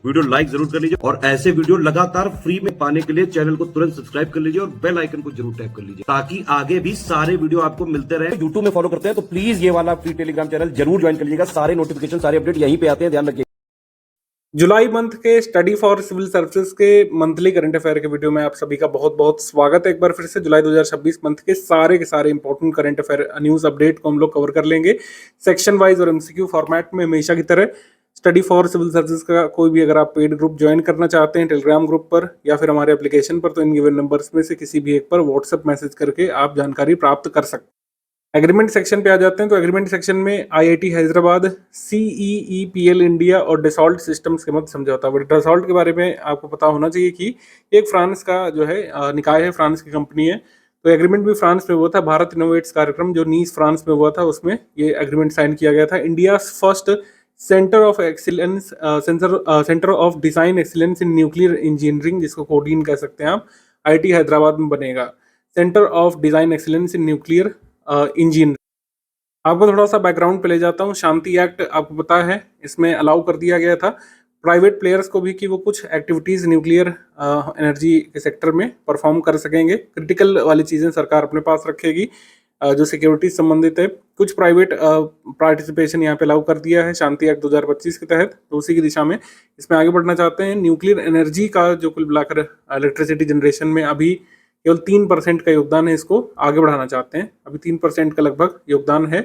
Video like जरूर कर लीजिए और ऐसे वीडियो लगातार फ्री में पाने के लिए चैनल को तुरंत सब्सक्राइब कर लीजिए और बेल आइकन को जरूर टैप कर लीजिए ताकि आगे भी सारे वीडियो आपको मिलते रहे। यूट्यूब में फॉलो करते हैं तो प्लीज ये वाला फ्री टेलीग्राम चैनल जरूर ज्वाइन कर लीजिएगा। सारे नोटिफिकेशन सारे अपडेट यहीं पे आते हैं, ध्यान रखिए। जुलाई मंथ के स्टडी फॉर सिविल सर्विसेज के मंथली करंट अफेयर के वीडियो में आप सभी का बहुत बहुत स्वागत है। एक बार फिर से जुलाई 2026 मंथ के सारे important current affair news update को हम लोग कवर कर लेंगे सेक्शन वाइज और एमसीक्यू फॉर्मेट में हमेशा की तरह। स्टडी फॉर सिविल सर्विसेज का कोई भी अगर आप पेड ग्रुप ज्वाइन करना चाहते हैं टेलीग्राम ग्रुप पर या फिर हमारे एप्लीकेशन पर, तो इन गिवन नंबर्स में से किसी भी एक पर व्हाट्सएप मैसेज करके आप जानकारी प्राप्त कर सकते हैं। एग्रीमेंट सेक्शन पे आ जाते हैं तो एग्रीमेंट सेक्शन में आईआईटी हैदराबाद, सीईईपीएल इंडिया और डसॉल्ट सिस्टम्स के मध्य समझौता। बट डसॉल्ट के बारे में आपको पता होना चाहिए कि एक फ्रांस का जो है निकाय है, फ्रांस की कंपनी है। तो एग्रीमेंट भी फ्रांस में हुआ था। भारत इनोवेट्स कार्यक्रम जो नीस फ्रांस में हुआ था उसमें ये एग्रीमेंट साइन किया गया था। India first centre of excellence, centre of design excellence in nuclear engineering, जिसको कोडीन कह सकते हैं आप, आईआईटी हैदराबाद में बनेगा। Centre of design excellence in nuclear engineering. आपको थोड़ा सा बैकग्राउंड पे ले जाता हूँ। शांति एक्ट आपको पता है, इसमें अलाउ कर दिया गया था प्राइवेट प्लेयर्स को भी कि वो कुछ एक्टिविटीज न्यूक्लियर एनर्जी के सेक्टर में परफॉर्म कर सकेंगे। क्रिटिकल वाली चीजें सरकार अपने पास रखेगी, जो सिक्योरिटी संबंधित है। कुछ प्राइवेट पार्टिसिपेशन यहाँ पे अलाउ कर दिया है शांति एक्ट 2025 के तहत। तो उसी की दिशा में इसमें आगे बढ़ना चाहते हैं। न्यूक्लियर एनर्जी का जो कुल मिलाकर इलेक्ट्रिसिटी जनरेशन में अभी केवल 3% का योगदान है, इसको आगे बढ़ाना चाहते हैं। अभी 3% का लगभग योगदान है,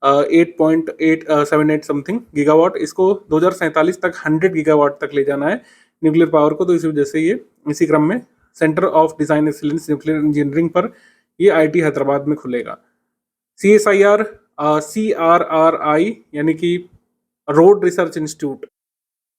8.878 समथिंग गीगावाट। इसको 2047 तक 100 गीगावाट तक ले जाना है न्यूक्लियर पावर को। तो इसी वजह से ये इसी क्रम में centre of design excellence nuclear engineering पर ये आईआईटी हैदराबाद में खुलेगा। CSIR, CRRI यानी कि रोड रिसर्च इंस्टीट्यूट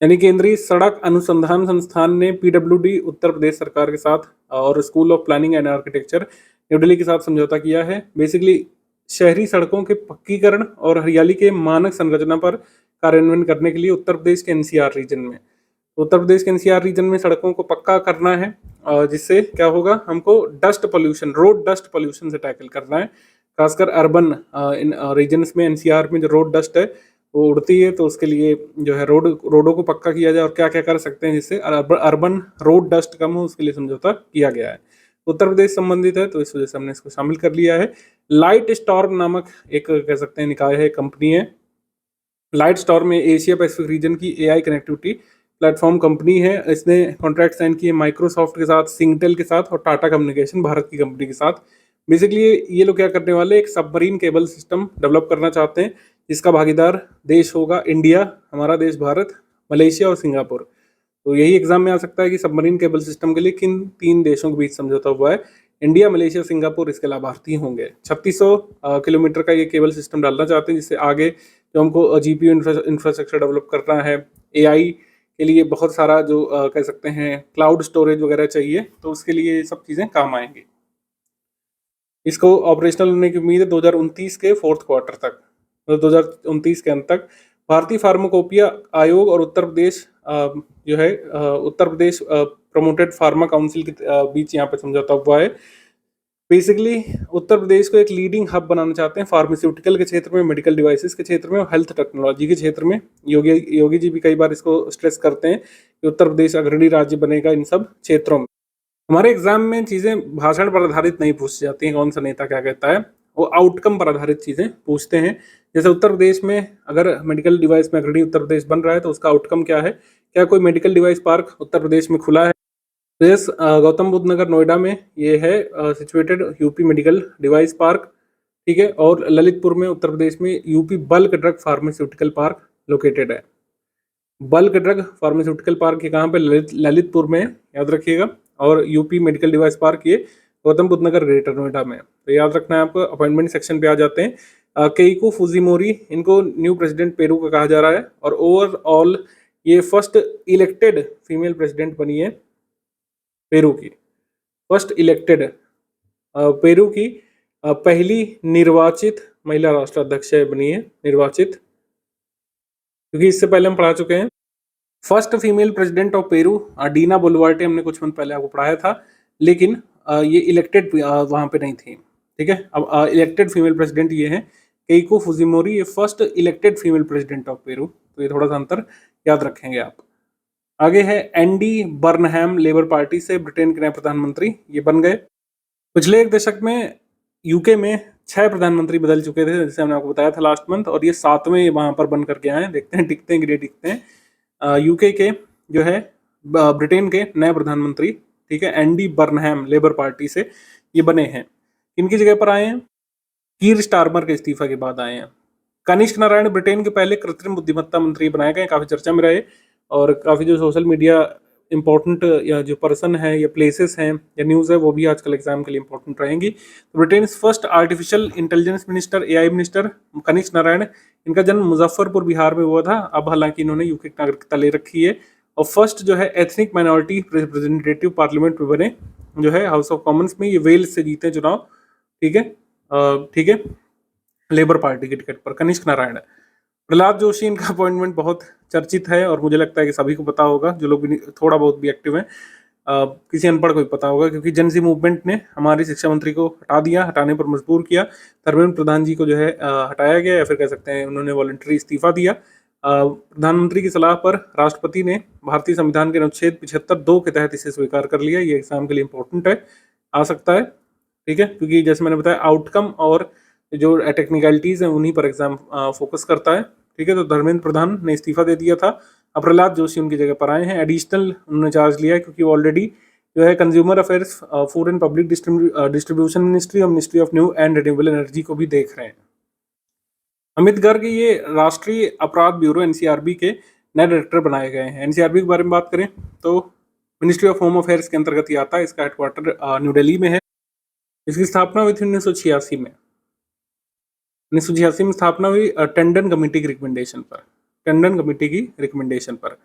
यानी केंद्रीय सड़क अनुसंधान संस्थान ने PWD उत्तर प्रदेश सरकार के साथ और school of planning and architecture new Delhi के साथ समझौता किया है। बेसिकली शहरी सड़कों के पक्कीकरण और हरियाली के मानक संरचना पर कार्यान्वयन करने के लिए उत्तर प्रदेश के NCR रीजन में, उत्तर प्रदेश के NCR रीजन में सड़कों को पक्का करना है, जिससे क्या होगा, हमको dust pollution, road dust pollution से टैकल करना है। खासकर अर्बन इन रीजन्स में NCR में जो रोड डस्ट है वो उड़ती है, तो उसके लिए जो है रोडों को पक्का किया जाए और क्या क्या कर सकते हैं जिससे अर्बन रोड डस्ट कम हो, उसके लिए समझौता किया गया है। उत्तर प्रदेश संबंधित है तो इस वजह से हमने इसको शामिल कर लिया है। लाइट स्टॉर्म नामक एक कह सकते हैं निकाय है, कंपनी है। लाइट स्टॉर्म में एशिया पैसिफिक रीजन की AI कनेक्टिविटी प्लेटफॉर्म कंपनी है। इसने कॉन्ट्रैक्ट साइन किए माइक्रोसॉफ्ट के साथ, सिंगटेल के साथ और टाटा कम्युनिकेशन भारत की कंपनी के साथ। बेसिकली ये लोग क्या करने वाले, एक सबमरीन केबल सिस्टम डेवलप करना चाहते हैं जिसका भागीदार देश होगा इंडिया, हमारा देश भारत, मलेशिया और सिंगापुर। तो यही एग्जाम में आ सकता है कि सबमरीन केबल सिस्टम के लिए किन 3 देशों के बीच समझौता हुआ है। इंडिया, मलेशिया, सिंगापुर इसके लाभार्थी होंगे। 3600 किलोमीटर का ये केबल सिस्टम डालना चाहते हैं, जिससे आगे जो हमको GPU इंफ्रास्ट्रक्चर डेवलप करना है, AI के लिए बहुत सारा जो कह सकते हैं क्लाउड स्टोरेज वगैरह चाहिए, तो उसके लिए ये सब चीज़ें काम आएंगी। इसको ऑपरेशनल होने की उम्मीद है 2029 के 4th क्वार्टर तक, मतलब 2029 के अंत तक। भारतीय फार्माकोपिया आयोग और उत्तर प्रदेश जो है Uttar Pradesh promoted pharma council के बीच यहाँ पे समझौता हुआ है। बेसिकली उत्तर प्रदेश को एक लीडिंग हब बनाना चाहते हैं फार्मास्यूटिकल के क्षेत्र में, मेडिकल डिवाइसेस के क्षेत्र में और हेल्थ टेक्नोलॉजी के क्षेत्र में। योगी जी भी कई बार इसको स्ट्रेस करते हैं कि उत्तर प्रदेश अग्रणी राज्य बनेगा इन सब क्षेत्रों में। हमारे एग्जाम में चीज़ें भाषण पर आधारित नहीं पूछी जाती हैं, कौन सा नेता क्या कहता है, वो आउटकम पर आधारित चीज़ें पूछते हैं। जैसे उत्तर प्रदेश में अगर मेडिकल डिवाइस में अग्रणी उत्तर प्रदेश बन रहा है तो उसका आउटकम क्या है, क्या कोई medical device park Uttar Pradesh में खुला है। यस, गौतम बुद्ध नगर नोएडा में ये है situated UP medical device park, ठीक है। और ललितपुर में उत्तर प्रदेश में UP bulk drug pharmaceutical park located है। बल्क ड्रग फार्मास्यूटिकल पार्क ये कहाँ पे, ललितपुर में, याद रखिएगा। और यूपी मेडिकल डिवाइस पार्क ये गौतम बुद्ध नगर ग्रेटर नोएडा में, तो याद रखना है आपको। अपॉइंटमेंट सेक्शन पे आ जाते हैं। केइको फुजिमोरी, इनको न्यू प्रेसिडेंट पेरू का कहा जा रहा है और ओवरऑल ये फर्स्ट इलेक्टेड फीमेल प्रेसिडेंट बनी है पेरू की, फर्स्ट इलेक्टेड पेरू की पहली निर्वाचित महिला राष्ट्राध्यक्ष बनी है, निर्वाचित, क्योंकि इससे पहले हम पढ़ा चुके हैं। First female president of Peru Dina Boluarte, हमने कुछ मंथ पहले आपको पढ़ाया था, लेकिन ये इलेक्टेड वहाँ पे नहीं थी, ठीक है। अब इलेक्टेड फीमेल प्रेसिडेंट ये हैं केइको फुजिमोरी, ये first elected female president of Peru. तो ये थोड़ा सा अंतर याद रखेंगे आप। आगे है एंडी बर्नहैम, लेबर पार्टी से ब्रिटेन के नए प्रधानमंत्री ये बन गए। पिछले एक दशक में यूके में 6 प्रधानमंत्री बदल चुके थे, जैसे हमने आपको बताया था लास्ट मंथ, और ये 7वें वहां पर बन करके आए हैं। देखते हैं टिकते हैं कि नहीं टिकते हैं। यूके के जो है ब्रिटेन के नए प्रधानमंत्री, ठीक है, एंडी बर्नहैम लेबर पार्टी से ये बने हैं। इनकी जगह पर आए हैं कीर स्टारमर के इस्तीफा के बाद आए हैं। कनिष्क नारायण ब्रिटेन के पहले कृत्रिम बुद्धिमत्ता मंत्री बनाए गए, काफी चर्चा में रहे, और काफी जो सोशल मीडिया इंपॉर्टेंट या जो पर्सन है या प्लेसेस हैं या न्यूज़ है वो भी आजकल एग्जाम के लिए इंपॉर्टेंट रहेंगी। तो Britain first artificial intelligence minister, AI minister Kanishka Narayan, इनका जन्म मुजफ्फरपुर बिहार में हुआ था। अब हालांकि इन्होंने यूके की नागरिकता ले रखी है। और फर्स्ट जो है एथनिक माइनॉरिटी रिप्रेजेंटेटिव पार्लियामेंट में बने, जो है हाउस ऑफ कॉमन्स में, ये वेल्स से जीते चुनाव, ठीक है, ठीक है, लेबर पार्टी के टिकट पर कनिष्क नारायण। प्रहलाद जोशी, इनका अपॉइंटमेंट बहुत चर्चित है और मुझे लगता है कि सभी को पता होगा, जो लोग भी थोड़ा बहुत भी एक्टिव हैं। किसी अनपढ़ को भी पता होगा, क्योंकि जनसी मूवमेंट ने हमारे शिक्षा मंत्री को हटा दिया, हटाने पर मजबूर किया। धर्मेंद्र प्रधान जी को जो है हटाया गया, या फिर कह सकते हैं उन्होंने वॉलंटरी इस्तीफा दिया। प्रधानमंत्री की सलाह पर राष्ट्रपति ने भारतीय संविधान के अनुच्छेद 75(2) के तहत इसे स्वीकार कर लिया। ये एग्जाम के लिए इंपॉर्टेंट है, आ सकता है, ठीक है, क्योंकि जैसे मैंने बताया आउटकम और जो टेक्निकलिटीज हैं उन्हीं पर एग्जाम फोकस करता है, ठीक है। तो धर्मेंद्र प्रधान ने इस्तीफा दे दिया था, अब प्रहलाद जोशी उनकी जगह पर आए हैं। एडिशनल उन्होंने चार्ज लिया है, क्योंकि वो ऑलरेडी जो है consumer affairs, food and public distribution ministry और ministry of new and renewable energy को भी देख रहे हैं। अमित गर्ग ये राष्ट्रीय अपराध ब्यूरो एनसीआरबी के नए डायरेक्टर बनाए गए हैं। एनसीआरबी के बारे में बात करें तो मिनिस्ट्री ऑफ होम अफेयर्स के अंतर्गत ही आता है। इसका हेडक्वार्टर न्यू दिल्ली में है। इसकी स्थापना हुई थी 1986 में। 1986 में स्थापना हुई टंडन कमेटी की रिकमेंडेशन पर, टंडन कमेटी की रिकमेंडेशन पर।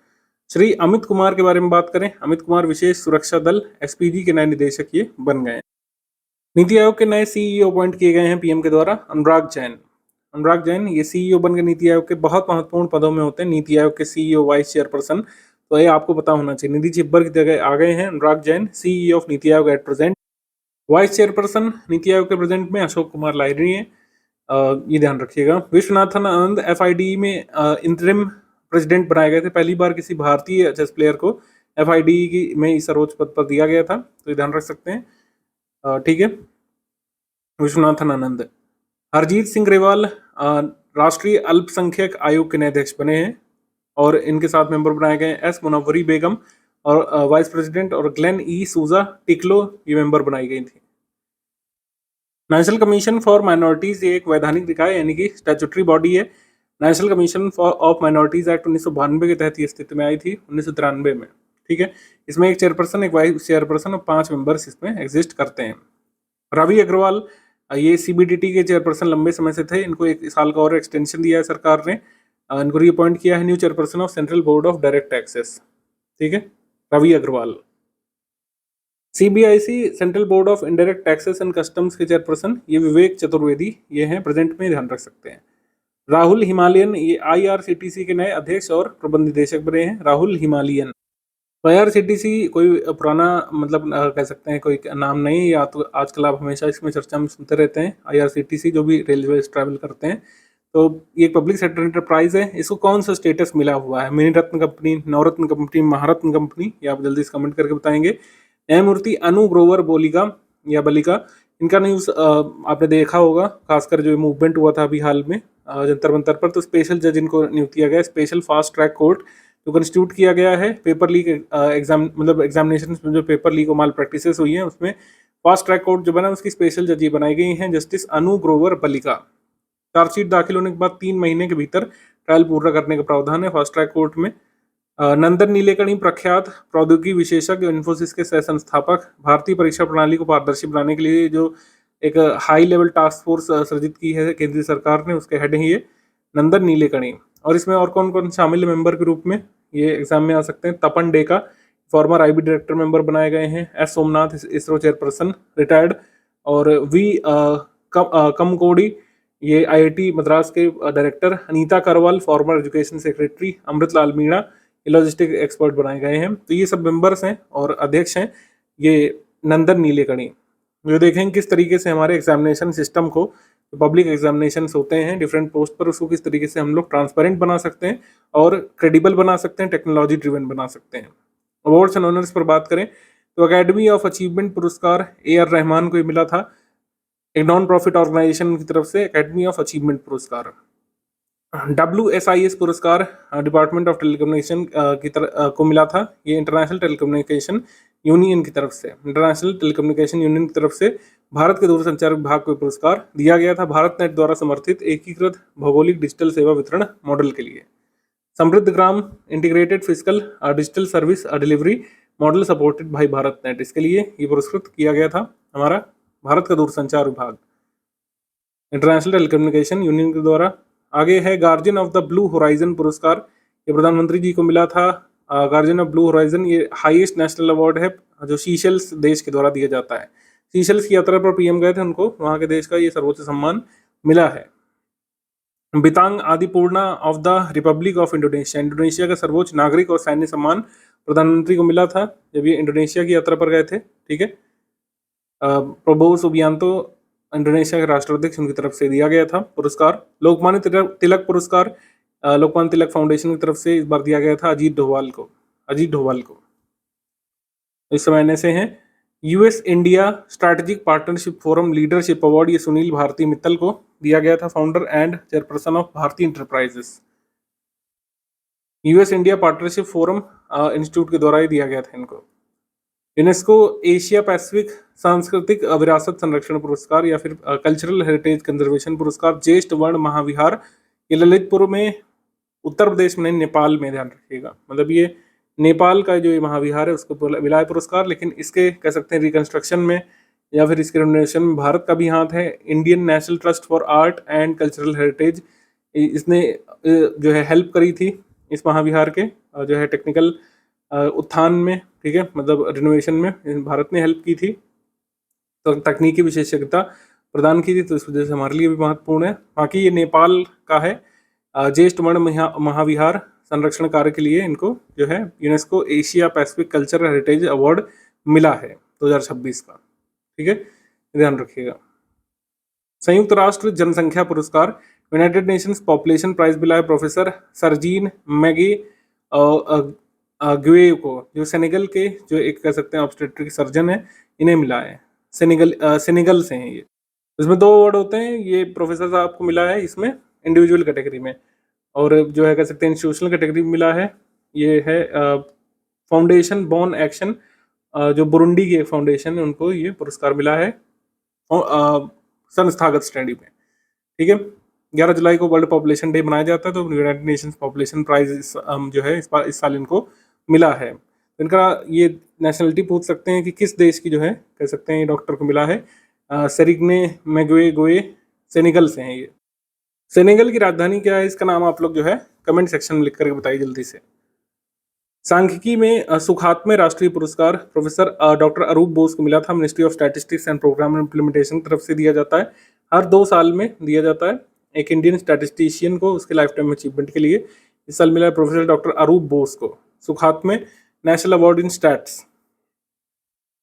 श्री अमित कुमार के बारे में बात करें, अमित कुमार विशेष सुरक्षा दल एसपीजी के नए निदेशक ये बन गए हैं। नीति आयोग के नए सीईओ अपॉइंट किए गए हैं पीएम के द्वारा, अनुराग जैन। अनुराग जैन ये सीईओ बन गए। नीति आयोग के बहुत महत्वपूर्ण पदों में होते हैं नीति आयोग के सीईओ, वाइस चेयरपर्सन, तो ये आपको पता होना चाहिए। निधि चिब्बर की जगह आ गए हैं Anurag Jain, CEO of NITI Aayog at present. Vice chairperson NITI Aayog के प्रेजेंट में अशोक कुमार लाहिड़ी है, ये ध्यान रखिएगा। विश्वनाथन आनंद एफआईडी में इंटरिम प्रेसिडेंट बनाए गए थे। पहली बार किसी भारतीय चेस प्लेयर को एफआईडी की में इस सर्वोच्च पद पर दिया गया था, तो ये ध्यान रख सकते हैं, ठीक है। विश्वनाथन आनंद। हरजीत सिंह ग्रेवाल राष्ट्रीय अल्पसंख्यक आयोग के नए अध्यक्ष बने हैं, और इनके साथ मेंबर बनाए गए एस मुनव्वरी बेगम और वाइस प्रेसिडेंट, और ग्लेन ई सूजा टिकलो ये मेंबर बनाई गई थी। नेशनल कमीशन फॉर माइनॉरिटीज ये एक वैधानिक निकाय यानी कि स्टैट्यूटरी बॉडी है। National commission for of minorities act 1992 के तहत ये अस्तित्व में आई थी 1993 में, ठीक है। इसमें एक चेयरपर्सन, एक वाइस चेयरपर्सन और 5 मेंबर्स इसमें एग्जिस्ट करते हैं। रवि अग्रवाल ये सीबीडीटी के चेयरपर्सन लंबे समय से थे, इनको 1 साल का और एक्सटेंशन दिया है सरकार ने। इनको रीअपॉइंट किया है new chairperson of central board of direct taxes, ठीक है, Ravi Agarwal. CBIC central board of indirect taxes and customs के चेयरपर्सन ये विवेक चतुर्वेदी ये हैं, प्रेजेंट में ध्यान रख सकते हैं। राहुल हिमालयन ये आईआरसीटीसी के नए अध्यक्ष और प्रबंध निदेशक बने हैं, राहुल हिमालयन। तो आईआरसीटीसी कोई पुराना मतलब कह सकते हैं कोई नाम नहीं, या तो आजकल आप हमेशा इसमें चर्चा में सुनते रहते हैं। आईआरसीटीसी जो भी रेलवे ट्रैवल करते हैं, तो ये पब्लिक सेक्टर एंटरप्राइज है। इसको कौन सा स्टेटस मिला हुआ है, मिनी रत्न कंपनी, नवरत्न कंपनी, महारत्न कंपनी, ये आप जल्दी से कमेंट करके बताएंगे। न्यायमूर्ति अनु ग्रोवर बोलिका या बलिका, इनका न्यूज़ आपने देखा होगा, खासकर जो मूवमेंट हुआ था अभी हाल में जंतर मंतर पर, तो स्पेशल जज इनको नियुक्त किया गया। स्पेशल फास्ट ट्रैक कोर्ट जो कंस्टिट्यूट किया गया है पेपर लीक एग्जाम मतलब एग्जामिनेशन में जो पेपर लीक और माल प्रैक्टिसेस हुई हैं उसमें फास्ट ट्रैक कोर्ट जो बना उसकी स्पेशल जज बनाई गई हैं जस्टिस अनु ग्रोवर बलिका। चार्जशीट दाखिल होने के बाद 3 महीने के भीतर ट्रायल पूरा करने का प्रावधान है फास्ट ट्रैक कोर्ट में। नंदन नीलेकणी प्रख्यात प्रौद्योगिकी विशेषज्ञ, इन्फोसिस के सह संस्थापक, भारतीय परीक्षा प्रणाली को पारदर्शी बनाने के लिए जो एक हाई लेवल टास्क फोर्स सृजित की है केंद्रीय सरकार ने, उसके हेड हैं ये नंदन नीलेकणी। और इसमें और कौन कौन शामिल मेंबर के रूप में ये एग्जाम में आ सकते हैं? Tapan Deka former IB director member बनाए गए हैं, S Somnath ISRO chairperson retired, और वी कमकोडी ये आईआईटी मद्रास के director, Anita Karwal former education secretary, Amritlal Meena ये लॉजिस्टिक एक्सपर्ट बनाए गए हैं। तो ये सब मेंबर्स हैं और अध्यक्ष हैं ये नंदन नीलेकणी। जो देखें किस तरीके से हमारे एग्जामिनेशन सिस्टम को पब्लिक एग्जामिनेशंस होते हैं डिफरेंट पोस्ट पर, उसको किस तरीके से हम लोग ट्रांसपेरेंट बना सकते हैं और क्रेडिबल बना सकते हैं, टेक्नोलॉजी ड्रिवन बना सकते हैं। अवार्ड्स एंड ऑनर्स पर बात करें तो अकेडमी ऑफ अचीवमेंट पुरस्कार A.R. रहमान को ये मिला था, एक नॉन प्रॉफिट ऑर्गेनाइजेशन की तरफ से अकेडमी ऑफ अचीवमेंट पुरस्कार। WSIS पुरस्कार डिपार्टमेंट ऑफ टेलीकम्युनिकेशन की तरफ को मिला था, ये इंटरनेशनल टेलीकम्युनिकेशन यूनियन की तरफ से, इंटरनेशनल टेलीकम्युनिकेशन यूनियन की तरफ से भारत के दूरसंचार विभाग को पुरस्कार दिया गया था भारत नेट द्वारा समर्थित एकीकृत भौगोलिक डिजिटल सेवा वितरण मॉडल के लिए। Samriddh Gram integrated physical digital service delivery model supported by Bharat net, इसके लिए ये पुरस्कृत किया गया था हमारा भारत का दूरसंचार विभाग इंटरनेशनल टेलीकम्युनिकेशन यूनियन के द्वारा। आगे है guardian of the blue horizon पुरस्कार, ये प्रधानमंत्री जी को मिला था। गार्जियन ऑफ ब्लू होराइजन ये हाईएस्ट नेशनल अवार्ड है जो सीशेल्स देश के द्वारा दिया जाता है। सीशेल्स की यात्रा पर पीएम गए थे, उनको वहां के देश का ये सर्वोच्च सम्मान मिला है। Bintang Adipurna of the Republic of Indonesia, Indonesia का सर्वोच्च नागरिक और सैन्य सम्मान प्रधानमंत्री को मिला था जब ये इंडोनेशिया की यात्रा पर गए थे। ठीक है, प्रबोव सुबियांतो इंडोनेशिया के राष्ट्राध्यक्ष, उनकी तरफ से दिया गया था पुरस्कार। लोकमान्य तिलक पुरस्कार लोकमान्य तिलक फाउंडेशन की तरफ से इस बार दिया गया था अजीत डोभाल को। इस समय से हैं US India strategic partnership forum leadership award, ये सुनील भारती मित्तल को दिया गया था, founder and chairperson of Bharti enterprises. US India partnership forum institute के द्वारा ही दिया गया था इनको। यूनेस्को एशिया पैसिफिक सांस्कृतिक विरासत संरक्षण पुरस्कार या फिर कल्चरल हेरिटेज कंजर्वेशन पुरस्कार ज्येष्ठ वर्ण महाविहार, ये ललितपुर में उत्तर प्रदेश में नहीं, नेपाल में, ध्यान रखिएगा, मतलब ये नेपाल का जो ये महाविहार है उसको मिला है पुरस्कार, लेकिन इसके कह सकते हैं रिकंस्ट्रक्शन में या फिर इसके रेनोवेशन में भारत का भी हाथ है। Indian national trust for art and cultural heritage, इसने जो है हेल्प करी थी इस महाविहार के जो है टेक्निकल उत्थान में, ठीक है, मतलब रिनोवेशन में भारत ने हेल्प की थी, तो तकनीकी विशेषज्ञता प्रदान की थी, तो इस वजह से हमारे लिए भी महत्वपूर्ण है। बाकी ये नेपाल का है ज्येष्ठ वर्ण महाविहार संरक्षण कार्य के लिए इनको जो है UNESCO Asia Pacific cultural heritage award मिला है 2026 का। ठीक है, ध्यान रखिएगा। संयुक्त राष्ट्र जनसंख्या पुरस्कार यूनाइटेड नेशंस पॉपुलेशन प्राइज मिला है प्रोफेसर सरजीन मैगी ग्वे को, जो सेनेगल के जो एक कह सकते हैं ऑब्स्टेट्रिक सर्जन है, इन्हें मिला है। सेनेगल से हैं ये। इसमें 2 अवार्ड होते हैं, ये प्रोफेसर साहब को मिला है इसमें इंडिविजुअल कैटेगरी में, और जो है कह सकते हैं इंस्टीट्यूशनल कैटेगरी में मिला है, ये है फाउंडेशन बॉर्न एक्शन, जो बुरुंडी की एक फाउंडेशन है, उनको ये पुरस्कार मिला है संस्थागत श्रेणी में। ठीक है, 11 जुलाई को वर्ल्ड पॉपुलेशन डे मनाया जाता है, तो यूनाइटेड नेशंस पॉपुलेशन प्राइज जो है इस साल इनको मिला है। तो इनका ये नेशनलिटी पूछ सकते हैं कि किस देश की जो है कह सकते हैं डॉक्टर को मिला है। सेरिग्ने मैगुए सेनेगल से हैं ये। सेनेगल की राजधानी क्या है, इसका नाम आप लोग जो है कमेंट सेक्शन में लिख करके बताइए जल्दी से। सांख्यिकी में सुखात्मय राष्ट्रीय पुरस्कार प्रोफेसर डॉक्टर अरूप बोस को मिला था, ministry of statistics and programme implementation की तरफ से दिया जाता है, हर 2 साल में दिया जाता है एक इंडियन स्टैटिस्टिशियन को उसके लाइफ टाइम अचीवमेंट के लिए। इस साल मिला है प्रोफेसर डॉक्टर अरूप बोस को सुखात्मय नेशनल अवार्ड इन स्टैट्स।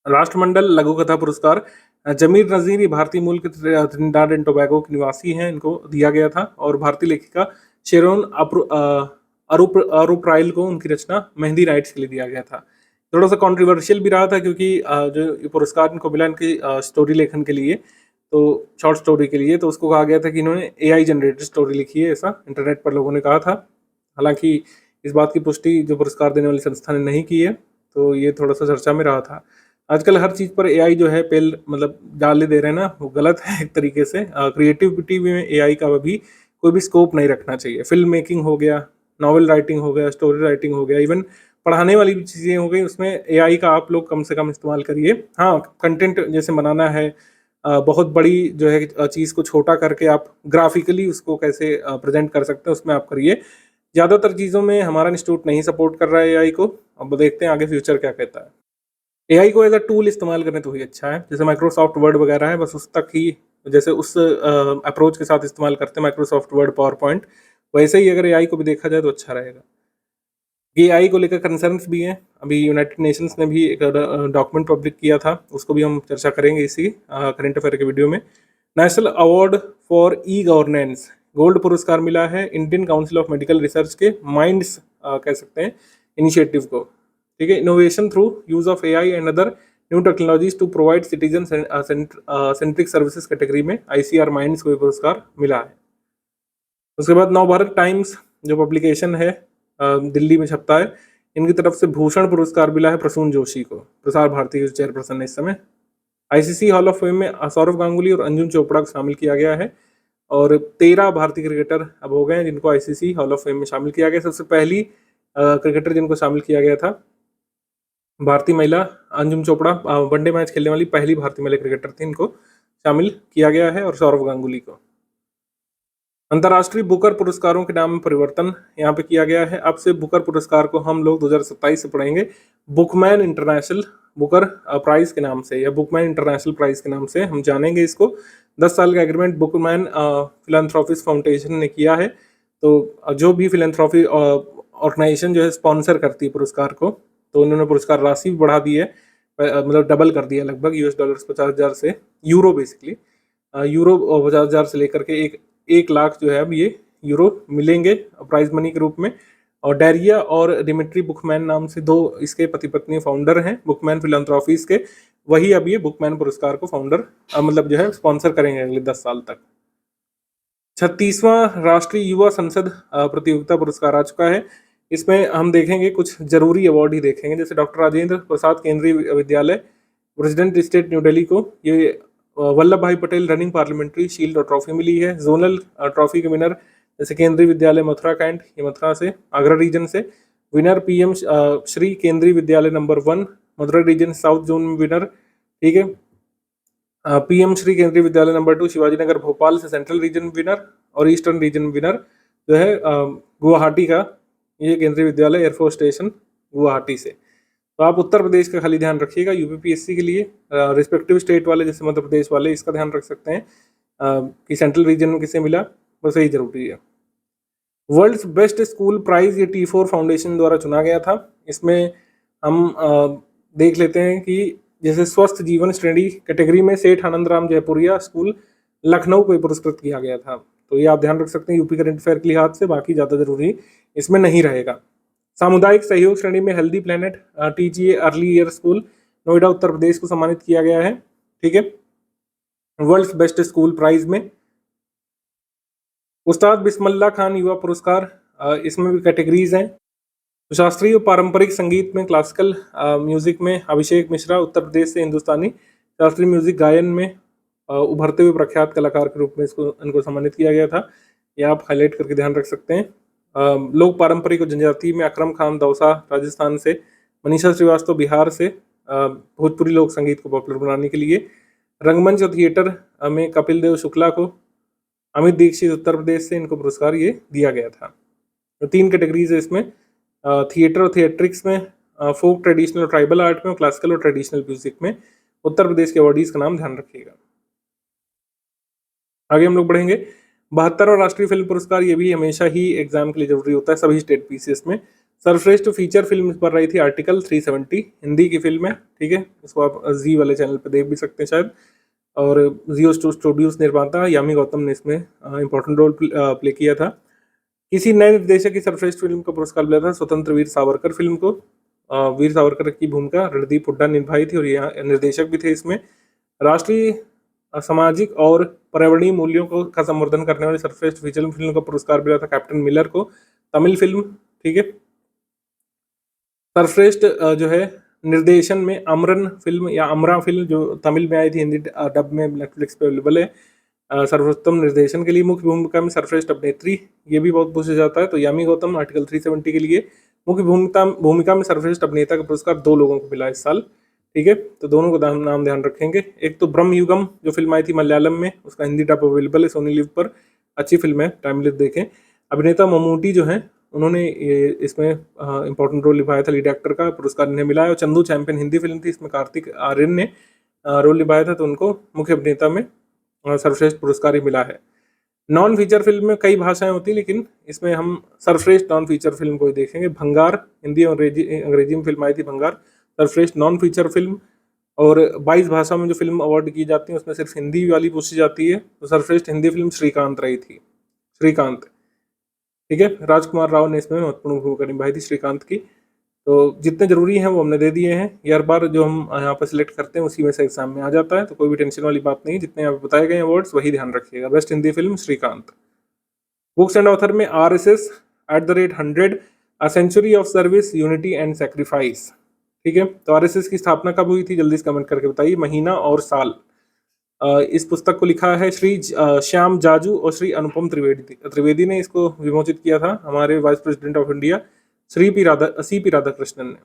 राष्ट्रमंडल लघु कथा पुरस्कार जमीर नजीर, ये भारतीय मूल के त्रिनिदाद एंड टोबैगो के निवासी हैं, इनको दिया गया था। और भारतीय लेखिका शेरोन अरुपराइल को उनकी रचना मेहंदी राइट्स के लिए दिया गया था। थोड़ा सा कंट्रोवर्शियल भी रहा था क्योंकि जो पुरस्कार इनको मिला इनकी स्टोरी लेखन के लिए, तो शॉर्ट स्टोरी के लिए, तो उसको कहा गया था कि इन्होंने AI जनरेटेड स्टोरी लिखी है, ऐसा इंटरनेट पर लोगों ने कहा था। हालांकि इस बात की पुष्टि जो पुरस्कार देने वाली संस्था ने नहीं की है, तो ये थोड़ा सा चर्चा में रहा था। आजकल हर चीज़ पर AI जो है पेल मतलब डाल दे रहे हैं ना, वो गलत है एक तरीके से। क्रिएटिविटी में AI का भी कोई भी स्कोप नहीं रखना चाहिए। फिल्म मेकिंग हो गया, नॉवल राइटिंग हो गया, स्टोरी राइटिंग हो गया, इवन पढ़ाने वाली भी चीज़ें हो गई, उसमें AI का आप लोग कम से कम इस्तेमाल करिए। हाँ, कंटेंट जैसे बनाना है, बहुत बड़ी जो है चीज़ को छोटा करके आप ग्राफिकली उसको कैसे प्रेजेंट कर सकते हैं, उसमें आप करिए। ज़्यादातर चीज़ों में हमारा इंस्टीट्यूट नहीं सपोर्ट कर रहा है AI को। अब देखते हैं आगे फ्यूचर क्या कहता है। AI को एज अ टूल इस्तेमाल करने तो ही अच्छा है, जैसे माइक्रोसॉफ्ट वर्ड वगैरह है, बस उस तक ही, जैसे उस अप्रोच के साथ इस्तेमाल करते हैं माइक्रोसॉफ्ट वर्ड, पावर पॉइंट, वैसे ही अगर AI को भी देखा जाए तो अच्छा रहेगा। ये AI को लेकर कंसर्न्स भी हैं। अभी यूनाइटेड नेशंस ने भी एक डॉक्यूमेंट पब्लिक किया था, उसको भी हम चर्चा करेंगे इसी करंट अफेयर के वीडियो में। National award for e governance gold पुरस्कार मिला है Indian council of medical research के माइंड्स कह सकते हैं इनिशिएटिव को, ठीक है। Innovation through use of AI and other new technologies to provide citizen centric services category में आईसीआर माइंड्स को ये पुरस्कार मिला है। उसके बाद नवभारत टाइम्स जो पब्लिकेशन है दिल्ली में छपता है, इनकी तरफ से भूषण पुरस्कार मिला है प्रसून जोशी को, प्रसार भारती के चेयरपर्सन है इस समय। आईसीसी हॉल ऑफ फेम में सौरव गांगुली और अंजुम चोपड़ा को शामिल किया गया है और 13 भारतीय क्रिकेटर अब हो गए हैं जिनको आईसीसी हॉल ऑफ फेम में शामिल किया गया। सबसे पहली क्रिकेटर जिनको शामिल किया गया था भारतीय महिला अंजुम चोपड़ा, वनडे मैच खेलने वाली पहली भारतीय महिला क्रिकेटर थी, इनको शामिल किया गया है, और सौरव गांगुली को। अंतर्राष्ट्रीय बुकर पुरस्कारों के नाम में परिवर्तन यहाँ पे किया गया है। अब से बुकर पुरस्कार को हम लोग 2027 से पढ़ेंगे बुकमैन इंटरनेशनल बुकर प्राइज के नाम से, या बुकमैन इंटरनेशनल प्राइज के नाम से हम जानेंगे इसको। 10 साल का एग्रीमेंट बुकमैन फिलैंथ्रोपिस्ट फाउंडेशन ने किया है। तो जो भी फिलैंथ्रोपी ऑर्गेनाइजेशन जो है स्पॉन्सर करती है पुरस्कार को, तो उन्होंने पुरस्कार राशि भी बढ़ा दी है, मतलब डबल कर दिया लगभग, $50 50,000 से यूरो, बेसिकली यूरो 50,000 से लेकर के 1 लाख जो है अब ये यूरो मिलेंगे प्राइज मनी के रूप में। और डेरिया और डिमिट्री बुकमैन नाम से 2 इसके पति पत्नी फाउंडर हैं बुकमैन फिलैंथ्रोपीज के, वही अब ये बुकमैन पुरस्कार को फाउंडर मतलब जो है स्पॉन्सर करेंगे अगले 10 साल तक। 36वां राष्ट्रीय युवा संसद प्रतियोगिता पुरस्कार आ चुका है। इसमें हम देखेंगे कुछ जरूरी अवार्ड ही देखेंगे, जैसे डॉक्टर राजेंद्र प्रसाद केंद्रीय विद्यालय प्रेसिडेंट स्टेट न्यू दिल्ली को ये वल्लभ भाई पटेल रनिंग पार्लियामेंट्री शील्ड और ट्रॉफी मिली है। जोनल ट्रॉफी के विनर जैसे केंद्रीय विद्यालय मथुरा कैंट, ये मथुरा से आगरा रीजन से। Winner PM Shri Kendriya Vidyalaya number 1 Mathura region south zone में विनर, ठीक है। पीएम श्री केंद्रीय विद्यालय नंबर 2 शिवाजी नगर भोपाल से सेंट्रल रीजन विनर, और ईस्टर्न रीजन विनर जो है गुवाहाटी का ये केंद्रीय विद्यालय एयरफोर्स स्टेशन गुवाहाटी से। तो आप उत्तर प्रदेश का खाली ध्यान रखिएगा, यूपीपीएससी के लिए रिस्पेक्टिव स्टेट वाले जैसे मध्य प्रदेश वाले इसका ध्यान रख सकते हैं कि सेंट्रल रीजन में किसे मिला, बस यही जरूरी है। वर्ल्ड्स बेस्ट स्कूल प्राइज ये T4 फाउंडेशन द्वारा चुना गया था। इसमें हम देख लेते हैं कि जैसे स्वस्थ जीवन श्रेणी कैटेगरी में सेठ आनंदराम जयपुरिया स्कूल लखनऊ को पुरस्कृत किया गया था। तो ये आप ध्यान रख सकते हैं यूपी करंट अफेयर के लिहाज से, बाकी ज़्यादा जरूरी इसमें नहीं रहेगा। सामुदायिक सहयोग श्रेणी में healthy planet TGA early year school Noida Uttar Pradesh को सम्मानित किया गया है, ठीक है। वर्ल्ड्स बेस्ट स्कूल प्राइज में उस्ताद बिस्मिल्लाह खान युवा पुरस्कार, इसमें भी कैटेगरीज हैं। तो शास्त्रीय और पारंपरिक संगीत में क्लासिकल म्यूजिक में अभिषेक मिश्रा उत्तर प्रदेश से हिंदुस्तानी शास्त्रीय म्यूजिक गायन में उभरते हुए प्रख्यात कलाकार के रूप में इनको सम्मानित किया गया था। ये आप हाईलाइट करके ध्यान रख सकते हैं। लोक पारंपरिक और जनजातीय में अकरम खान दौसा राजस्थान से, मनीषा श्रीवास्तव बिहार से भोजपुरी लोक संगीत को पॉपुलर बनाने के लिए। रंगमंच और थिएटर में कपिल देव शुक्ला को, अमित दीक्षित उत्तर प्रदेश से इनको पुरस्कार ये दिया गया था। तो 3 कैटेगरीज है इसमें, थिएटर और थिएट्रिक्स में, फोक ट्रेडिशनल और ट्राइबल आर्ट में, क्लासिकल और ट्रेडिशनल म्यूजिक में। उत्तर प्रदेश के अवार्डीज का नाम ध्यान रखिएगा। आगे हम लोग बढ़ेंगे। 72वां राष्ट्रीय फिल्म पुरस्कार, ये भी हमेशा ही एग्जाम के लिए जरूरी होता है सभी स्टेट पीसीएस में। सर्वश्रेष्ठ फीचर फिल्म इस पर रही थी आर्टिकल 370, हिंदी की फिल्म है, ठीक है। इसको आप जी वाले चैनल पर देख भी सकते हैं शायद। और जियो स्टूडियोज निर्माता यामी गौतम ने इसमें इंपॉर्टेंट रोल प्ले किया था। किसी नए निर्देशक की सर्वश्रेष्ठ फिल्म का पुरस्कार मिला था स्वतंत्र वीर सावरकर फिल्म को। वीर सावरकर की भूमिका रणदीप हुड्डा ने निभाई थी और यहाँ निर्देशक भी थे इसमें। राष्ट्रीय सामाजिक और पर्यावरणीय मूल्यों को का संवर्धन करने वाली सर्वश्रेष्ठ फीचर फिल्म का पुरस्कार मिला था कैप्टन मिलर को, तमिल फिल्म, ठीक है। सर्वश्रेष्ठ जो है निर्देशन में अमरन फिल्म या अमरा फिल्म जो तमिल में आई थी, हिंदी डब में नेटफ्लिक्स पे अवेलेबल है। सर्वोत्तम निर्देशन के लिए मुख्य भूमिका में सर्वश्रेष्ठ अभिनेत्री, ये भी बहुत पूछा जाता है, तो यामी गौतम आर्टिकल 370 के लिए। मुख्य भूमिका में सर्वश्रेष्ठ अभिनेता का पुरस्कार 2 लोगों को मिला इस साल, ठीक है। तो दोनों को नाम ध्यान रखेंगे। एक तो ब्रह्म युगम जो फिल्म आई थी मलयालम में, उसका हिंदी डब अवेलेबल है सोनी लिव पर, अच्छी फिल्म है, टाइमली देखें। अभिनेता ममूटी जो है उन्होंने इसमें इंपॉर्टेंट रोल निभाया था, लीड एक्टर का पुरस्कार इन्हें मिला है। और चंदू चैंपियन हिंदी फिल्म थी, इसमें कार्तिक आर्यन ने रोल निभाया था, तो उनको मुख्य अभिनेता में सर्वश्रेष्ठ पुरस्कार ही मिला है। नॉन फीचर फिल्म में कई भाषाएं होती हैं, लेकिन इसमें हम सर्वश्रेष्ठ नॉन फीचर फिल्म को ही देखेंगे। भंगार हिंदी और अंग्रेजी में फिल्म आई थी भंगार, सर्वश्रेष्ठ नॉन फीचर फिल्म। और 22 भाषा में जो फिल्म अवार्ड की जाती है उसमें सिर्फ हिंदी वाली पूछी जाती है। तो सर्वश्रेष्ठ हिंदी फिल्म श्रीकांत रही थी, श्रीकांत, ठीक है। राजकुमार राव ने इसमें महत्वपूर्ण भूमिका निभाई थी श्रीकांत की। तो जितने जरूरी हैं वो हमने दे दिए हैं। ये हर बार जो हम यहाँ पर सिलेक्ट करते हैं उसी में से एग्जाम में आ जाता है, तो कोई भी टेंशन वाली बात नहीं। जितने यहाँ पे बताए गए अवार्ड्स वही ध्यान रखिएगा। Best Hindi film Srikanth. Books and author में RSS @100 a century of service unity and sacrifice, ठीक है। तो RSS की स्थापना कब हुई थी, जल्दी से कमेंट करके बताइए, महीना और साल। इस पुस्तक को लिखा है श्री श्याम जाजू और श्री अनुपम त्रिवेदी ने इसको विमोचित किया था हमारे vice president of India CP Radhakrishnan ने।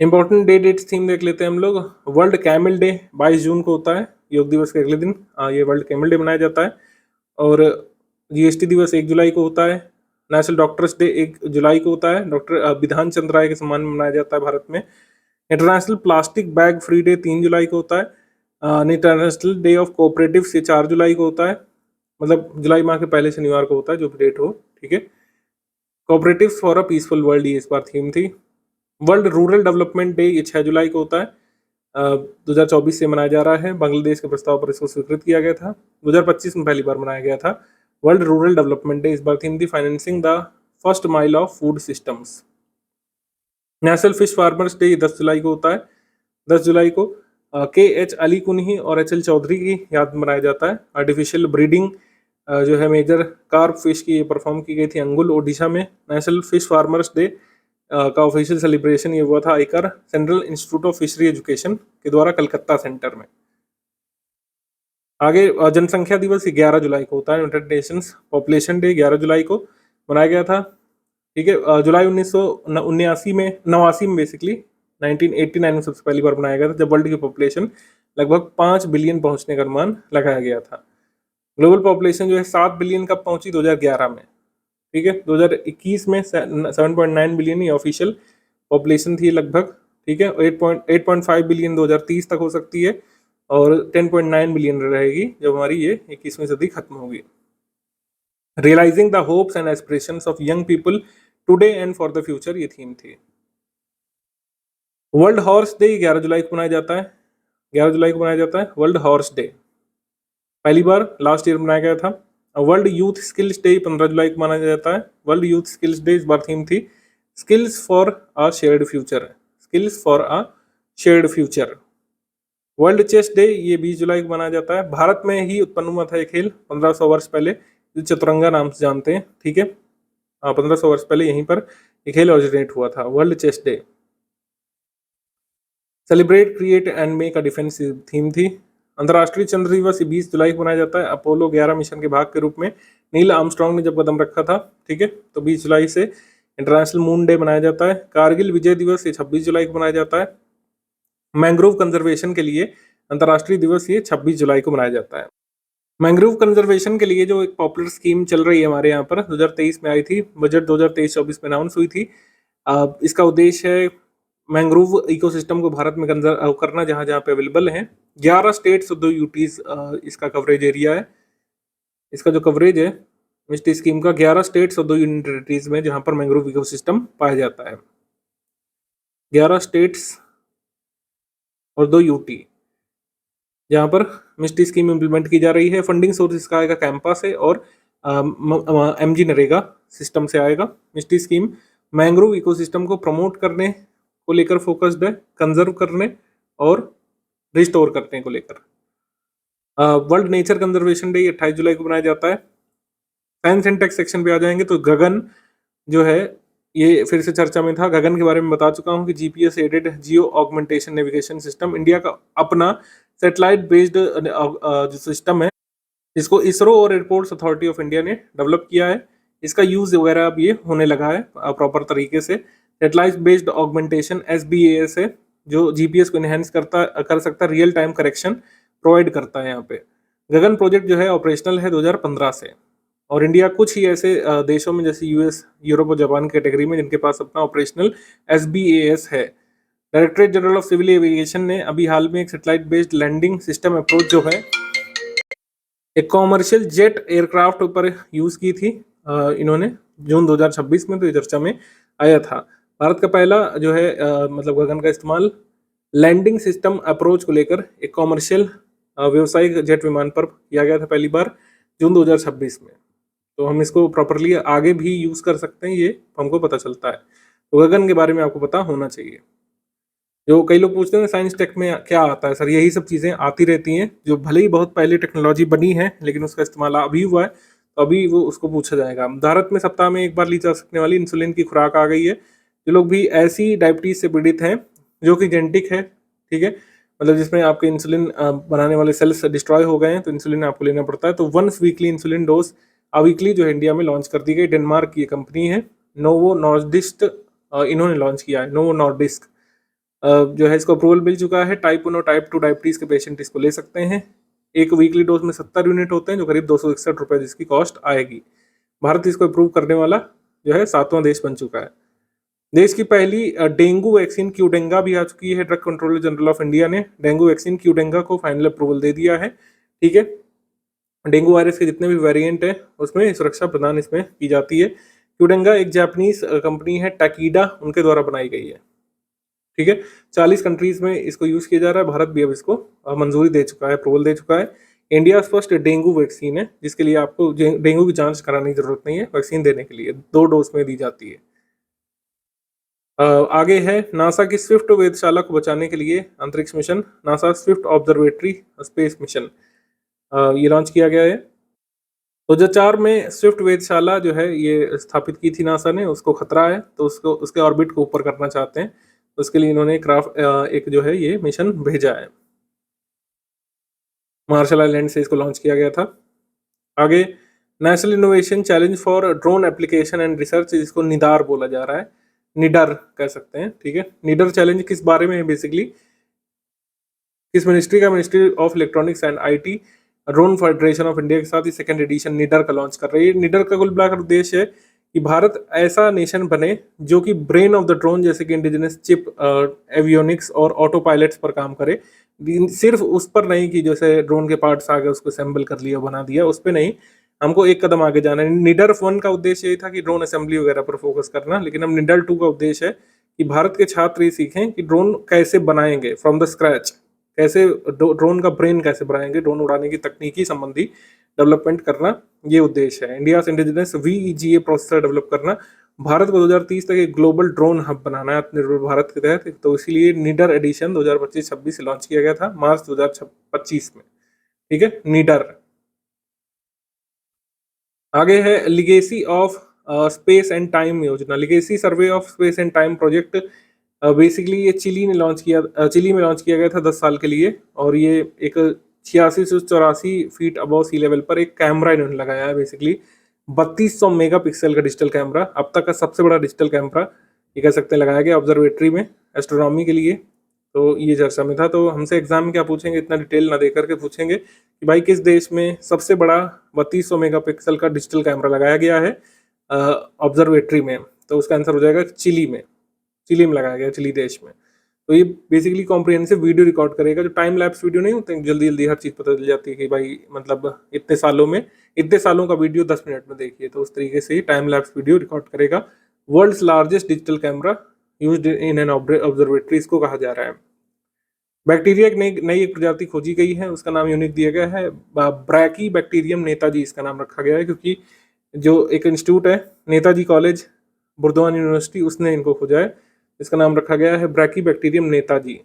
इंपॉर्टेंट डेट्स थीम देख लेते हैं हम लोग। वर्ल्ड कैमल डे 22 जून को होता है, योग दिवस के अगले दिन ये वर्ल्ड कैमल डे मनाया जाता है। और GST दिवस 1 जुलाई को होता है। नेशनल डॉक्टर्स डे 1 जुलाई को होता है, डॉक्टर विधान चंद्र राय के सम्मान में मनाया जाता है भारत में। International plastic bag free day 3 जुलाई को होता है। इंटरनेशनल डे ऑफ कोऑपरेटिव्स 4 जुलाई को होता है, मतलब जुलाई माह के पहले शनिवार को होता है, जो भी डेट हो, ठीक है। Cooperatives for a peaceful world ये इस बार थीम थी। वर्ल्ड रूरल डेवलपमेंट डे ये 6 जुलाई को होता है, 2024 से मनाया जा रहा है। बांग्लादेश के प्रस्ताव पर इसको स्वीकृत किया गया था, 2025 में पहली बार मनाया गया था। वर्ल्ड रूरल डेवलपमेंट डे इस बार थीम थी financing the first mile of food systems. National fish farmers day 10 जुलाई को होता है। 10 जुलाई को KH अली कुन्ही और HL चौधरी की याद में मनाया जाता है। आर्टिफिशियल ब्रीडिंग जो है मेजर कार्प फिश की परफॉर्म की गई थी अंगुल, ओडिशा में। नेशनल फिश फार्मर्स डे का ऑफिशियल सेलिब्रेशन ये हुआ था Eicher central institute of fishery education के द्वारा कलकत्ता सेंटर में। आगे जनसंख्या दिवस 11 जुलाई को होता है। यूनाइटेड नेशंस पॉपुलेशन डे 11 जुलाई को मनाया गया था, ठीक है। जुलाई 1979 में बेसिकली 1989 में सबसे पहली बार बनाया गया था, जब वर्ल्ड की पॉपुलेशन लगभग 5 बिलियन पहुंचने का अनुमान लगाया गया था। ग्लोबल पॉपुलेशन जो है 7 बिलियन कब पहुंची, 2011 में, ठीक है। 2021 में 7.9 बिलियन ही ऑफिशियल पॉपुलेशन थी लगभग, ठीक है। 8.5 बिलियन 2030 तक हो सकती है और 10.9 बिलियन रहेगी जब हमारी ये 21वीं सदी खत्म होगी। Realizing the hopes and aspirations of young people today and for the future ये थीम थी। वर्ल्ड हॉर्स डे 11 जुलाई को मनाया जाता है। 11 जुलाई को मनाया जाता है वर्ल्ड हॉर्स डे, पहली बार लास्ट ईयर मनाया गया था। वर्ल्ड यूथ स्किल्स डे 15 जुलाई को मनाया जाता है। वर्ल्ड यूथ स्किल्स डे इस बार थीम थी skills for a shared future, skills for a shared future. World chess day ये 20 जुलाई को मनाया जाता है। भारत में ही उत्पन्न हुआ था ये खेल 1500 वर्ष पहले, चतुरंगा नाम से जानते हैं, ठीक है। 1500 वर्ष पहले यहीं पर ये खेल ओरिजिनेट हुआ था। World chess day. Celebrate create and make a defence theme थी। अंतर्राष्ट्रीय चंद्र दिवस 20 जुलाई को मनाया जाता है। अपोलो 11 मिशन के भाग के रूप में नील आर्मस्ट्रांग ने जब कदम रखा था, ठीक है, तो 20 जुलाई से इंटरनेशनल मून डे मनाया जाता है। कारगिल विजय दिवस ये 26 जुलाई को मनाया जाता है। मैंग्रोव कंजर्वेशन के लिए अंतर्राष्ट्रीय दिवस ये 26 जुलाई को मनाया जाता है। मैंग्रोव कंजर्वेशन के लिए जो एक पॉपुलर स्कीम चल रही है हमारे यहाँ पर, 2023 में आई थी, बजट 2023-24 में अनाउंस हुई थी। इसका उद्देश्य है मैंग्रोव इकोसिस्टम को भारत में कंजर्व करना, जहाँ जहाँ पे अवेलेबल है। 11 स्टेट्स और 2 यूटीज इसका कवरेज एरिया है। इसका जो कवरेज है मिस्टी स्कीम का 11 स्टेट्स और 2 यूनियन टेरिटरीज में जहाँ पर मैंग्रोव इकोसिस्टम पाया जाता है। 11 स्टेट्स और 2 यूटी जहाँ पर मिस्टी स्कीम इम्प्लीमेंट की जा रही है। फंडिंग सोर्स इसका आएगा कैंपा से और MG नरेगा सिस्टम से आएगा। मिस्टी स्कीम मैंग्रोव इकोसिस्टम को प्रमोट करने को लेकर फोकस्ड है, कंजर्व करने और रिस्टोर करने को लेकर। वर्ल्ड नेचर कंजर्वेशन डे 28 जुलाई को मनाया जाता है। साइंस एंड टेक सेक्शन पे आ जाएंगे तो गगन जो है ये फिर से चर्चा में था। गगन के बारे में बता चुका हूँ कि GPS एडेड जियो ऑगमेंटेशन नेविगेशन सिस्टम, इंडिया का अपना सैटेलाइट बेस्ड जो सिस्टम है, इसको इसरो और एयरपोर्ट्स अथॉरिटी ऑफ इंडिया ने डेवलप किया है। इसका यूज वगैरह अब ये होने लगा है प्रॉपर तरीके से। सैटेलाइट बेस्ड ऑगमेंटेशन SBAS है जो GPS को इनहेंस कर सकता है, रियल टाइम करेक्शन प्रोवाइड करता है। यहाँ पे गगन प्रोजेक्ट जो है ऑपरेशनल है 2015 से, और इंडिया कुछ ही ऐसे देशों में जैसे US, यूरोप और जापान कैटेगरी में जिनके पास अपना ऑपरेशनल SBAS है। Directorate general of civil aviation ने अभी हाल में एक satellite based landing system approach जो है एक कॉमर्शियल जेट एयरक्राफ्ट पर यूज की थी इन्होंने जून 2026 में, तो ये चर्चा में आया था। भारत का पहला जो है मतलब गगन का इस्तेमाल लैंडिंग सिस्टम अप्रोच को लेकर एक कॉमर्शियल व्यावसायिक जेट विमान पर किया गया था पहली बार जून 2026 में। तो हम इसको प्रॉपरली आगे भी यूज कर सकते हैं, ये हमको पता चलता है। तो गगन के बारे में आपको पता होना चाहिए। जो कई लोग पूछते हैं साइंस टेक में क्या आता है सर, यही सब चीजें आती रहती हैं जो भले ही बहुत पहले टेक्नोलॉजी बनी है लेकिन उसका इस्तेमाल अभी हुआ है, तो अभी वो उसको पूछा जाएगा। भारत में सप्ताह में एक बार ली जा सकने वाली इंसुलिन की खुराक आ गई है। जो लोग भी ऐसी डायबिटीज से पीड़ित हैं जो कि जेनेटिक है, ठीक है, मतलब जिसमें आपके इंसुलिन बनाने वाले सेल्स डिस्ट्रॉय हो गए हैं, तो इंसुलिन आपको लेना पड़ता है। तो once weekly insulin dose weekly जो है इंडिया में लॉन्च कर दी गई। डेनमार्क की कंपनी है नोवो नॉर्डिस्क, इन्होंने लॉन्च किया है नोवो नॉर्डिस्क। जो है इसको अप्रूवल मिल चुका है। टाइप 1 और टाइप 2 डायबिटीज के पेशेंट इसको ले सकते हैं। एक वीकली डोज में 70 यूनिट होते हैं जो करीब 261 रुपए जिसकी कॉस्ट आएगी। भारत इसको अप्रूव करने वाला जो है 7वां देश बन चुका है। देश की पहली डेंगू वैक्सीन क्यूडेंगा भी आ चुकी है। Drug controller general of India ने डेंगू वैक्सीन क्यूडेंगा को फाइनल अप्रूवल दे दिया है, ठीक है। डेंगू वायरस के जितने भी वेरिएंट है उसमें सुरक्षा प्रदान इसमें की जाती है। क्यूडेंगा एक जापानीज कंपनी है टाकीडा, उनके द्वारा बनाई गई है, ठीक है। 40 कंट्रीज में इसको यूज किया जा रहा है। भारत भी अब इसको मंजूरी दे चुका है, अप्रूवल दे चुका है। इंडिया फर्स्ट डेंगू वैक्सीन है जिसके लिए आपको डेंगू की जांच कराने की जरूरत नहीं है। वैक्सीन देने के लिए 2 डोज में दी जाती है। आगे है नासा की स्विफ्ट वेधशाला को बचाने के लिए अंतरिक्ष mission, NASA Swift observatory space mission ये लॉन्च किया गया है। 2004 में स्विफ्ट वेधशाला जो है ये स्थापित की थी नासा ने, उसको खतरा है तो उसको उसके ऑर्बिट को ऊपर करना चाहते हैं, उसके लिए इन्होंने क्राफ्ट एक जो है ये मिशन भेजा है। मार्शल आइलैंड से इसको लॉन्च किया गया था। आगे national innovation challenge for drone application and research, जिसको निडार बोला जा रहा है, निडर कह सकते हैं, ठीक है। निडर चैलेंज किस बारे में है बेसिकली, किस मिनिस्ट्री का, ministry of electronics and IT drone federation of India के साथ ही सेकंड एडिशन निडर का लॉन्च कर रही है। निडर का कुल मिलाकर उद्देश्य है कि भारत ऐसा नेशन बने जो कि ब्रेन ऑफ द ड्रोन जैसे कि इंडिजिनस चिप, एवियोनिक्स और ऑटो पायलट्स पर काम करे। सिर्फ उस पर नहीं कि जैसे ड्रोन के पार्ट्स आ गए उसको असेंबल कर लिया बना दिया, उस पर नहीं, हमको एक कदम आगे जाना है। निडर 1 का उद्देश्य यही था कि ड्रोन असेंबली वगैरह पर फोकस करना, लेकिन अब निडर 2 का उद्देश्य है कि भारत के छात्र ये सीखें कि ड्रोन कैसे बनाएंगे फ्रॉम द स्क्रैच, कैसे ड्रोन का ब्रेन कैसे बनाएंगे, ड्रोन उड़ाने की तकनीकी संबंधी डेवलपमेंट करना ये उद्देश्य है। India indigenous VEGA processor develop करना, भारत को 2030 तक एक ग्लोबल ड्रोन हब बनाना है आत्मनिर्भर भारत के तहत। तो इसीलिए निडर एडिशन 2025-26 से लॉन्च किया गया था, मार्च 2025 में, ठीक है, निडर। आगे है legacy of space and time योजना, legacy survey of space and time project. Basically ये चिली में लॉन्च किया गया था 10 साल के लिए, और ये एक 86 से 84 फीट अबव सी लेवल पर एक कैमरा इन्होंने लगाया है। बेसिकली 3200 मेगापिक्सल का डिजिटल कैमरा, अब तक का सबसे बड़ा डिजिटल कैमरा ये कह सकते हैं लगाया गया ऑब्जर्वेटरी में एस्ट्रोनॉमी के लिए। तो ये चर्चा में था। तो हमसे एग्जाम में क्या पूछेंगे, इतना डिटेल ना दे करके पूछेंगे कि भाई किस देश में सबसे बड़ा 3200 मेगापिक्सल का डिजिटल कैमरा लगाया गया है ऑब्जर्वेटरी में, तो उसका आंसर हो जाएगा चिली में। चिली में लगाया गया, चिली देश में। तो ये बेसिकली कॉम्प्रिहेंसिव वीडियो रिकॉर्ड करेगा, जो टाइम लैप्स वीडियो नहीं होते जल्दी जल्दी हर चीज़ पता चल जाती है कि भाई मतलब इतने सालों का वीडियो 10 मिनट में देखिए, तो उस तरीके से ही टाइम लैप्स वीडियो रिकॉर्ड करेगा। World's largest digital camera used in an observatory इसको कहा जा रहा है। बैक्टीरिया की नई एक प्रजाति खोजी गई है, उसका नाम यूनिक दिया गया है ब्रैकी बैक्टीरियम नेताजी, इसका नाम रखा गया है क्योंकि जो एक इंस्टीट्यूट है नेताजी कॉलेज बुर्दवान यूनिवर्सिटी, उसने इनको खोजा है। इसका नाम रखा गया है ब्रैकी बैक्टीरियम नेताजी।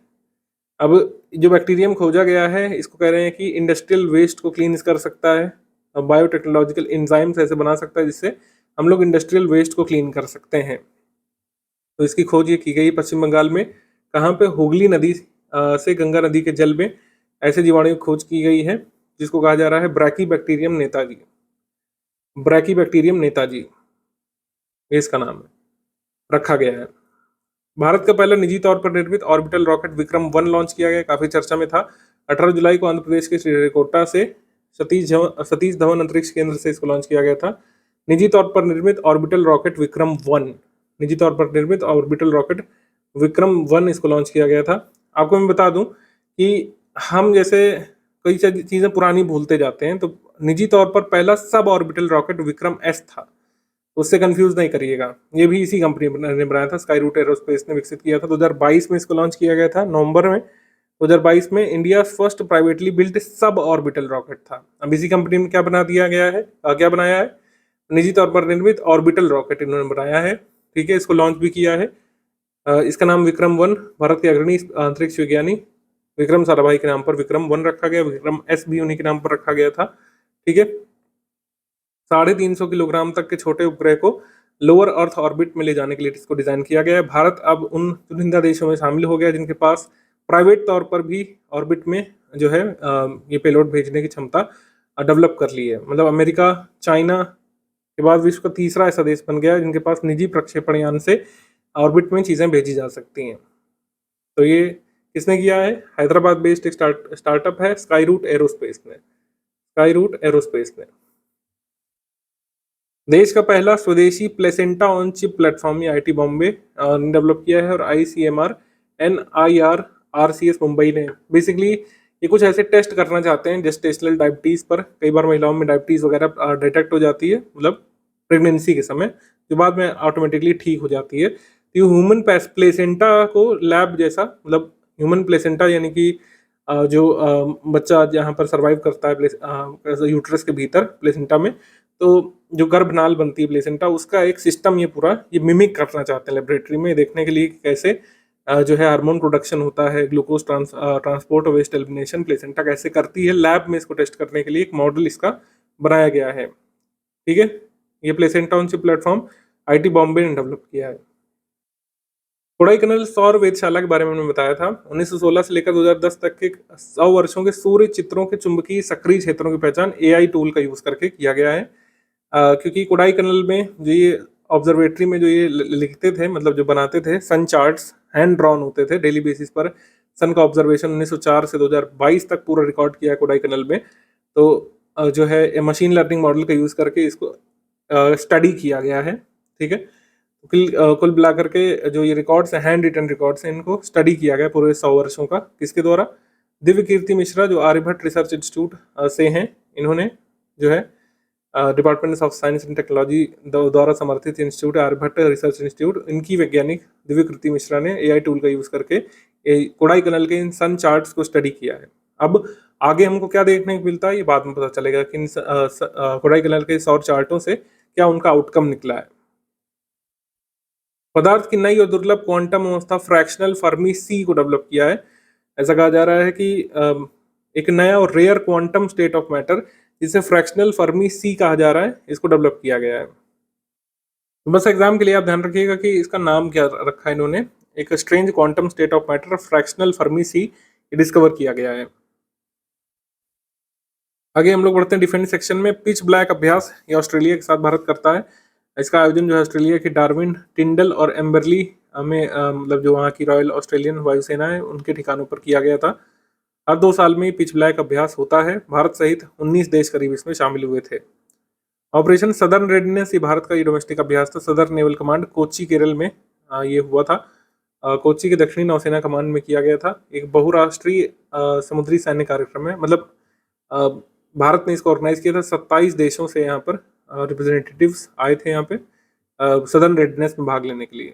अब जो बैक्टीरियम खोजा गया है इसको कह रहे हैं कि इंडस्ट्रियल वेस्ट को क्लीन कर सकता है, बायोटेक्नोलॉजिकल एंजाइम्स ऐसे बना सकता है जिससे हम लोग इंडस्ट्रियल वेस्ट को क्लीन कर सकते हैं। तो इसकी खोज ये की गई पश्चिम बंगाल में, कहाँ पे, हुगली नदी से गंगा नदी के जल में ऐसे जीवाणु की खोज की गई है जिसको कहा जा रहा है brachy bacterium Netaji. Brachy bacterium Netaji ये इसका नाम है रखा गया है। भारत का पहला निजी तौर पर निर्मित ऑर्बिटल रॉकेट विक्रम 1 लॉन्च किया गया, काफी चर्चा में था। 18 जुलाई को आंध्र प्रदेश के श्रीहरिकोटा से सतीश धवन अंतरिक्ष केंद्र से इसको लॉन्च किया गया था। निजी तौर पर निर्मित ऑर्बिटल रॉकेट विक्रम 1, निजी तौर पर निर्मित ऑर्बिटल रॉकेट विक्रम 1 इसको लॉन्च किया गया था। आपको मैं बता दूं कि हम जैसे कई चीजें पुरानी भूलते जाते हैं, तो निजी तौर पर पहला sub orbital rocket Vikram S था। तो उससे कंफ्यूज नहीं करिएगा। ये भी इसी कंपनी ने बनाया था, स्काई रूट एरोस्पेस ने विकसित किया था। 2022 में इसको लॉन्च किया गया था, नवंबर में 2022 में। India first privately built sub orbital rocket था। अब इसी कंपनी में क्या बना दिया गया है, क्या बनाया है, निजी तौर पर निर्मित ऑर्बिटल रॉकेट इन्होंने बनाया है। ठीक है, इसको लॉन्च भी किया है। इसका नाम विक्रम 1, भारत के अग्रणी अंतरिक्ष विज्ञानी विक्रम साराभाई के नाम पर विक्रम 1 रखा गया। विक्रम S भी उन्हीं के नाम पर रखा गया था। ठीक है, 350 किलोग्राम तक के छोटे उपग्रह को लोअर अर्थ ऑर्बिट में ले जाने के लिए इसको डिजाइन किया गया है। भारत अब उन चुनिंदा देशों में शामिल हो गया जिनके पास प्राइवेट तौर पर भी ऑर्बिट में जो है ये पेलोड भेजने की क्षमता डेवलप कर ली है। मतलब अमेरिका, चाइना के बाद विश्व का तीसरा ऐसा देश बन गया है जिनके पास निजी प्रक्षेपण यान से ऑर्बिट में चीजें भेजी जा सकती हैं। तो ये किसने किया है, हैदराबाद बेस्ड एक स्टार्टअप है स्काई रूट एरोस्पेस ने। स्काई रूट एरोस्पेस ने देश का पहला स्वदेशी प्लेसेंटा ऑन चिप प्लेटफॉर्म ये आईटी बॉम्बे ने डेवलप किया है, और ICMR NIR RCS मुंबई ने बेसिकली ये कुछ ऐसे टेस्ट करना चाहते हैं जेस्टेशनल डायबिटीज पर। कई बार महिलाओं में डायबिटीज वगैरह डिटेक्ट हो जाती है, मतलब प्रेगनेंसी के समय, जो बाद में ऑटोमेटिकली ठीक हो जाती है। तो ह्यूमन प्लेसेंटा को लैब जैसा, मतलब ह्यूमन प्लेसेंटा यानी कि जो बच्चा जहाँ पर सर्वाइव करता है यूट्रस के भीतर प्लेसेंटा में, तो जो गर्भनाल बनती है प्लेसेंटा, उसका एक सिस्टम ये पूरा ये मिमिक करना चाहते हैं लेबोरेटरी में, देखने के लिए कि कैसे जो है हार्मोन प्रोडक्शन होता है, ग्लूकोज ट्रांसपोर्ट और वेस्ट एलिमिनेशन प्लेसेंटा कैसे करती है। लैब में इसको टेस्ट करने के लिए एक मॉडल इसका बनाया गया है। ठीक है, ये placenta on chip platform IT Bombay ने डेवलप किया है। कोडाईकनाल सौर वेधशाला के बारे में मैंने बताया था। 1916 से लेकर 2010 तक के 100 वर्षों के सूर्य चित्रों के चुंबकीय सक्रिय क्षेत्रों की पहचान AI टूल का यूज करके किया गया है। क्योंकि कोडाईकनाल में जो ये ऑब्जर्वेटरी में जो ये लिखते थे, मतलब जो बनाते थे, सन चार्ट्स हैंड ड्रॉन होते थे डेली बेसिस पर। सन का ऑब्जर्वेशन 1904 से 2022 तक पूरा रिकॉर्ड किया है कोडाईकनाल में। तो जो है मशीन लर्निंग मॉडल का यूज करके इसको स्टडी किया गया है। ठीक है, कुल मिला करके जो ये रिकॉर्ड्स हैं, हैंड रिटन रिकॉर्ड्स हैं, इनको स्टडी किया गया पूरे 100 वर्षों का। किसके द्वारा, दिव्य कीर्ति मिश्रा जो आर्यभट्ट रिसर्च इंस्टीट्यूट से हैं, इन्होंने जो है department of science and technology द्वारा समर्थित इंस्टीट्यूट आर्यभट्ट रिसर्च इंस्टीट्यूट, इनकी वैज्ञानिक दिव्य कीर्ति मिश्रा ने AI टूल का यूज करके कोडाईकनाल के इन सन चार्ट्स को स्टडी किया है। अब आगे हमको क्या देखने को मिलता है ये बाद में पता चलेगा कि इन कोडाईकनाल के सौर चार्टों से क्या उनका आउटकम निकला है। पदार्थ की नई और दुर्लभ क्वांटम अवस्था फ्रैक्शनल फर्मी C को डेवलप किया है। ऐसा कहा जा रहा है कि एक नया और rare quantum state of matter जिसे फ्रैक्शनल फर्मी C कहा जा रहा है, इसको डेवलप किया गया है। तो बस एग्जाम के लिए आप ध्यान रखिएगा कि इसका नाम क्या रखा है इन्होंने, एक strange quantum state of matter fractional Fermi C discover किया गया है। आगे हम लोग बढ़ते हैं डिफेंस सेक्शन में। पिच ब्लैक अभ्यास ये ऑस्ट्रेलिया के साथ भारत करता है। इसका आयोजन जो है ऑस्ट्रेलिया के डार्विन, टिंडल और एम्बरली में मतलब जो वहाँ की रॉयल ऑस्ट्रेलियन वायुसेना है उनके ठिकानों पर किया गया था। हर 2 साल में पिच ब्लैक अभ्यास होता है। भारत सहित 19 देश करीब इसमें शामिल हुए थे। ऑपरेशन सदर्न रेडीनेस ये भारत का ये डोमेस्टिक अभ्यास था। Southern naval command Kochi Kerala में ये हुआ था। कोच्चि के दक्षिणी नौसेना कमांड में किया गया था। एक बहुराष्ट्रीय समुद्री सैन्य कार्यक्रम है, मतलब भारत ने इसको ऑर्गेनाइज किया था। 27 देशों से यहाँ पर रिप्रेजेंटेटिव्स आए थे यहाँ पे सदर्न रेडीनेस में भाग लेने के लिए।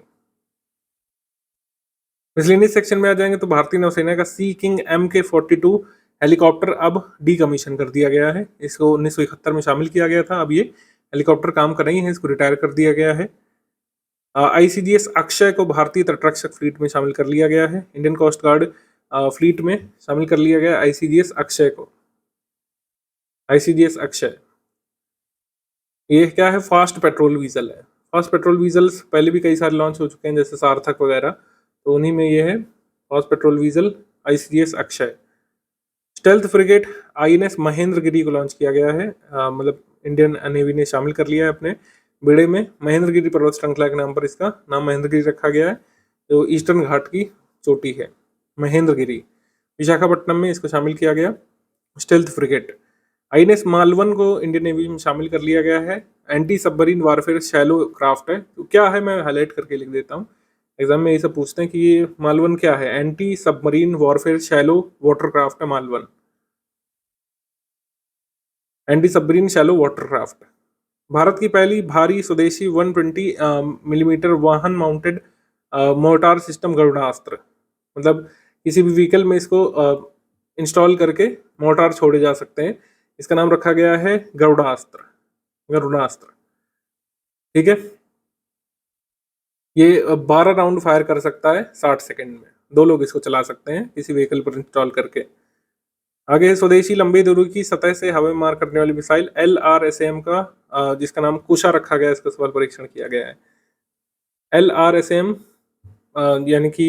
मिसलेनियस सेक्शन में आ जाएंगे तो भारतीय नौसेना का सी किंग MK-42 हेलीकॉप्टर अब डीकमीशन कर दिया गया है। इसको 1971 में शामिल किया गया था। अब ये हेलीकॉप्टर काम कर रही है, इसको रिटायर कर दिया गया है। ICGS अक्षय को भारतीय तटरक्षक फ्लीट में शामिल कर लिया गया है। इंडियन कोस्ट गार्ड फ्लीट में शामिल कर लिया गया ICGS अक्षय को। ICGS अक्षय ये क्या है, फास्ट पेट्रोल वीजल है। फास्ट पेट्रोल वीजल्स पहले भी कई सारे लॉन्च हो चुके हैं, जैसे सार्थक वगैरह, तो उन्हीं में ये है fast patrol वीजल ICGS Akshay. Stealth frigate INS Mahendragiri को लॉन्च किया गया है। मतलब इंडियन नेवी ने शामिल कर लिया है अपने बेड़े में। महेंद्रगिरी पर्वत श्रृंखला के नाम पर इसका नाम महेंद्रगिरी रखा गया है, जो ईस्टर्न घाट की चोटी है महेंद्रगिरी। विशाखापट्टनम में इसको शामिल किया गया स्टेल्थ फ्रिगेट। INS मालवन को इंडियन नेवी में शामिल कर लिया गया है। Anti submarine warfare shallow craft है। तो क्या है मैं हाईलाइट करके लिख देता हूँ, एग्जाम में ये सब पूछते हैं कि ये मालवन क्या है। Anti submarine warfare shallow water craft है Malvan, anti submarine shallow water craft. Bharat की पहली भारी स्वदेशी 120 मिलीमीटर वाहन माउंटेड मोर्टार सिस्टम गरुड़ास्त्र, मतलब किसी भी व्हीकल में इसको इंस्टॉल करके मोर्टार छोड़े जा सकते हैं। इसका नाम रखा गया है गरुड़ास्त्र, गरुड़ास्त्र। ठीक है, ये 12 राउंड फायर कर सकता है 60 सेकंड में। 2 लोग इसको चला सकते हैं किसी व्हीकल पर इंस्टॉल करके। आगे है स्वदेशी लंबी दूरी की सतह से हवा में मार करने वाली मिसाइल LRSAM का, जिसका नाम कुशा रखा गया है, इसका सफल परीक्षण किया गया है। LRSAM यानी कि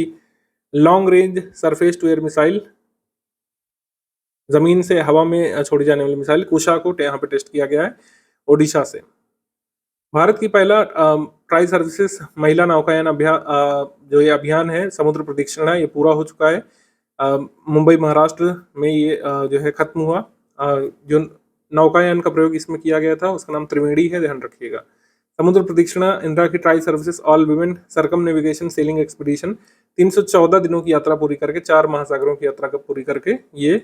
long range surface to air missile, जमीन से हवा में छोड़ी जाने वाली मिसाइल कुशा को यहाँ पे टेस्ट किया गया है ओडिशा से। भारत की पहला ट्राई सर्विसेज महिला नौकायान जो ये अभियान है, समुद्र प्रदक्षिणा, ये पूरा हो चुका है। मुंबई महाराष्ट्र में ये जो है खत्म हुआ। जो नौकायान का प्रयोग इसमें किया गया था उसका नाम त्रिवेणी है, ध्यान रखिएगा। समुद्र प्रदक्षिणा इंदिरा की tri services all women circumnavigation sailing expedition 314 दिनों की यात्रा पूरी करके, 4 महासागरों की यात्रा पूरी करके ये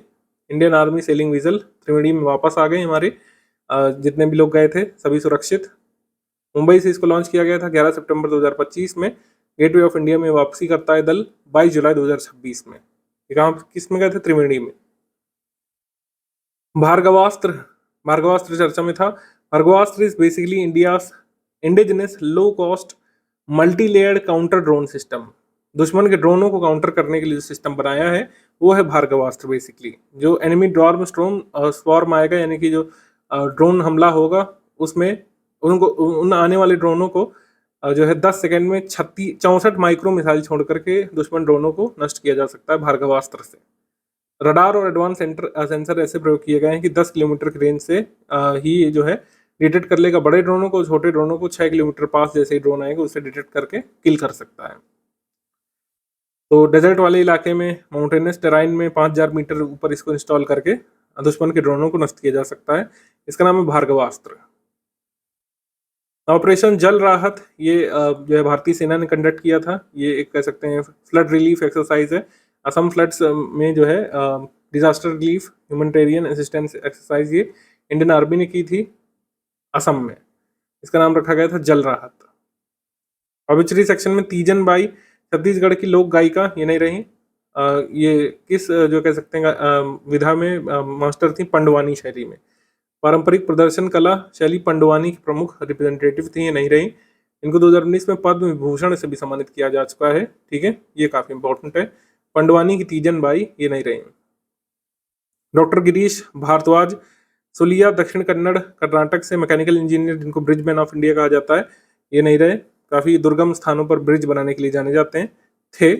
इंडियन आर्मी सेलिंग विजल त्रिवेणी में वापस आ गए। हमारे जितने भी लोग गए थे सभी सुरक्षित। मुंबई से इसको लॉन्च किया गया था 11 सितंबर 2025 में। गेटवे ऑफ इंडिया में वापसी करता है दल 22 जुलाई 2026 में। कहाँ किस में गए थे? त्रिवेणी में। भार्गवास्त्र, भार्गवास्त्र चर्चा में था। Bhargavastra is basically India's indigenous low cost multi layered counter drone system. दुश्मन के ड्रोनों को काउंटर करने के लिए जो सिस्टम बनाया है वो है भार्गवास्त्र। बेसिकली जो एनिमी ड्रॉन स्वॉर्म आएगा, यानी कि जो ड्रोन हमला होगा उसमें उनको, उन आने वाले ड्रोनों को जो है 10 सेकंड में 64 माइक्रो मिसाइल छोड़ करके दुश्मन ड्रोनों को नष्ट किया जा सकता है भार्गवास्त्र से। रडार और एडवांस सेंसर ऐसे प्रयोग किए गए हैं कि 10 किलोमीटर की रेंज से ही जो है डिटेक्ट कर लेगा बड़े ड्रोनों को, छोटे ड्रोनों को 6 किलोमीटर पास जैसे ही ड्रोन आएगा उसे डिटेक्ट करके किल कर सकता है। तो डेजर्ट वाले इलाके में, माउंटेनस टेराइन में 5000 मीटर ऊपर इसको इंस्टॉल करके दुश्मन के ड्रोनों को नष्ट किया जा सकता है। इसका नाम है भार्गवास्त्र। ऑपरेशन जल राहत, ये जो है भारतीय सेना ने कंडक्ट किया था। ये एक कह सकते हैं फ्लड रिलीफ एक्सरसाइज है। असम फ्लड्स में जो है disaster relief humanitarian assistance exercise ये इंडियन आर्मी ने की थी असम में। इसका नाम रखा गया था जल राहत। ऑबिचरी सेक्शन में तीजन बाई छत्तीसगढ़ की लोक गायिका, ये नहीं रही। ये किस जो कह सकते हैं विधा में मास्टर थी? पंडवानी शैली में। पारंपरिक प्रदर्शन कला शैली पंडवानी की प्रमुख रिप्रेजेंटेटिव थी, ये नहीं रही। इनको 2019 में पद्म विभूषण से भी सम्मानित किया जा चुका है। ठीक है, ये काफी इंपॉर्टेंट है। पंडवानी की तीजन बाई ये नहीं रही। डॉक्टर गिरीश भारद्वाज सुलिया, दक्षिण कन्नड़ कर्नाटक से, मैकेनिकल इंजीनियर जिनको ब्रिजमैन ऑफ इंडिया कहा जाता है, ये नहीं रहे। काफी दुर्गम स्थानों पर ब्रिज बनाने के लिए जाने जाते हैं थे।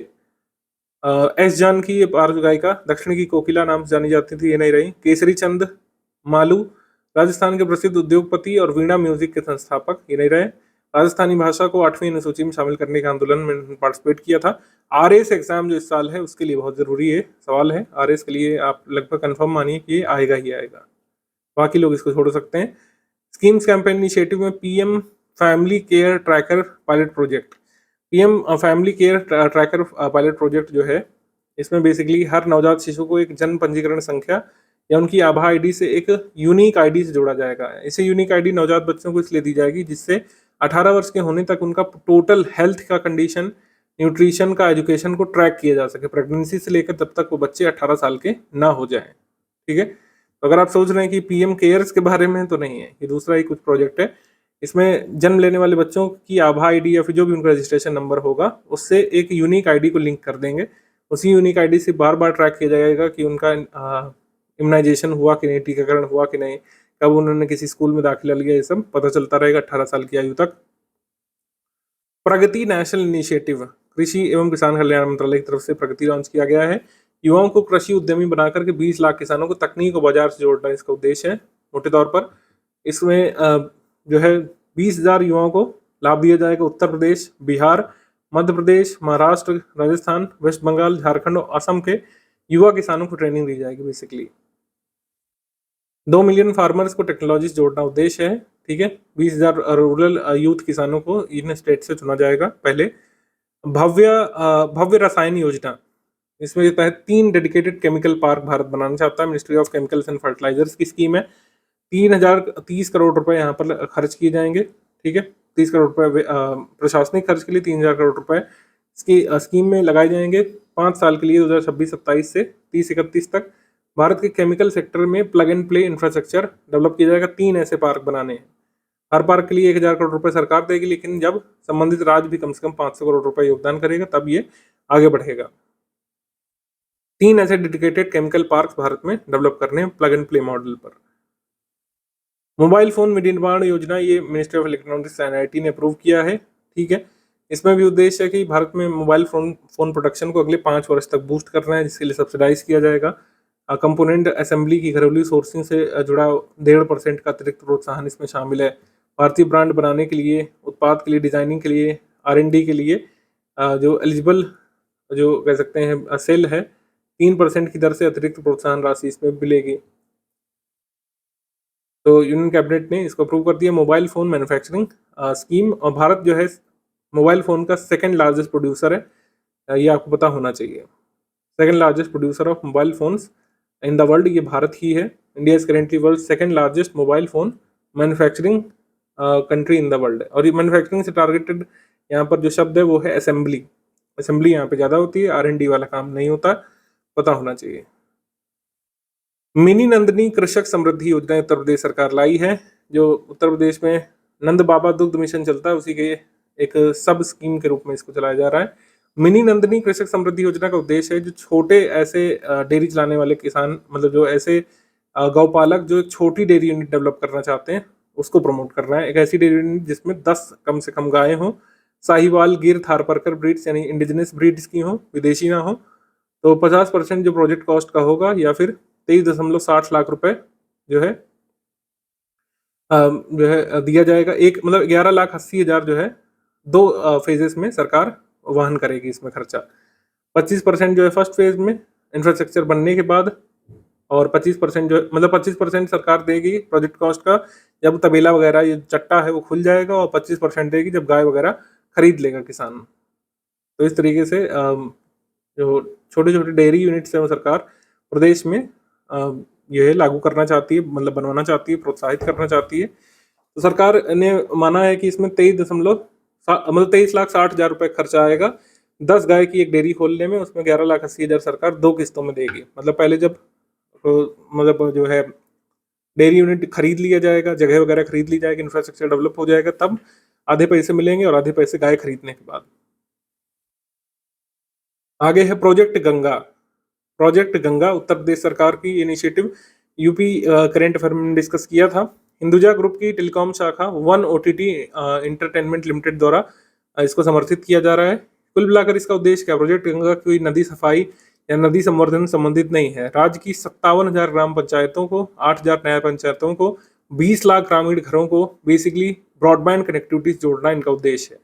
एस जानकी, ये पार्श्व गायिका दक्षिण की कोकिला नाम से जानी जाती थी, ये नहीं रही। केसरी चंद मालू, राजस्थान के प्रसिद्ध उद्योगपति और वीणा म्यूजिक के संस्थापक, ये नहीं रहे। राजस्थानी भाषा को 8वीं अनुसूची में शामिल करने के आंदोलन में पार्टिसिपेट किया था। आरएस एग्जाम जो इस साल है उसके लिए बहुत जरूरी है, सवाल है आरएस के लिए, आप लगभग कंफर्म मानिए कि ये आएगा ही आएगा, बाकी लोग इसको छोड़ सकते हैं। स्कीम्स कैंपेन इनिशिएटिव में PM family care tracker pilot project, PM family care tracker pilot project जो है, इसमें बेसिकली हर नवजात शिशु को एक जन्म पंजीकरण संख्या या उनकी आभा आईडी से एक यूनिक आईडी से जोड़ा जाएगा। इसे यूनिक आईडी नवजात बच्चों को इसलिए दी जाएगी जिससे 18 वर्ष के होने तक उनका टोटल हेल्थ का कंडीशन, न्यूट्रिशन का, एजुकेशन को ट्रैक किया जा सके। प्रेगनेंसी से लेकर तब तक वो बच्चे 18 साल के ना हो जाएं। ठीक है, तो अगर आप सोच रहे हैं कि पीएम केयर्स के बारे में, तो नहीं है, ये दूसरा ही कुछ प्रोजेक्ट है। इसमें जन्म लेने वाले बच्चों की आभा आईडी या फिर जो भी उनका रजिस्ट्रेशन नंबर होगा उससे एक यूनिक आईडी को लिंक कर देंगे। उसी यूनिक आईडी से बार बार ट्रैक किया जाएगा कि उनका इम्यूनाइजेशन हुआ कि नहीं, टीकाकरण हुआ कि नहीं, कब उन्होंने किसी स्कूल में दाखिला लिया, ये सब पता चलता रहेगा 18 साल की आयु तक। प्रगति नेशनल इनिशिएटिव, कृषि एवं किसान कल्याण मंत्रालय की तरफ से प्रगति लॉन्च किया गया है। युवाओं को कृषि उद्यमी बनाकर के 20 लाख किसानों को तकनीक और बाजार से जोड़ना इसका उद्देश्य है मोटे तौर पर। इसमें जो है 20,000 युवाओं को लाभ दिया जाएगा। उत्तर प्रदेश, बिहार, मध्य प्रदेश, महाराष्ट्र, राजस्थान, वेस्ट बंगाल, झारखंड और असम के युवा किसानों को ट्रेनिंग दी जाएगी। बेसिकली 2 मिलियन फार्मर्स को टेक्नोलॉजी से जोड़ना उद्देश्य है। ठीक है, 20,000 रूरल यूथ किसानों को इन स्टेट से चुना जाएगा। पहले भव्य रसायन योजना, इसमें तहत 3 डेडिकेटेड केमिकल पार्क भारत बनाना चाहता है। Ministry of chemicals and fertilizers की स्कीम है। 30 करोड़ रुपए यहाँ पर खर्च किए जाएंगे। ठीक है, 30 करोड़ रुपए प्रशासनिक खर्च के लिए 3000 करोड़ रुपए इसकी स्कीम में लगाए जाएंगे 5 साल के लिए 2026-27 से 30-31 तक। भारत के केमिकल सेक्टर में plug and play infrastructure develop किया जाएगा। 3 ऐसे पार्क बनाने हैं। हर पार्क के लिए 1000 करोड़ रुपए सरकार देगी, लेकिन जब संबंधित राज्य भी कम से कम 500 करोड़ रुपए योगदान करेगा तब ये आगे बढ़ेगा। 3 ऐसे डेडिकेटेड केमिकल पार्क भारत में डेवलप करने हैं प्लग एंड प्ले मॉडल पर। मोबाइल फोन विनिर्माण योजना ये ministry of electronics and IT ने अप्रूव किया है। ठीक है, इसमें भी उद्देश्य है कि भारत में मोबाइल फोन प्रोडक्शन को अगले 5 वर्ष तक बूस्ट करना है, जिसके लिए सब्सिडाइज किया जाएगा। कंपोनेंट असेंबली की घरेलू सोर्सिंग से जुड़ा 1.5% का अतिरिक्त प्रोत्साहन इसमें शामिल है। भारतीय ब्रांड बनाने के लिए, उत्पाद के लिए, डिजाइनिंग के लिए, R&D के लिए जो एलिजिबल जो कह सकते हैं सेल है 3% की दर से अतिरिक्त प्रोत्साहन राशि इसमें मिलेगी। तो यूनियन कैबिनेट ने इसको अप्रूव कर दिया। मोबाइल फोन मैन्युफैक्चरिंग स्कीम, और भारत जो है मोबाइल फोन का सेकंड लार्जेस्ट प्रोड्यूसर है, ये आपको पता होना चाहिए। Second largest producer of mobile phones in the world ये भारत ही है। India is currently world second largest mobile phone manufacturing country in the world. और ये मैन्युफैक्चरिंग से टारगेटेड यहाँ पर जो शब्द है वो है असेंबली। असेंबली यहाँ पे ज़्यादा होती है, R&D वाला काम नहीं होता, पता होना चाहिए। मिनी नंदनी कृषक समृद्धि योजना उत्तर प्रदेश सरकार लाई है। जो उत्तर प्रदेश में नंद बाबा दुग्ध मिशन चलता है, उसी के एक सब स्कीम के रूप में इसको चलाया जा रहा है। मिनी नंदनी कृषक समृद्धि योजना का उद्देश्य है जो छोटे ऐसे डेयरी चलाने वाले किसान, मतलब जो ऐसे गौपालक जो एक छोटी डेयरी यूनिट डेवलप करना चाहते हैं, उसको प्रमोट करना है। एक ऐसी डेयरी यूनिट जिसमें 10 कम से कम गायें हों, साहिवाल, गिर, थारपारकर ब्रीड्स यानी इंडिजिनस ब्रीड्स की हों, विदेशी ना हो। तो 50% जो प्रोजेक्ट कॉस्ट का होगा, या फिर 23.60 लाख रुपए जो है दिया जाएगा। एक मतलब 11,80,000 जो है 2 फेजेस में सरकार वहन करेगी इसमें खर्चा। 25% जो है फर्स्ट फेज में इंफ्रास्ट्रक्चर बनने के बाद, और 25% जो मतलब 25% सरकार देगी प्रोजेक्ट कॉस्ट का जब तबेला वगैरह ये चट्टा है वो खुल जाएगा, और 25% देगी जब गाय वगैरह खरीद लेगा किसान। तो इस तरीके से जो छोटे छोटे डेयरी यूनिट्स है वो सरकार प्रदेश में यह लागू करना चाहती है, मतलब बनवाना चाहती है, प्रोत्साहित करना चाहती है। तो सरकार ने माना है कि इसमें 23,60,000 रुपए खर्चा आएगा 10 गाय की एक डेयरी खोलने में। उसमें 11,80,000 सरकार 2 किस्तों में देगी। मतलब पहले जब मतलब जो है डेयरी यूनिट खरीद लिया जाएगा, जगह वगैरह खरीद ली जाएगी, इंफ्रास्ट्रक्चर डेवलप हो जाएगा, तब आधे पैसे मिलेंगे, और आधे पैसे गाय खरीदने के बाद। आगे है प्रोजेक्ट गंगा। प्रोजेक्ट गंगा उत्तर प्रदेश सरकार की इनिशिएटिव यूपी करंट अफेयर में डिस्कस किया था। हिंदुजा ग्रुप की टेलीकॉम शाखा वन OTT एंटरटेनमेंट लिमिटेड द्वारा इसको समर्थित किया जा रहा है। कुल मिलाकर इसका उद्देश्य क्या? प्रोजेक्ट गंगा कोई नदी सफाई या नदी संवर्धन संबंधित नहीं है। राज्य की 57,000 ग्राम पंचायतों को, 8,000 न्याय पंचायतों को, 20 लाख ग्रामीण घरों को बेसिकली ब्रॉडबैंड कनेक्टिविटी जोड़ना इनका उद्देश्य है।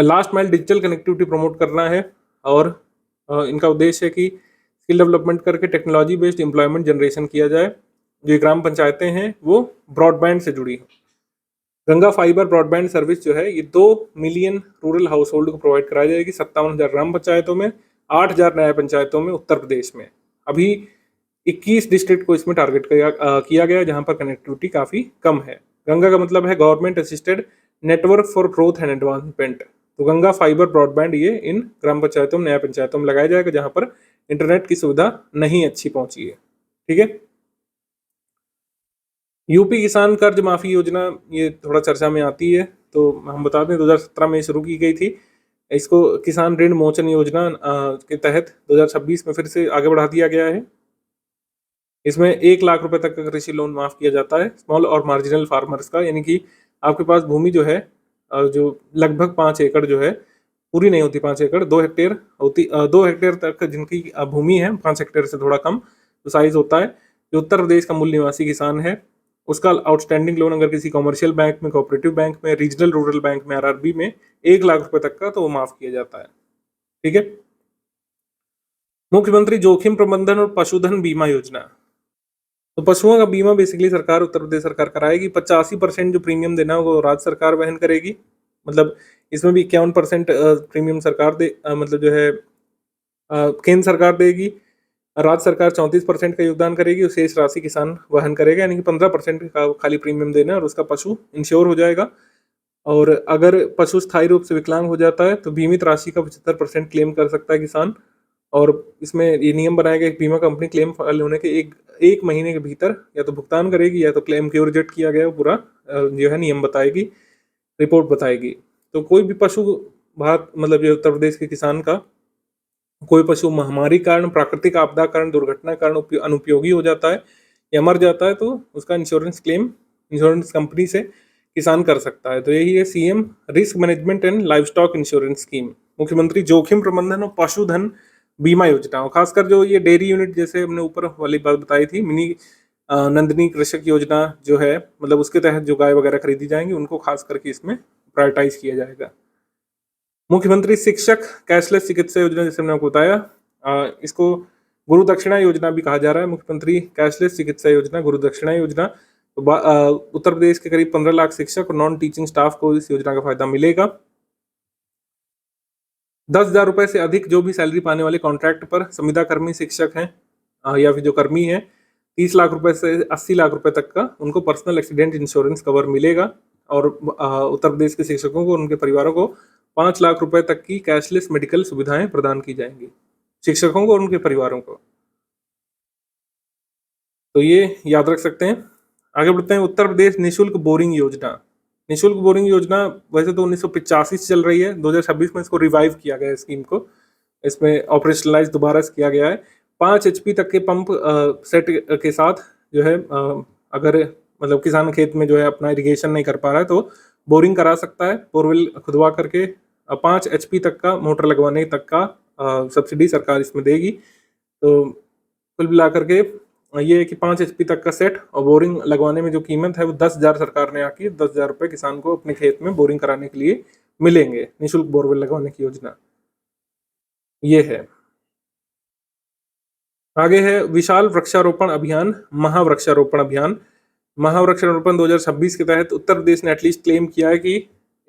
Last mile digital connectivity promote करना है, और इनका उद्देश्य है कि स्किल डेवलपमेंट करके टेक्नोलॉजी बेस्ड एम्प्लॉयमेंट जनरेशन किया जाए। जो ग्राम पंचायतें हैं वो ब्रॉडबैंड से जुड़ी हैं। गंगा फाइबर ब्रॉडबैंड सर्विस जो है ये 2 मिलियन रूरल हाउस होल्ड को प्रोवाइड कराई जाएगी 57,000 ग्राम पंचायतों में, 8,000 न्याय पंचायतों में उत्तर प्रदेश में। अभी 21 डिस्ट्रिक्ट को इसमें टारगेट किया गया जहां पर कनेक्टिविटी काफ़ी कम है। गंगा का मतलब है government assisted network for growth and advancement. तो गंगा फाइबर ब्रॉडबैंड ये इन ग्राम पंचायतों में, न्याय पंचायतों में लगाया जाएगा जहां पर इंटरनेट की सुविधा नहीं अच्छी पहुंची है। ठीक है। यूपी किसान कर्ज माफी योजना ये थोड़ा चर्चा में आती है, तो हम बता दें 2017 में शुरू की गई थी। इसको किसान ऋण मोचन योजना के तहत 2026 में फिर से आगे बढ़ा दिया गया है। इसमें 1 लाख रुपए तक का कृषि लोन माफ किया जाता है स्मॉल और मार्जिनल फार्मर्स का, यानी कि आपके पास भूमि जो है जो लगभग 5 एकड़ जो है, पूरी नहीं होती 5 एकड़, 2 हेक्टेयर होती, 2 हेक्टेयर तक जिनकी भूमि है, 5 हेक्टेयर से थोड़ा कम तो साइज होता है। जो उत्तर प्रदेश का मूल निवासी किसान है उसका आउटस्टैंडिंग लोन अगर किसी कॉमर्शियल बैंक में, कोऑपरेटिव बैंक में, रीजनल रूरल बैंक में, RRB में 1 लाख रुपए तक का तो वो माफ किया जाता है। ठीक है। मुख्यमंत्री जोखिम प्रबंधन और पशुधन बीमा योजना। तो पशुओं का बीमा बेसिकली सरकार, उत्तर प्रदेश सरकार कराएगी। 85% जो प्रीमियम देना होगा वो राज्य सरकार वहन करेगी। मतलब इसमें भी 51% प्रीमियम सरकार मतलब जो है केंद्र सरकार देगी। राज्य सरकार 34% का योगदान करेगी और शेष राशि किसान वहन करेगा, यानी कि 15% का खाली प्रीमियम देना है और उसका पशु इंश्योर हो जाएगा। और अगर पशु स्थायी रूप से विकलांग हो जाता है तो बीमित राशि का 75% क्लेम कर सकता है किसान। और इसमें ये नियम बनाया गया कि बीमा कंपनी क्लेम फाइल होने के एक महीने के भीतर या तो भुगतान करेगी या तो क्लेम क्यों रिजेक्ट किया गया पूरा जो है नियम बताएगी, रिपोर्ट बताएगी। तो कोई भी पशु भारत मतलब जो उत्तर प्रदेश के किसान का कोई पशु महामारी कारण, प्राकृतिक आपदा कारण, दुर्घटना कारण अनुपयोगी हो जाता है या मर जाता है तो उसका इंश्योरेंस क्लेम इंश्योरेंस कंपनी से किसान कर सकता है। तो यही है CM risk management and livestock insurance scheme, मुख्यमंत्री जोखिम प्रबंधन और पशुधन बीमा योजना। और खासकर जो ये डेयरी यूनिट जैसे हमने ऊपर वाली बात बताई थी, मिनी नंदनी कृषक योजना जो है, मतलब उसके तहत जो गाय वगैरह खरीदी जाएंगी उनको खास करके इसमें प्रायोरिटाइज किया जाएगा। मुख्यमंत्री शिक्षक कैशलेस चिकित्सा योजना जैसे हमने आपको बताया, इसको गुरु दक्षिणा योजना भी कहा जा रहा है। मुख्यमंत्री कैशलेस चिकित्सा योजना, गुरु दक्षिणा योजना। तो उत्तर प्रदेश के करीब 15 लाख शिक्षक और नॉन टीचिंग स्टाफ को इस योजना का फायदा मिलेगा। 10,000 रुपए से अधिक जो भी सैलरी पाने वाले कॉन्ट्रैक्ट पर संविदा कर्मी शिक्षक हैं या फिर जो कर्मी हैं, 30 लाख रुपए से 80 लाख रुपए तक का उनको पर्सनल एक्सीडेंट इंश्योरेंस कवर मिलेगा। और उत्तर प्रदेश के शिक्षकों को और उनके परिवारों को 5 लाख रुपए तक की कैशलेस मेडिकल सुविधाएं प्रदान की जाएंगी, शिक्षकों को और उनके परिवारों को। तो ये याद रख सकते हैं। आगे बढ़ते हैं। उत्तर प्रदेश निःशुल्क बोरिंग योजना। निःशुल्क बोरिंग योजना वैसे तो 1985 से चल रही है, 2026 में इसको रिवाइव किया गया है स्कीम को, इसमें ऑपरेशनलाइज दोबारा किया गया है। 5 HP तक के पंप सेट के साथ जो है अगर मतलब किसान खेत में जो है अपना इरिगेशन नहीं कर पा रहा है तो बोरिंग करा सकता है, बोरवेल खुदवा करके 5 HP तक का मोटर लगवाने तक का सब्सिडी सरकार इसमें देगी। तो कुल मिलाकर के ये है कि 5 HP तक का सेट और बोरिंग लगवाने में जो कीमत है वो 10,000 सरकार ने आकी 10,000 रुपये किसान को अपने खेत में बोरिंग कराने के लिए मिलेंगे, निःशुल्क बोरवेल लगवाने की योजना ये है। आगे है विशाल वृक्षारोपण अभियान, महावृक्षारोपण अभियान। महावृक्षारोपण 2026 के तहत उत्तर प्रदेश ने एटलीस्ट क्लेम किया है कि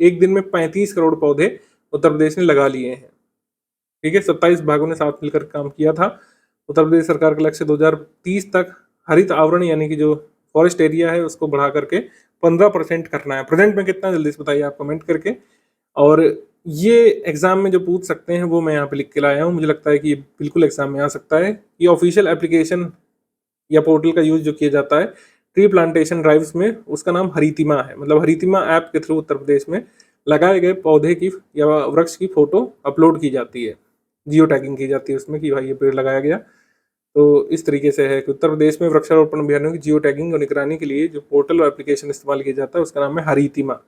एक दिन में 35 करोड़ पौधे उत्तर प्रदेश ने लगा लिए हैं। ठीक है, 27 भागों ने साथ मिलकर काम किया था। उत्तर प्रदेश सरकार का लक्ष्य 2030 तक हरित आवरण यानी कि जो फॉरेस्ट एरिया है उसको बढ़ा करके 15% करना है। प्रेजेंट में कितना जल्दी से बताइए आप कमेंट करके। और ये एग्जाम में जो पूछ सकते हैं वो मैं यहाँ पे लिख के लाया हूँ, मुझे लगता है कि ये बिल्कुल एग्जाम में आ सकता है। ये ऑफिशियल एप्लीकेशन या पोर्टल का यूज जो किया जाता है ट्री प्लांटेशन ड्राइव्स में, उसका नाम हरितिमा है। मतलब हरितिमा ऐप के थ्रू उत्तर प्रदेश में लगाए गए पौधे की या वृक्ष की फोटो अपलोड की जाती है, जियो टैगिंग की जाती है उसमें कि भाई ये पेड़ लगाया गया। तो इस तरीके से है कि उत्तर प्रदेश में वृक्षारोपण अभियानों की जियो टैगिंग और निगरानी के लिए जो पोर्टल और एप्लीकेशन इस्तेमाल किया जाता है उसका नाम है हरितिमा।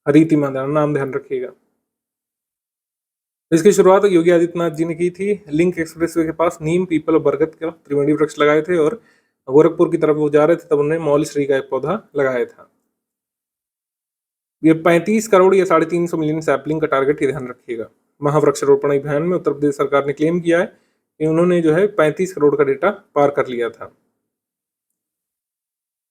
हरितिमा नाम ध्यान रखिएगा। इसकी शुरुआत योगी आदित्यनाथ जी ने की थी। लिंक एक्सप्रेसवे के पास नीम, पीपल और बरगद का त्रिवेणी वृक्ष लगाए थे और गोरखपुर की तरफ वो जा रहे थे तब उन्होंने मौलश्री का एक पौधा लगाया था। ये 35 करोड़ या 350 मिलियन सैपलिंग का टारगेट, ये ध्यान रखिएगा। महावृक्षारोपण अभियान में उत्तर प्रदेश सरकार ने क्लेम किया है कि उन्होंने जो है 35 करोड़ का डेटा पार कर लिया था।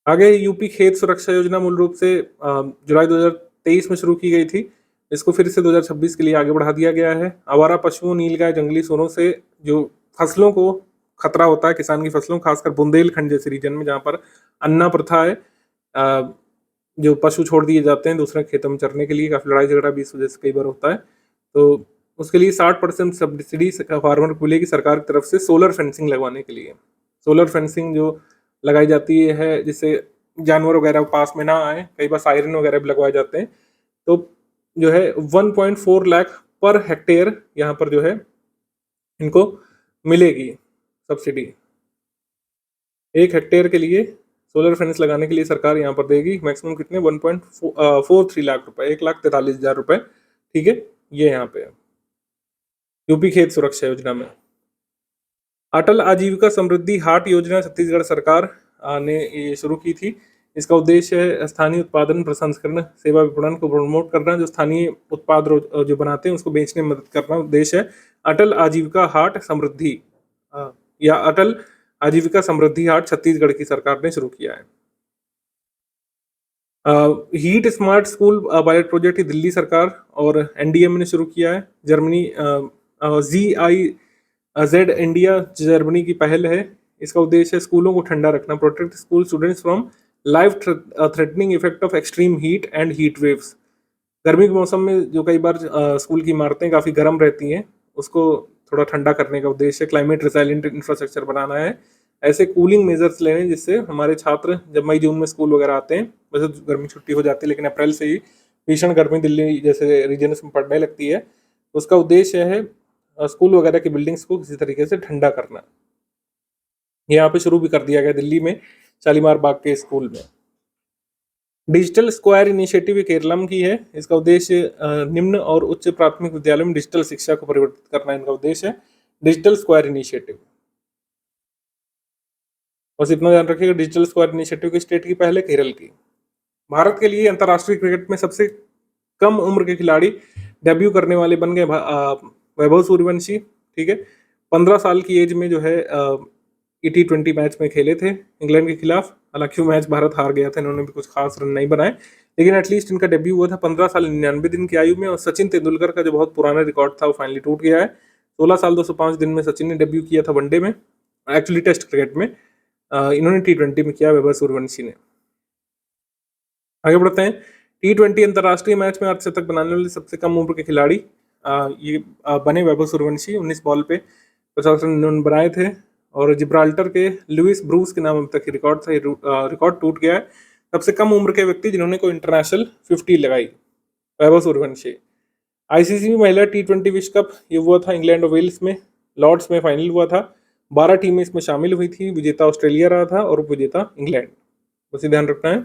आगे यूपी खेत सुरक्षा योजना मूल रूप से जुलाई 2023 में शुरू की गई थी। इसको फिर से 2026 के लिए आगे बढ़ा दिया गया है। आवारा पशुओं, नीलगाय, जंगली सूरों से जो फसलों को खतरा होता है, किसान की फसलों, खासकर बुंदेलखंड जैसे रीजन में जहाँ पर अन्ना प्रथा है, जो पशु छोड़ दिए जाते हैं दूसरे खेतों में चरने के लिए, काफी लड़ाई झगड़ा भी इस वजह से कई बार होता है। तो उसके लिए 60% सब्सिडी फार्मर को मिलेगी सरकार की तरफ से सोलर फेंसिंग लगवाने के लिए। सोलर फेंसिंग जो लगाई जाती है जिससे जानवर वगैरह पास में ना आए, कई बार सायरन वगैरह भी लगवाए जाते हैं। तो जो है 1.4 लाख पर हेक्टेयर यहाँ पर जो है इनको मिलेगी सब्सिडी। 1 हेक्टेयर के लिए सोलर फेंस लगाने के लिए सरकार यहाँ पर देगी मैक्सिमम कितने 1.43 लाख रुपए, 1,43,000 रुपए। ठीक है, ये यहाँ पे यूपी खेत सुरक्षा योजना में। अटल आजीविका समृद्धि हाट योजना छत्तीसगढ़ सरकार ने ये शुरू की थी। इसका उद्देश्य है स्थानीय उत्पादन, प्रसंस्करण, सेवा विपणन को प्रमोट करना, जो स्थानीय उत्पाद जो बनाते हैं उसको बेचने में मदद करना उद्देश्य है। अटल आजीविका हाट समृद्धि या अटल आजीविका समृद्धि हाट छत्तीसगढ़ की सरकार ने शुरू किया है। Heat smart school pilot project Delhi सरकार और एनडीएम ने शुरू किया है। Germany GI Z India Germany की पहल है। इसका उद्देश्य है स्कूलों को ठंडा रखना, protect school students from life threatening effect of extreme heat and heat waves. गर्मी के मौसम में जो कई बार स्कूल की इमारतें काफ़ी गर्म रहती हैं, उसको थोड़ा ठंडा करने का उद्देश्य क्लाइमेट रिसाइलेंट इंफ्रास्ट्रक्चर बनाना है। ऐसे कूलिंग मेजर्स लेने जिससे हमारे छात्र जब मई जून में स्कूल वगैरह आते हैं, वैसे तो गर्मी छुट्टी हो जाती है लेकिन अप्रैल से ही भीषण गर्मी दिल्ली जैसे रीजन्स में पड़ने लगती है, तो उसका उद्देश्य है स्कूल वगैरह की बिल्डिंग्स को किसी तरीके से ठंडा करना। यहाँ पे शुरू भी कर दिया गया दिल्ली में शालीमार बाग के स्कूल में। डिजिटल स्क्वायर इनिशिएटिव केरलम की है। इसका उद्देश्य निम्न और उच्च प्राथमिक विद्यालयों में डिजिटल शिक्षा को परिवर्तित करना इनका उद्देश्य है, डिजिटल स्क्वायर इनिशिएटिव। बस इतना ध्यान रखिएगा, डिजिटल स्क्वायर इनिशिएटिव की स्टेट की पहले केरल की। भारत के लिए अंतर्राष्ट्रीय क्रिकेट में सबसे कम उम्र के खिलाड़ी डेब्यू करने वाले बन गए वैभव सूर्यवंशी। ठीक है, 15 साल की एज में जो है T20 मैच में खेले थे इंग्लैंड के खिलाफ। हालांकि वो मैच भारत हार गया था, इन्होंने भी कुछ खास रन नहीं बनाए, लेकिन एटलीस्ट इनका डेब्यू हुआ था 15 साल 99 दिन की आयु में। और सचिन तेंदुलकर का जो बहुत पुराना रिकॉर्ड था वो फाइनली टूट गया है। 16 साल 205 दिन में सचिन ने डेब्यू किया था वनडे में, एक्चुअली टेस्ट क्रिकेट में। इन्होंने T20 में किया, वैभव सूर्यवंशी ने। आगे बढ़ते हैं। T20 अंतर्राष्ट्रीय मैच में अर्धशतक बनाने वाले सबसे कम उम्र के खिलाड़ी ये बने वैभव सूर्यवंशी। 19 बॉल पे 50 रन इन्होंने बनाए थे। और जिब्राल्टर के लुइस ब्रूस के नाम अब तक रिकॉर्ड था, रिकॉर्ड टूट गया है। सबसे कम उम्र के व्यक्ति जिन्होंने कोई इंटरनेशनल 50 लगाई, वैभव सूर्यवंशी। आईसीसी महिला T20 विश्व कप ये हुआ था इंग्लैंड और वेल्स में, लॉर्ड्स में फाइनल हुआ था। 12 टीमें इसमें शामिल हुई थी। विजेता ऑस्ट्रेलिया रहा था और उपविजेता इंग्लैंड। बस ये ध्यान रखना है।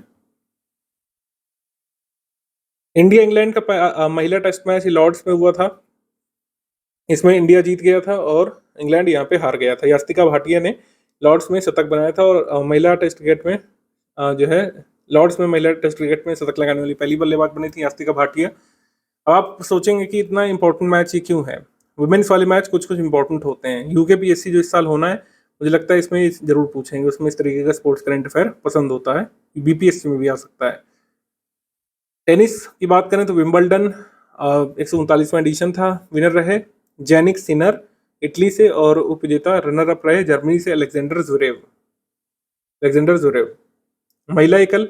इंडिया इंग्लैंड का महिला टेस्ट मैच लॉर्ड्स में हुआ था। इसमें इंडिया जीत गया था और इंग्लैंड यहाँ पे हार गया था। यास्तिका भाटिया ने लॉर्ड्स में शतक बनाया था और महिला टेस्ट क्रिकेट में जो है लॉर्ड्स में महिला टेस्ट क्रिकेट में शतक लगाने वाली पहली बल्लेबाज बनी थी यास्तिका भाटिया। आप सोचेंगे कि इतना इंपॉर्टेंट मैच ये क्यों है। वुमेन्स वाले मैच कुछ कुछ इंपॉर्टेंट होते हैं। यूकेपीएससी जो इस साल होना है, मुझे लगता है इसमें जरूर पूछेंगे, उसमें इस तरीके का स्पोर्ट्स करंट अफेयर पसंद होता है। बीपीएससी में भी आ सकता है। टेनिस की बात करें तो विंबलडन 139वां एडिशन था। विनर रहे जैनिक सिनर इटली से और उपविजेता रनर अप रहे जर्मनी से अलेक्जेंडर ज़ुरेव। महिला एकल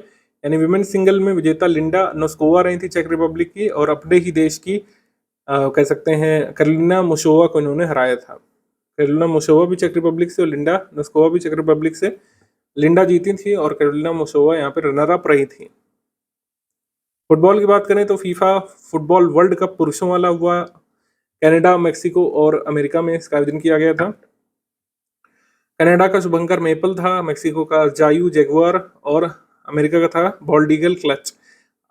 यानी विमेन सिंगल में विजेता लिंडा नोस्कोवा रही थी चेक रिपब्लिक की, और अपने ही देश की कह सकते हैं कैरोलिना मुशोवा को इन्होंने हराया था। कैरोलिना मुशोवा भी चेक रिपब्लिक से और लिंडा नोस्कोवा भी चेक रिपब्लिक से। लिंडा जीती थी और कैरोलिना मुशोवा यहाँ पे रनर अप रही थी। फुटबॉल की बात करें तो फीफा फुटबॉल वर्ल्ड कप पुरुषों वाला हुआ। कनाडा, मेक्सिको और अमेरिका में इसका आयोजन किया गया था। कनाडा का शुभंकर मेपल था, मेक्सिको का जायू जैगुआर और अमेरिका का था बॉल्डीगल क्लच।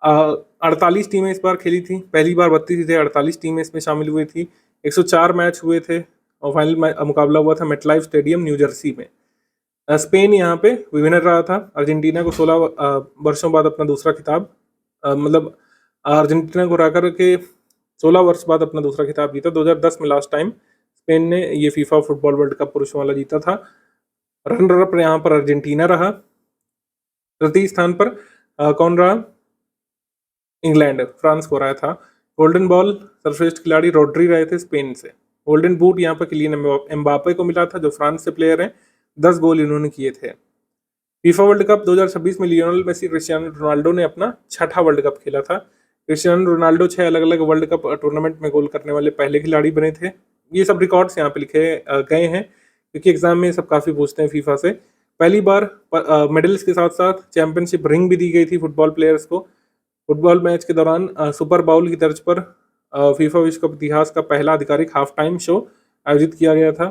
48 टीमें इस बार खेली थी। पहली बार 32 थे, 48 टीमें इसमें शामिल हुई थी। 104 मैच हुए थे और फाइनल मुकाबला हुआ था मेटलाइफ स्टेडियम न्यू जर्सी में। स्पेन यहाँ पे विनर रहा था। अर्जेंटीना को 16 वर्षों बाद अपना दूसरा खिताब, मतलब अर्जेंटीना को हरा के 16 वर्ष बाद अपना दूसरा खिताब जीता। 2010 में लास्ट टाइम स्पेन ने ये फीफा फुटबॉल वर्ल्ड कप पुरुषों वाला जीता था। रनर अप यहाँ पर अर्जेंटीना रहा। तृतीय स्थान पर कौन रहा? इंग्लैंड, फ्रांस को रहा था। गोल्डन बॉल सर्वश्रेष्ठ खिलाड़ी रोड्री रहे थे स्पेन से। गोल्डन बूट यहाँ पर किलियन एम्बापे को मिला था जो फ्रांस से प्लेयर हैं। 10 गोल इन्होंने किए थे। फीफा वर्ल्ड कप 2026 में लियोनेल मेसी क्रिस्टियानो रोनाल्डो ने अपना 6ठा वर्ल्ड कप खेला था। क्रिस्टियानो रोनाल्डो 6 अलग अलग वर्ल्ड कप टूर्नामेंट में गोल करने वाले पहले खिलाड़ी बने थे। ये सब रिकॉर्ड्स यहाँ पे लिखे गए हैं क्योंकि एग्जाम में सब काफ़ी पूछते हैं फीफा से। पहली बार मेडल्स के साथ साथ चैंपियनशिप रिंग भी दी गई थी फुटबॉल प्लेयर्स को। फुटबॉल मैच के दौरान सुपर बाउल की तर्ज पर फीफा विश्व कप इतिहास का पहला आधिकारिक हाफ टाइम शो आयोजित किया गया था।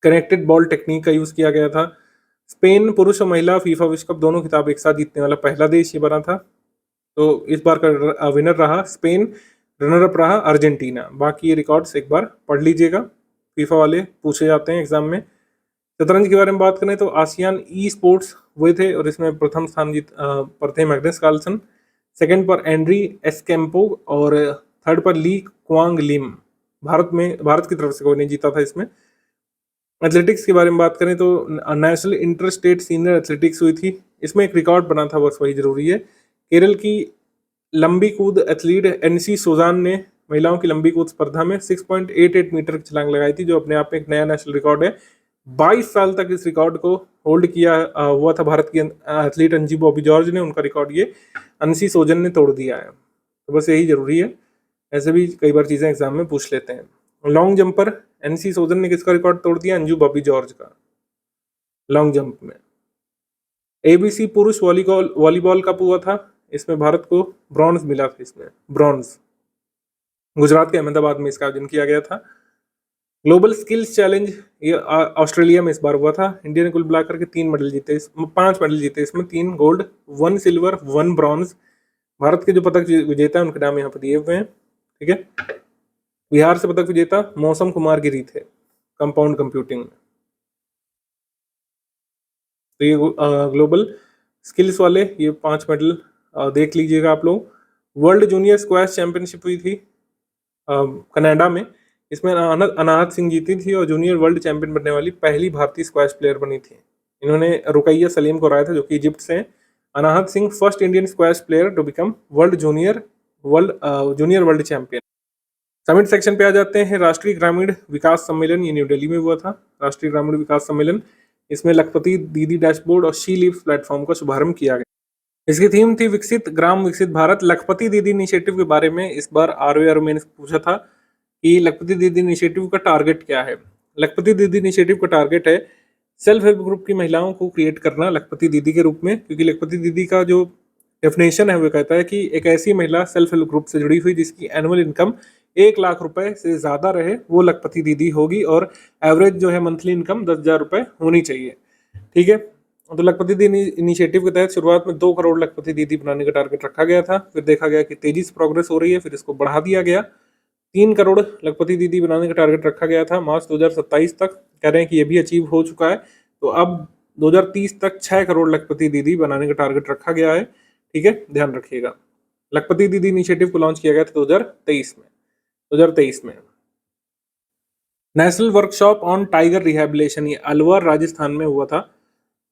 कनेक्टेड बॉल टेक्निक का यूज़ किया गया था। स्पेन पुरुष और महिला फीफा विश्व कप दोनों खिताब एक साथ जीतने वाला पहला देश ये बना था। तो इस बार का विनर रहा स्पेन, रनर अप रहा अर्जेंटीना। बाकी ये रिकॉर्ड्स एक बार पढ़ लीजिएगा, फीफा वाले पूछे जाते हैं एग्जाम में। शतरंज के बारे में बात करें तो आसियान ई स्पोर्ट्स हुए थे और इसमें प्रथम स्थान पर थे मैग्नस कार्लसन, सेकंड पर एंड्री एस्केम्पो और थर्ड पर ली क्वांग लिम। भारत की तरफ से कोई नहीं जीता था इसमें। एथलेटिक्स के बारे में बात करें तो national inter state senior athletics हुई थी। इसमें एक रिकॉर्ड बना था, बस वही जरूरी है। केरल की लंबी कूद एथलीट एनसी सोजान ने महिलाओं की लंबी कूद स्पर्धा में 6.88 मीटर की छलांग लगाई थी, जो अपने आप में एक नया नेशनल रिकॉर्ड है। 22 साल तक इस रिकॉर्ड को होल्ड किया हुआ था भारत की एथलीट अंजू बॉबी जॉर्ज ने। उनका रिकॉर्ड ये अंशी सोजन ने तोड़ दिया है। तो बस यही जरूरी है, ऐसे भी कई बार चीजें एग्जाम में पूछ लेते हैं। लॉन्ग जंप पर एनसी सोजन ने किसका रिकॉर्ड तोड़ दिया? अंजू बॉबी जॉर्ज का, लॉन्ग जंप में। एबीसी पुरुष वॉलीबॉल कप हुआ था, इसमें भारत को ब्रॉन्ज मिला था। इसमें ब्रॉन्ज गुजरात के अहमदाबाद में इसका आयोजन किया गया था। ग्लोबल स्किल्स चैलेंज ये ऑस्ट्रेलिया में इस बार हुआ था। इंडिया ने कुल मिलाकर के 5 मेडल जीते, इसमें 3 गोल्ड, 1 सिल्वर, 1 ब्रॉन्ज। भारत के जो पदक विजेता है उनके नाम यहाँ पर दिए हुए हैं, ठीक है। बिहार से पदक विजेता मौसम कुमार गिरी थे, कंपाउंड कंप्यूटिंग में। तो ये ग्लोबल स्किल्स वाले ये 5 मेडल देख लीजिएगा आप लोग। वर्ल्ड जूनियर स्क्वैश चैंपियनशिप हुई थी कनाडा में, इसमें अनाहत सिंह जीती थी और जूनियर वर्ल्ड चैंपियन बनने वाली पहली भारतीय स्क्वैश प्लेयर बनी थी। इन्होंने रुकैया सलीम को हराया था, जो कि इजिप्ट से हैं। Anahat Singh first Indian squash player to become junior world champion. Summit section पे आ जाते हैं। राष्ट्रीय ग्रामीण विकास सम्मेलन, ये न्यू दिल्ली में हुआ था, राष्ट्रीय ग्रामीण विकास सम्मेलन। इसमें लखपति दीदी डैशबोर्ड और शी लीव्स प्लेटफॉर्म का शुभारंभ किया गया। इसकी थीम थी विकसित ग्राम विकसित भारत। लखपति दीदी इनिशिएटिव के बारे में इस बार आरओ ने पूछा था कि लखपति दीदी इनिशिएटिव का टारगेट क्या है। लखपति दीदी इनिशिएटिव का टारगेट है सेल्फ हेल्प ग्रुप की महिलाओं को क्रिएट करना लखपति दीदी के रूप में, क्योंकि लखपति दीदी का जो डेफिनेशन है वो कहता है कि एक ऐसी महिला सेल्फ हेल्प ग्रुप से जुड़ी हुई जिसकी एनुअल इनकम 1 लाख रुपए से ज्यादा रहे, वो लखपति दीदी होगी, और एवरेज जो है मंथली इनकम 10,000 रुपए होनी चाहिए, ठीक है। तो लखपति दीदी इनिशिएटिव के तहत शुरुआत में 2 करोड़ लखपति दीदी बनाने का टारगेट रखा गया था। फिर देखा गया कि तेजी से प्रोग्रेस हो रही है, फिर इसको बढ़ा दिया गया। 3 करोड़ लखपति दीदी बनाने का टारगेट रखा गया था मार्च 2027 तक। कह रहे हैं कि ये भी अचीव हो चुका है। तो अब 2030 तक 6 करोड़ लखपति दीदी बनाने का टारगेट रखा गया है, ठीक है, ध्यान रखिएगा। लखपति दीदी इनिशिएटिव को लॉन्च किया गया था 2023 में। National workshop on tiger rehabilitation, ये अलवर राजस्थान में हुआ था।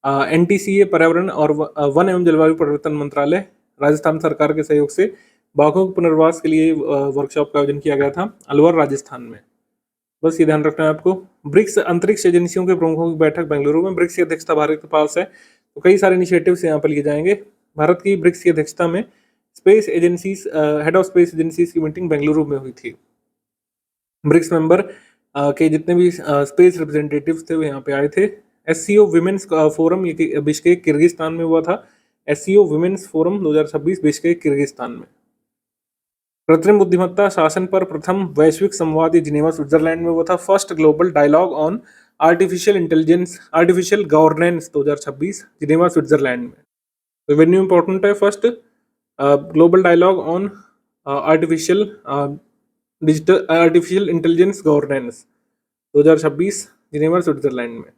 एनटीसीए पर्यावरण और वन एवं जलवायु परिवर्तन मंत्रालय राजस्थान सरकार के सहयोग से बाघों के पुनर्वास के लिए वर्कशॉप का आयोजन किया गया था अलवर राजस्थान में। बस ये ध्यान रखना है आपको। ब्रिक्स अंतरिक्ष एजेंसियों के प्रमुखों की बैठक बेंगलुरु में। ब्रिक्स की अध्यक्षता भारत के पास है, तो कई सारे इनिशिएटिव्स यहाँ पर लिए जाएंगे। भारत की ब्रिक्स की अध्यक्षता में space agencies head of space agencies की मीटिंग बेंगलुरु में हुई थी। ब्रिक्स मेंबर के जितने भी स्पेस रिप्रेजेंटेटिव्स थे वो यहाँ पे आए थे। एससीओ विमेन्स फोरम ये बिश्केक किर्गिस्तान में हुआ था। SCO women's forum 2026 Bishkek Kyrgyzstan में। कृत्रिम बुद्धिमत्ता शासन पर प्रथम वैश्विक संवाद ये जिनेवा स्विट्जरलैंड में हुआ था। First global dialogue on artificial governance 2026 Geneva Switzerland में। तो वेन्यू इंपॉर्टेंट है। First global dialogue on artificial intelligence governance 2026 Geneva Switzerland में।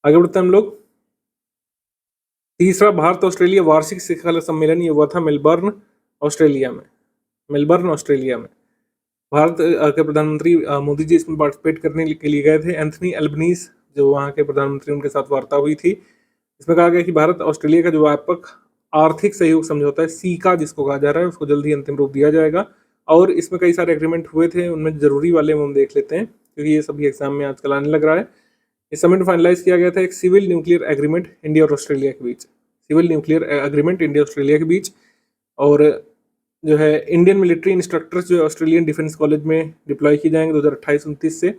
आगे बढ़ते हैं हम लोग। तीसरा भारत ऑस्ट्रेलिया वार्षिक शिखर सम्मेलन ये हुआ था मेलबर्न ऑस्ट्रेलिया में। भारत के प्रधानमंत्री मोदी जी इसमें पार्टिसिपेट करने के लिए गए थे। एंथनी एल्बनीज जो वहाँ के प्रधानमंत्री, उनके साथ वार्ता हुई थी। इसमें कहा गया कि भारत ऑस्ट्रेलिया का जो व्यापक आर्थिक सहयोग समझौता है सीका जिसको कहा जा रहा है, उसको जल्द ही अंतिम रूप दिया जाएगा। और इसमें कई सारे एग्रीमेंट हुए थे, उनमें जरूरी वाले हम देख लेते हैं क्योंकि ये सभी एग्जाम में आजकल आने लग रहा है। इस समिट फाइनलाइज किया गया था एक सिविल न्यूक्लियर एग्रीमेंट इंडिया और ऑस्ट्रेलिया के बीच। और जो है इंडियन मिलिट्री इंस्ट्रक्टर्स जो ऑस्ट्रेलियन डिफेंस कॉलेज में डिप्लॉय किए जाएंगे 2028-29 से।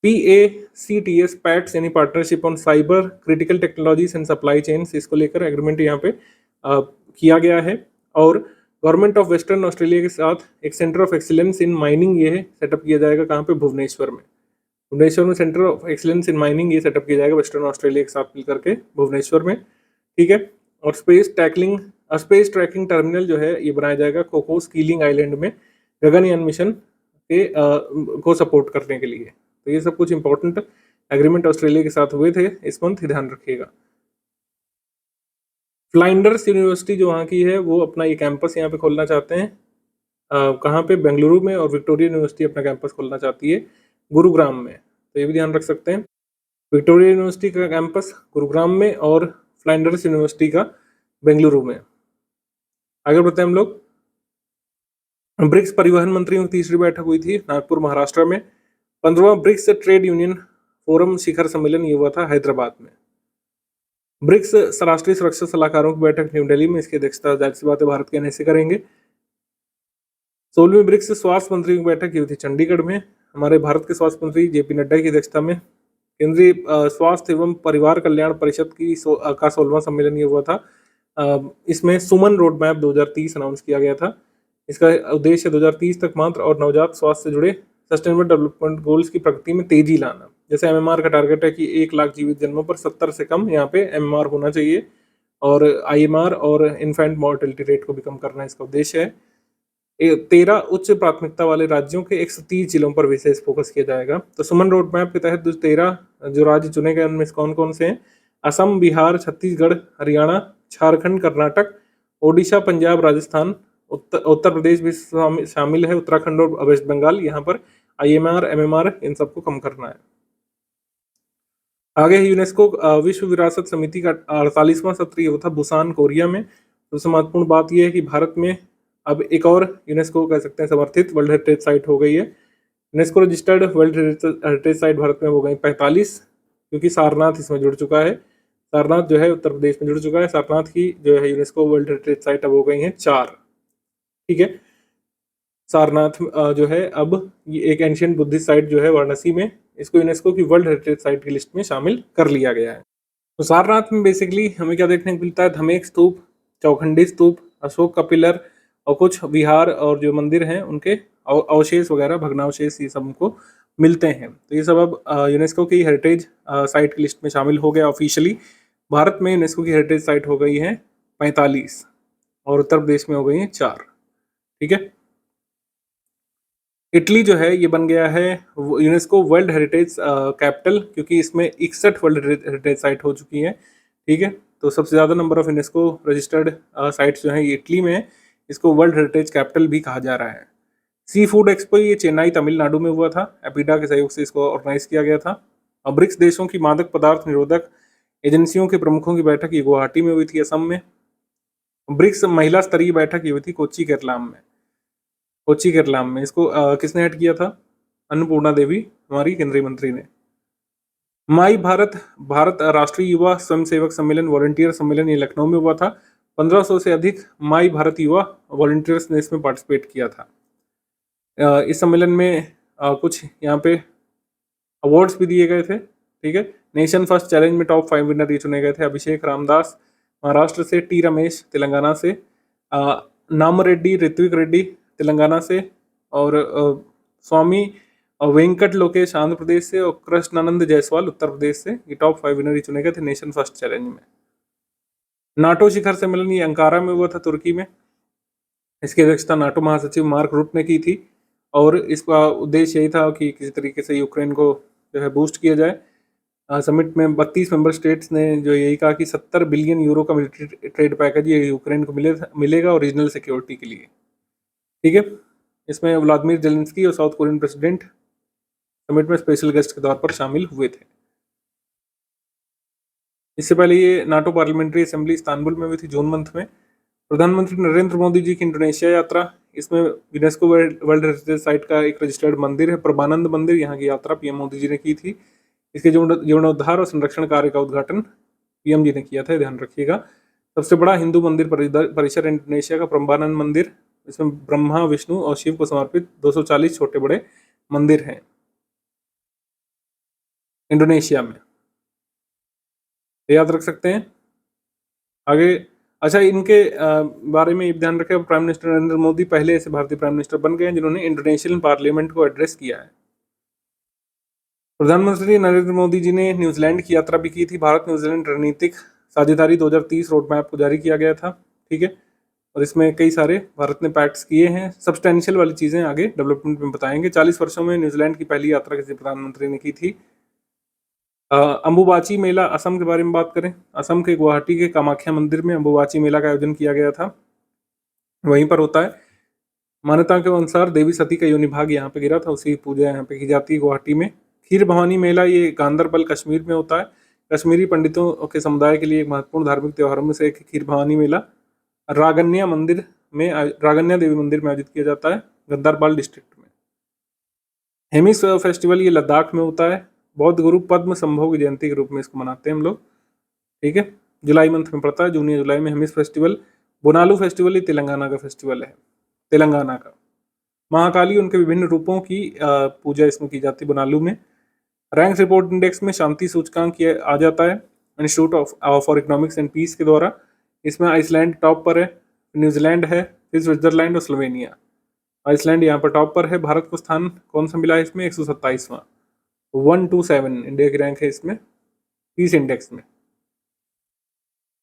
PACTS पैक्ट्स यानी partnership on cyber critical technologies and supply chains, इसको लेकर एग्रीमेंट यहाँ पे किया गया है। और गवर्नमेंट ऑफ वेस्टर्न ऑस्ट्रेलिया के साथ एक centre of excellence in mining ये सेटअप किया जाएगा। कहाँ पे? भुवनेश्वर में centre of excellence in mining ये सेटअप किया जाएगा वेस्टर्न ऑस्ट्रेलिया के साथ मिलकर के भुवनेश्वर में, ठीक है। और स्पेस ट्रैकिंग टर्मिनल जो है ये बनाया जाएगा कोकोस कीलिंग आइलैंड में गगनयान मिशन के को सपोर्ट करने के लिए। तो ये सब कुछ इंपॉर्टेंट एग्रीमेंट ऑस्ट्रेलिया के साथ हुए थे इस मंथ, ध्यान रखिएगा। फ्लाइंडर्स यूनिवर्सिटी जो वहाँ की है वो अपना ये कैंपस यहाँ पे खोलना चाहते हैं। कहाँ पे? बेंगलुरु में। और विक्टोरिया यूनिवर्सिटी अपना कैंपस खोलना चाहती है गुरुग्राम में, तो ये भी ध्यान रख सकते हैं। विक्टोरिया यूनिवर्सिटी का कैंपस गुरुग्राम में और फ्लाइंडर्स यूनिवर्सिटी का बेंगलुरु में। आगे बढ़ते हैं हम लोग। ब्रिक्स परिवहन मंत्रियों की तीसरी बैठक हुई थी नागपुर महाराष्ट्र में। 15वां ब्रिक्स ट्रेड यूनियन फोरम शिखर सम्मेलन ये हुआ था हैदराबाद में। ब्रिक्स राष्ट्रीय सुरक्षा सलाहकारों की बैठक न्यू दिल्ली में, इसकी अध्यक्षता जाहिर सी बात है भारत के कहने से करेंगे। 16वीं ब्रिक्स स्वास्थ्य मंत्रियों की बैठक हुई थी चंडीगढ़ में। हमारे भारत के स्वास्थ्य मंत्री जेपी नड्डा की अध्यक्षता में केंद्रीय स्वास्थ्य एवं परिवार कल्याण परिषद की का 16वां सम्मेलन ये हुआ था। इसमें सुमन रोड मैप 2030 अनाउंस किया गया था। इसका उद्देश्य 2030 तक मात्र और नवजात स्वास्थ्य से जुड़े सस्टेनेबल डेवलपमेंट गोल्स की प्रगति में तेजी लाना। जैसे एमएमआर का टारगेट है कि 1 लाख जीवित जन्मों पर 70 से कम यहाँ पे एमएमआर होना चाहिए, और आईएमआर और इन्फेंट मॉर्टेलिटी रेट को भी कम करना इसका उद्देश्य है। 13 उच्च प्राथमिकता वाले राज्यों के 130 जिलों पर विशेष फोकस किया जाएगा। तो सुमन रोड मैप के तहत 13 जो राज्य चुने गए उनमें कौन कौन से हैं? असम, बिहार, छत्तीसगढ़, हरियाणा, झारखंड, कर्नाटक, ओडिशा, पंजाब, राजस्थान, उत्तर प्रदेश भी शामिल है, उत्तराखंड और वेस्ट बंगाल। यहाँ पर आईएमआर, एमएमआर इन सबको कम करना है। आगे यूनेस्को विश्व विरासत समिति का 48वां सत्र ये था बुसान, कोरिया में। सबसे महत्वपूर्ण बात यह है कि भारत में अब एक और यूनेस्को कह सकते हैं समर्थित वर्ल्ड हेरिटेज साइट हो गई है। UNESCO registered world heritage site Bharat में हो गई 45, क्योंकि सारनाथ इसमें जुड़ चुका है। सारनाथ जो है उत्तर प्रदेश में जुड़ चुका है। सारनाथ की जो है यूनेस्को वर्ल्ड हेरिटेज साइट अब हो गई हैं 4। ठीक है, सारनाथ जो है अब ये एक एंशियंट बुद्धिस्ट साइट जो है वाराणसी में, इसको यूनेस्को की वर्ल्ड हेरिटेज साइट की लिस्ट में शामिल कर लिया गया है। तो सारनाथ में बेसिकली हमें क्या देखने को मिलता है? धमेक स्तूप, चौखंडी स्तूप, अशोक का पिलर और कुछ विहार और जो मंदिर हैं उनके अवशेष वगैरह, भग्नावशेष, ये सब हमको मिलते हैं। तो ये सब अब यूनेस्को की हेरिटेज साइट की लिस्ट में शामिल हो गया ऑफिशियली। भारत में यूनेस्को की हेरिटेज साइट हो गई है 45 और उत्तर प्रदेश में हो गई है 4। ठीक है, इटली जो है ये बन गया है यूनेस्को वर्ल्ड हेरिटेज कैपिटल, क्योंकि इसमें 61 वर्ल्ड हेरिटेज साइट हो चुकी है। ठीक है, तो सबसे ज़्यादा number of UNESCO registered sites जो है ये इटली में है। इसको वर्ल्ड हेरिटेज कैपिटल भी कहा जा रहा है। सी फूड एक्सपो ये चेन्नई तमिलनाडु में हुआ था। एपिडा के सहयोग से इसको ऑर्गेनाइज किया गया था। और ब्रिक्स देशों की मादक पदार्थ निरोधक एजेंसियों के प्रमुखों की बैठक ये गुवाहाटी में हुई थी, असम में। ब्रिक्स महिला स्तरीय बैठक ये हुई थी कोच्चि केरलाम में। कोच्चि केरलाम में इसको किसने हेड किया था? अन्नपूर्णा देवी हमारी केंद्रीय मंत्री ने। माई भारत भारत राष्ट्रीय युवा स्वयंसेवक सम्मेलन वॉलंटियर सम्मेलन ये लखनऊ में हुआ था। 1500 से अधिक माई भारत युवा वॉलंटियर्स ने इसमें पार्टिसिपेट किया था। इस सम्मेलन में कुछ यहाँ पे अवार्ड्स भी दिए गए थे। ठीक है, नेशन फर्स्ट चैलेंज में टॉप 5 विनर ये चुने गए थे। अभिषेक रामदास महाराष्ट्र से, टी रमेश तेलंगाना से, नाम रेड्डी ऋत्विक रेड्डी तेलंगाना से, और स्वामी वेंकट लोकेश आंध्र प्रदेश से, और कृष्णानंद जायसवाल उत्तर प्रदेश से। ये टॉप 5 विनर ही चुने गए थे नेशन फर्स्ट चैलेंज में। नाटो शिखर सम्मेलन ये अंकारा में हुआ था, तुर्की में। इसकी अध्यक्षता नाटो महासचिव मार्क रुट ने की थी, और इसका उद्देश्य यही था कि किसी तरीके से यूक्रेन को जो है बूस्ट किया जाए। समिट में 32 मेंबर स्टेट्स ने जो यही कहा कि 70 बिलियन यूरो का मिलिट्री ट्रेड पैकेज ये यूक्रेन को मिलेगा ओरिजिनल सिक्योरिटी के लिए। ठीक है, इसमें व्लादिमीर जेलेंस्की और साउथ कोरियन प्रेसिडेंट समिट में स्पेशल गेस्ट के तौर पर शामिल हुए थे। इससे पहले ये नाटो पार्लियामेंट्री असेंबली इस्तांबुल में हुई थी जून मंथ में। प्रधानमंत्री नरेंद्र मोदी जी की इंडोनेशिया यात्रा, इसमें यूनेस्को वर्ल्ड हेरिटेज साइट का एक रजिस्टर्ड मंदिर है प्रमानंद मंदिर, यहाँ की यात्रा पीएम मोदी जी ने की थी। इसके जीर्णोद्धार और संरक्षण कार्य का उद्घाटन पीएम जी ने किया था, ध्यान रखिएगा। सबसे बड़ा हिंदू मंदिर परिसर इंडोनेशिया का प्रम्बानंद मंदिर, इसमें ब्रह्मा, विष्णु और शिव को समर्पित 240 छोटे बड़े मंदिर हैं इंडोनेशिया में, याद रख सकते हैं। आगे अच्छा, इनके बारे में ध्यान रखें, प्राइम मिनिस्टर नरेंद्र मोदी पहले ऐसे भारतीय प्राइम मिनिस्टर बन गए हैं जिन्होंने इंडोनेशियन पार्लियामेंट को एड्रेस किया है। प्रधानमंत्री नरेंद्र मोदी जी ने न्यूजीलैंड की यात्रा भी की थी। भारत न्यूजीलैंड रणनीतिक साझेदारी 2030 रोड मैप को जारी किया गया था। ठीक है, और इसमें कई सारे भारत ने पैक्ट्स किए हैं। सब्सटेंशियल वाली चीज़ें आगे डेवलपमेंट में बताएंगे। 40 वर्षों में न्यूजीलैंड की पहली यात्रा किसी प्रधानमंत्री ने की थी। अंबुबाची मेला असम के बारे में बात करें, असम के गुवाहाटी के कामाख्या मंदिर में अंबुबाची मेला का आयोजन किया गया था, वहीं पर होता है। मान्यता के अनुसार देवी सती का योनि भाग यहाँ पे गिरा था, उसी पूजा यहाँ पे की जाती है गुवाहाटी में। खीर भवानी मेला ये गांदरबल कश्मीर में होता है। कश्मीरी पंडितों के समुदाय के लिए एक महत्वपूर्ण धार्मिक त्योहारों में से एक खीर भवानी मेला। रागन्या मंदिर में रागन्या देवी मंदिर में आयोजित किया जाता है, गंदारबाल डिस्ट्रिक्ट में। हेमिस फेस्टिवल ये लद्दाख में होता है। बौद्ध गुरु पद्म संभव की जयंती के रूप में इसको मनाते हैं हम लोग, ठीक है। जुलाई मंथ में पड़ता है, जून या जुलाई में हेमिस फेस्टिवल। बोनालू फेस्टिवल ये तेलंगाना का फेस्टिवल है, तेलंगाना का। महाकाली उनके विभिन्न रूपों की पूजा इसमें की जाती है बोनालू में। रैंक्स रिपोर्ट इंडेक्स में शांति सूचकांक ये आ जाता है institute of for economics and peace के द्वारा। इसमें आइसलैंड टॉप पर है, न्यूजीलैंड है, फिर स्विट्जरलैंड और स्लोवेनिया। आइसलैंड यहाँ पर टॉप पर है। भारत को स्थान कौन सा मिला है इसमें? 127वां, 127 इंडिया की रैंक है इसमें पीस इंडेक्स में।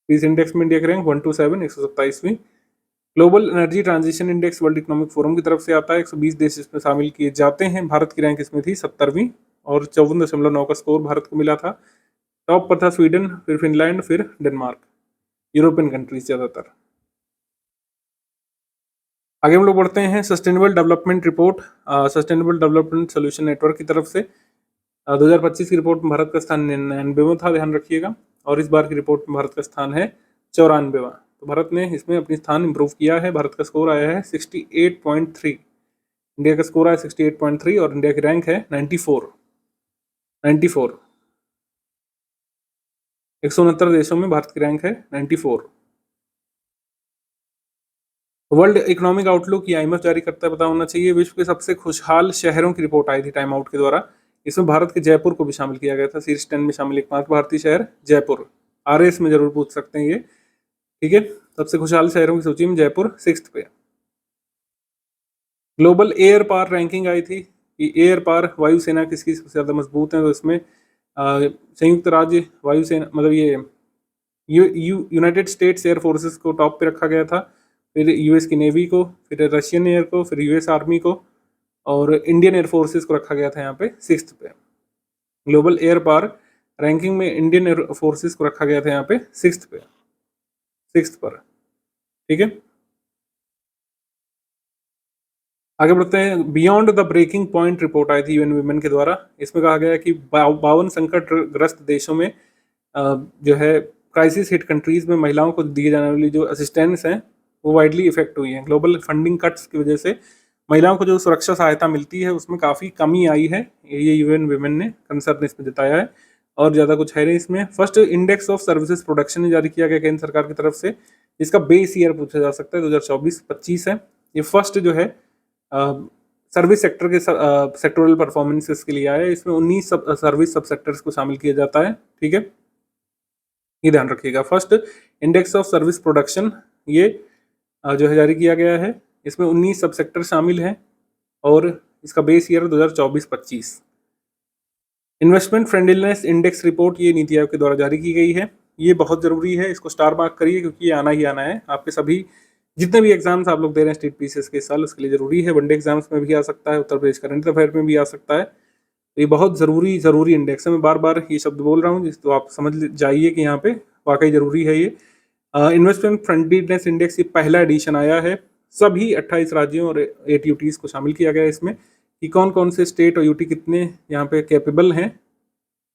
पीस इंडेक्स में इंडिया की रैंक 127, 127वीं। Global energy transition index world economic forum की तरफ से आता है, 120 देश इसमें शामिल किए जाते हैं। भारत की रैंक इसमें थी 70वीं और 54.9 का स्कोर भारत को मिला था। टॉप पर था स्वीडन, फिर फिनलैंड, फिर डेनमार्क, यूरोपियन कंट्रीज ज़्यादातर। आगे हम लोग बढ़ते हैं sustainable development report, sustainable development solution network की तरफ से। 2025 की रिपोर्ट में भारत का स्थान 99वां था, ध्यान रखिएगा। और इस बार की रिपोर्ट में भारत का स्थान है 94वां। तो भारत ने इसमें अपनी स्थान इंप्रूव किया है। भारत का स्कोर आया है 68.3, इंडिया का स्कोर आया 68.3 और इंडिया की रैंक है 94। 169 देशों में भारत की रैंक है 94। वर्ल्ड इकोनॉमिक आउटलुक या IMF जारी करता है, पता होना चाहिए। विश्व के सबसे खुशहाल शहरों की रिपोर्ट आई थी टाइम आउट के द्वारा। इसमें भारत के जयपुर को भी शामिल किया गया था। शीर्ष 10 में शामिल एकमात्र भारतीय शहर जयपुर। RS में जरूर पूछ सकते हैं ये, ठीक है। सबसे खुशहाल शहरों की सूची में जयपुर 6th पे। ग्लोबल एयर पावर रैंकिंग आई थी कि एयर पावर वायुसेना किसकी सबसे ज्यादा मजबूत है। तो इसमें संयुक्त राज्य वायुसेना, मतलब ये यूनाइटेड स्टेट्स एयर फोर्सेस को टॉप पे रखा गया था, फिर US की नेवी को, फिर रशियन एयर को, फिर US आर्मी को और इंडियन एयर फोर्सेस को रखा गया था यहाँ पे 6th पे। ग्लोबल एयर पावर रैंकिंग में इंडियन एयर फोर्सेस को रखा गया था यहाँ पे 6th पे, 6th पर, ठीक है। आगे बढ़ते हैं। Beyond the breaking point report आई थी UN विमेन के द्वारा। इसमें कहा गया कि 52 संकटग्रस्त देशों में जो है क्राइसिस हिट कंट्रीज में महिलाओं को दिए जाने वाली जो असिस्टेंस हैं वो वाइडली इफेक्ट हुई है। ग्लोबल फंडिंग कट्स की वजह से महिलाओं को जो सुरक्षा सहायता मिलती है उसमें काफ़ी कमी आई है। ये UN विमेन ने कंसर्न इसमें जताया है और ज़्यादा कुछ है नहीं इसमें। First index of services production जारी किया गया केंद्र सरकार की तरफ से, जिसका बेस ईयर पूछा जा सकता है 2024-25 है। ये फर्स्ट जो है सर्विस सेक्टर के सेक्टोरल परफॉर्मेंसेस के लिए आया है। इसमें 19 सर्विस सब सेक्टर्स को शामिल किया जाता है, ठीक है। ये ध्यान रखिएगा। First index of service production ये जो है जारी किया गया है। इसमें 19 सब सेक्टर शामिल हैं और इसका base year 2024-25। Investment friendliness index report ये नीति आयोग के द्वारा जारी की गई है। ये बहुत ज़रूरी है, इसको स्टार मार्क करिए क्योंकि ये आना ही आना है। आपके सभी जितने भी एग्जाम्स आप लोग दे रहे हैं स्टेट PCS के इस साल, उसके लिए ज़रूरी है। वनडे एग्जाम्स में भी आ सकता है, उत्तर प्रदेश करंट अफेयर में भी आ सकता है। तो ये बहुत ज़रूरी इंडेक्स है। मैं बार बार ये शब्द बोल रहा हूँ जिस तो आप समझ जाइए कि यहाँ पे वाकई ज़रूरी है ये। इन्वेस्टमेंट फ्रेंडलीनेस इंडेक्स ये पहला एडिशन आया है। सभी 28 राज्यों और 8 UTs को शामिल किया गया है इसमें कि कौन कौन से स्टेट और UT कितने यहाँ पे कैपेबल हैं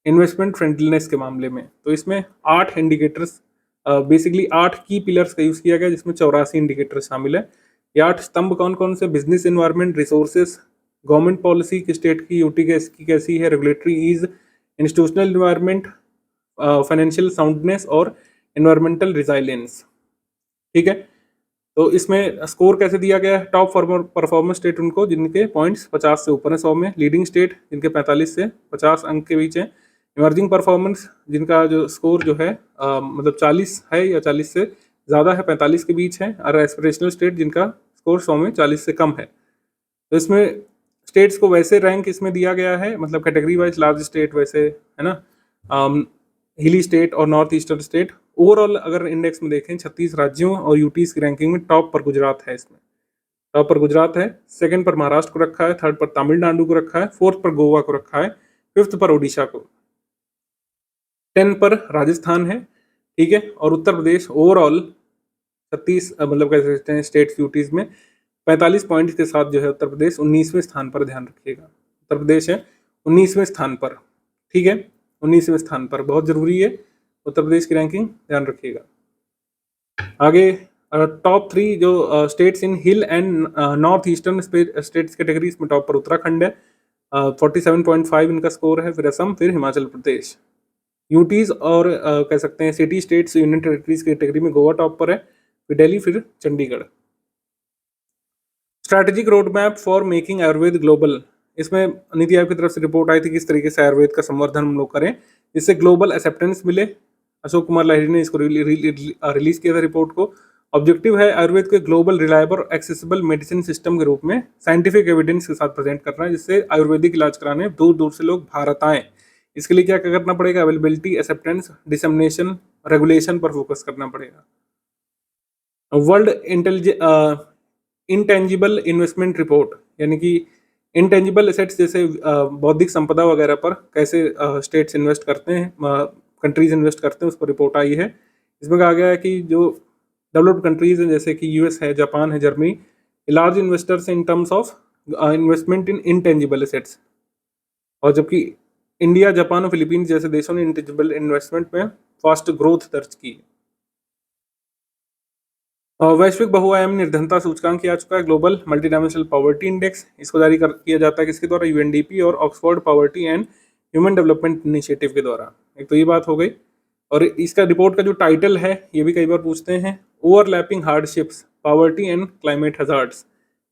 इन्वेस्टमेंट फ्रेंडलीनेस के मामले में। तो इसमें 8 इंडिकेटर्स, बेसिकली 8 की पिलर्स का यूज़ किया गया जिसमें 84 इंडिकेटर शामिल है। ये 8 स्तंभ कौन कौन से? Business environment, resources, government policy की स्टेट की UT की कैसी है, regulatory ease, institutional environment, financial soundness और एनवायरमेंटल रिजाइलेंस, ठीक है। तो इसमें स्कोर कैसे दिया गया है? टॉप परफॉर्मेंस स्टेट उनको जिनके पॉइंट्स 50 से ऊपर है 100 में, लीडिंग स्टेट जिनके 45 से 50 अंक के बीच है, इमर्जिंग परफॉर्मेंस जिनका जो स्कोर जो है मतलब 40 है या 40 से ज़्यादा है, 45 के बीच है, और एस्पिरेशनल स्टेट जिनका स्कोर 100 में 40 से कम है। तो इसमें स्टेट्स को वैसे रैंक इसमें दिया गया है, मतलब कैटेगरी वाइज लार्ज स्टेट वैसे है ना, हिली स्टेट और नॉर्थ ईस्टर्न स्टेट। ओवरऑल अगर इंडेक्स में देखें 36 राज्यों और UTs की रैंकिंग में टॉप पर गुजरात है। इसमें टॉप पर गुजरात है, सेकंड पर महाराष्ट्र को रखा है, थर्ड पर तमिलनाडु को रखा है, फोर्थ पर गोवा को रखा है, फिफ्थ पर ओडिशा को, 10 पर राजस्थान है, ठीक है। और उत्तर प्रदेश ओवरऑल 36 मतलब कह सकते हैं स्टेट्स UTs में 45 पॉइंट्स के साथ जो है उत्तर प्रदेश 19वें स्थान पर, ध्यान रखिएगा। उत्तर प्रदेश है 19वें स्थान पर, ठीक है, 19वें स्थान पर। बहुत जरूरी है उत्तर प्रदेश की रैंकिंग, ध्यान रखिएगा। आगे टॉप 3 जो states in hill and north eastern states category, इसमें टॉप पर उत्तराखंड है, 47.5 इनका स्कोर है, फिर असम, फिर हिमाचल प्रदेश। यूटीज और कह सकते हैं city states union territories category में गोवा टॉप पर है, फिर दिल्ली, फिर Chandigarh. Strategic road map for making Ayurveda global, इसमें नीति आयोग की तरफ से रिपोर्ट आई थी किस तरीके से आयुर्वेद का संवर्धन हम लोग करें जिससे ग्लोबल एक्सेप्टेंस मिले। अशोक कुमार लाहिड़ी ने इसको रिलीज किया था रिपोर्ट को। ऑब्जेक्टिव है आयुर्वेद को ग्लोबल रिलायबल और एक्सेसिबल मेडिसिन सिस्टम के रूप में साइंटिफिक एविडेंस के साथ प्रेजेंट करना है, जिससे आयुर्वेदिक इलाज कराने दूर दूर से लोग भारत आए। इसके लिए क्या क्या करना पड़ेगा? अवेलेबिलिटी, एक्सेप्टेंस, डिसमिनेशन, रेगुलेशन पर फोकस करना पड़ेगा। वर्ल्ड इंटेंजिबल इन्वेस्टमेंट रिपोर्ट, यानी कि इंटेंजिबल एसेट्स जैसे बौद्धिक संपदा वगैरह पर कैसे स्टेट्स इन्वेस्ट करते हैं, कंट्रीज इन्वेस्ट करते हैं, उस पर रिपोर्ट आई है। इसमें कहा गया है कि जो डेवलप्ड कंट्रीज हैं जैसे कि यूएस है, जापान है, Germany, large investors in terms of investment in intangible assets, और जबकि इंडिया, जापान और फिलीपींस जैसे देशों ने इंटेंजिबल इन्वेस्टमेंट में फास्ट ग्रोथ दर्ज की। वैश्विक बहुआयामी निर्धनता सूचकांक आ चुका है, global multi dimensional poverty index, इसको जारी किया जाता है किसके द्वारा? यूएनडीपी और Oxford poverty and human development initiative के द्वारा। एक तो ये बात हो गई, और इसका रिपोर्ट का जो टाइटल है ये भी कई बार पूछते हैं, overlapping hardships, poverty and climate hazards.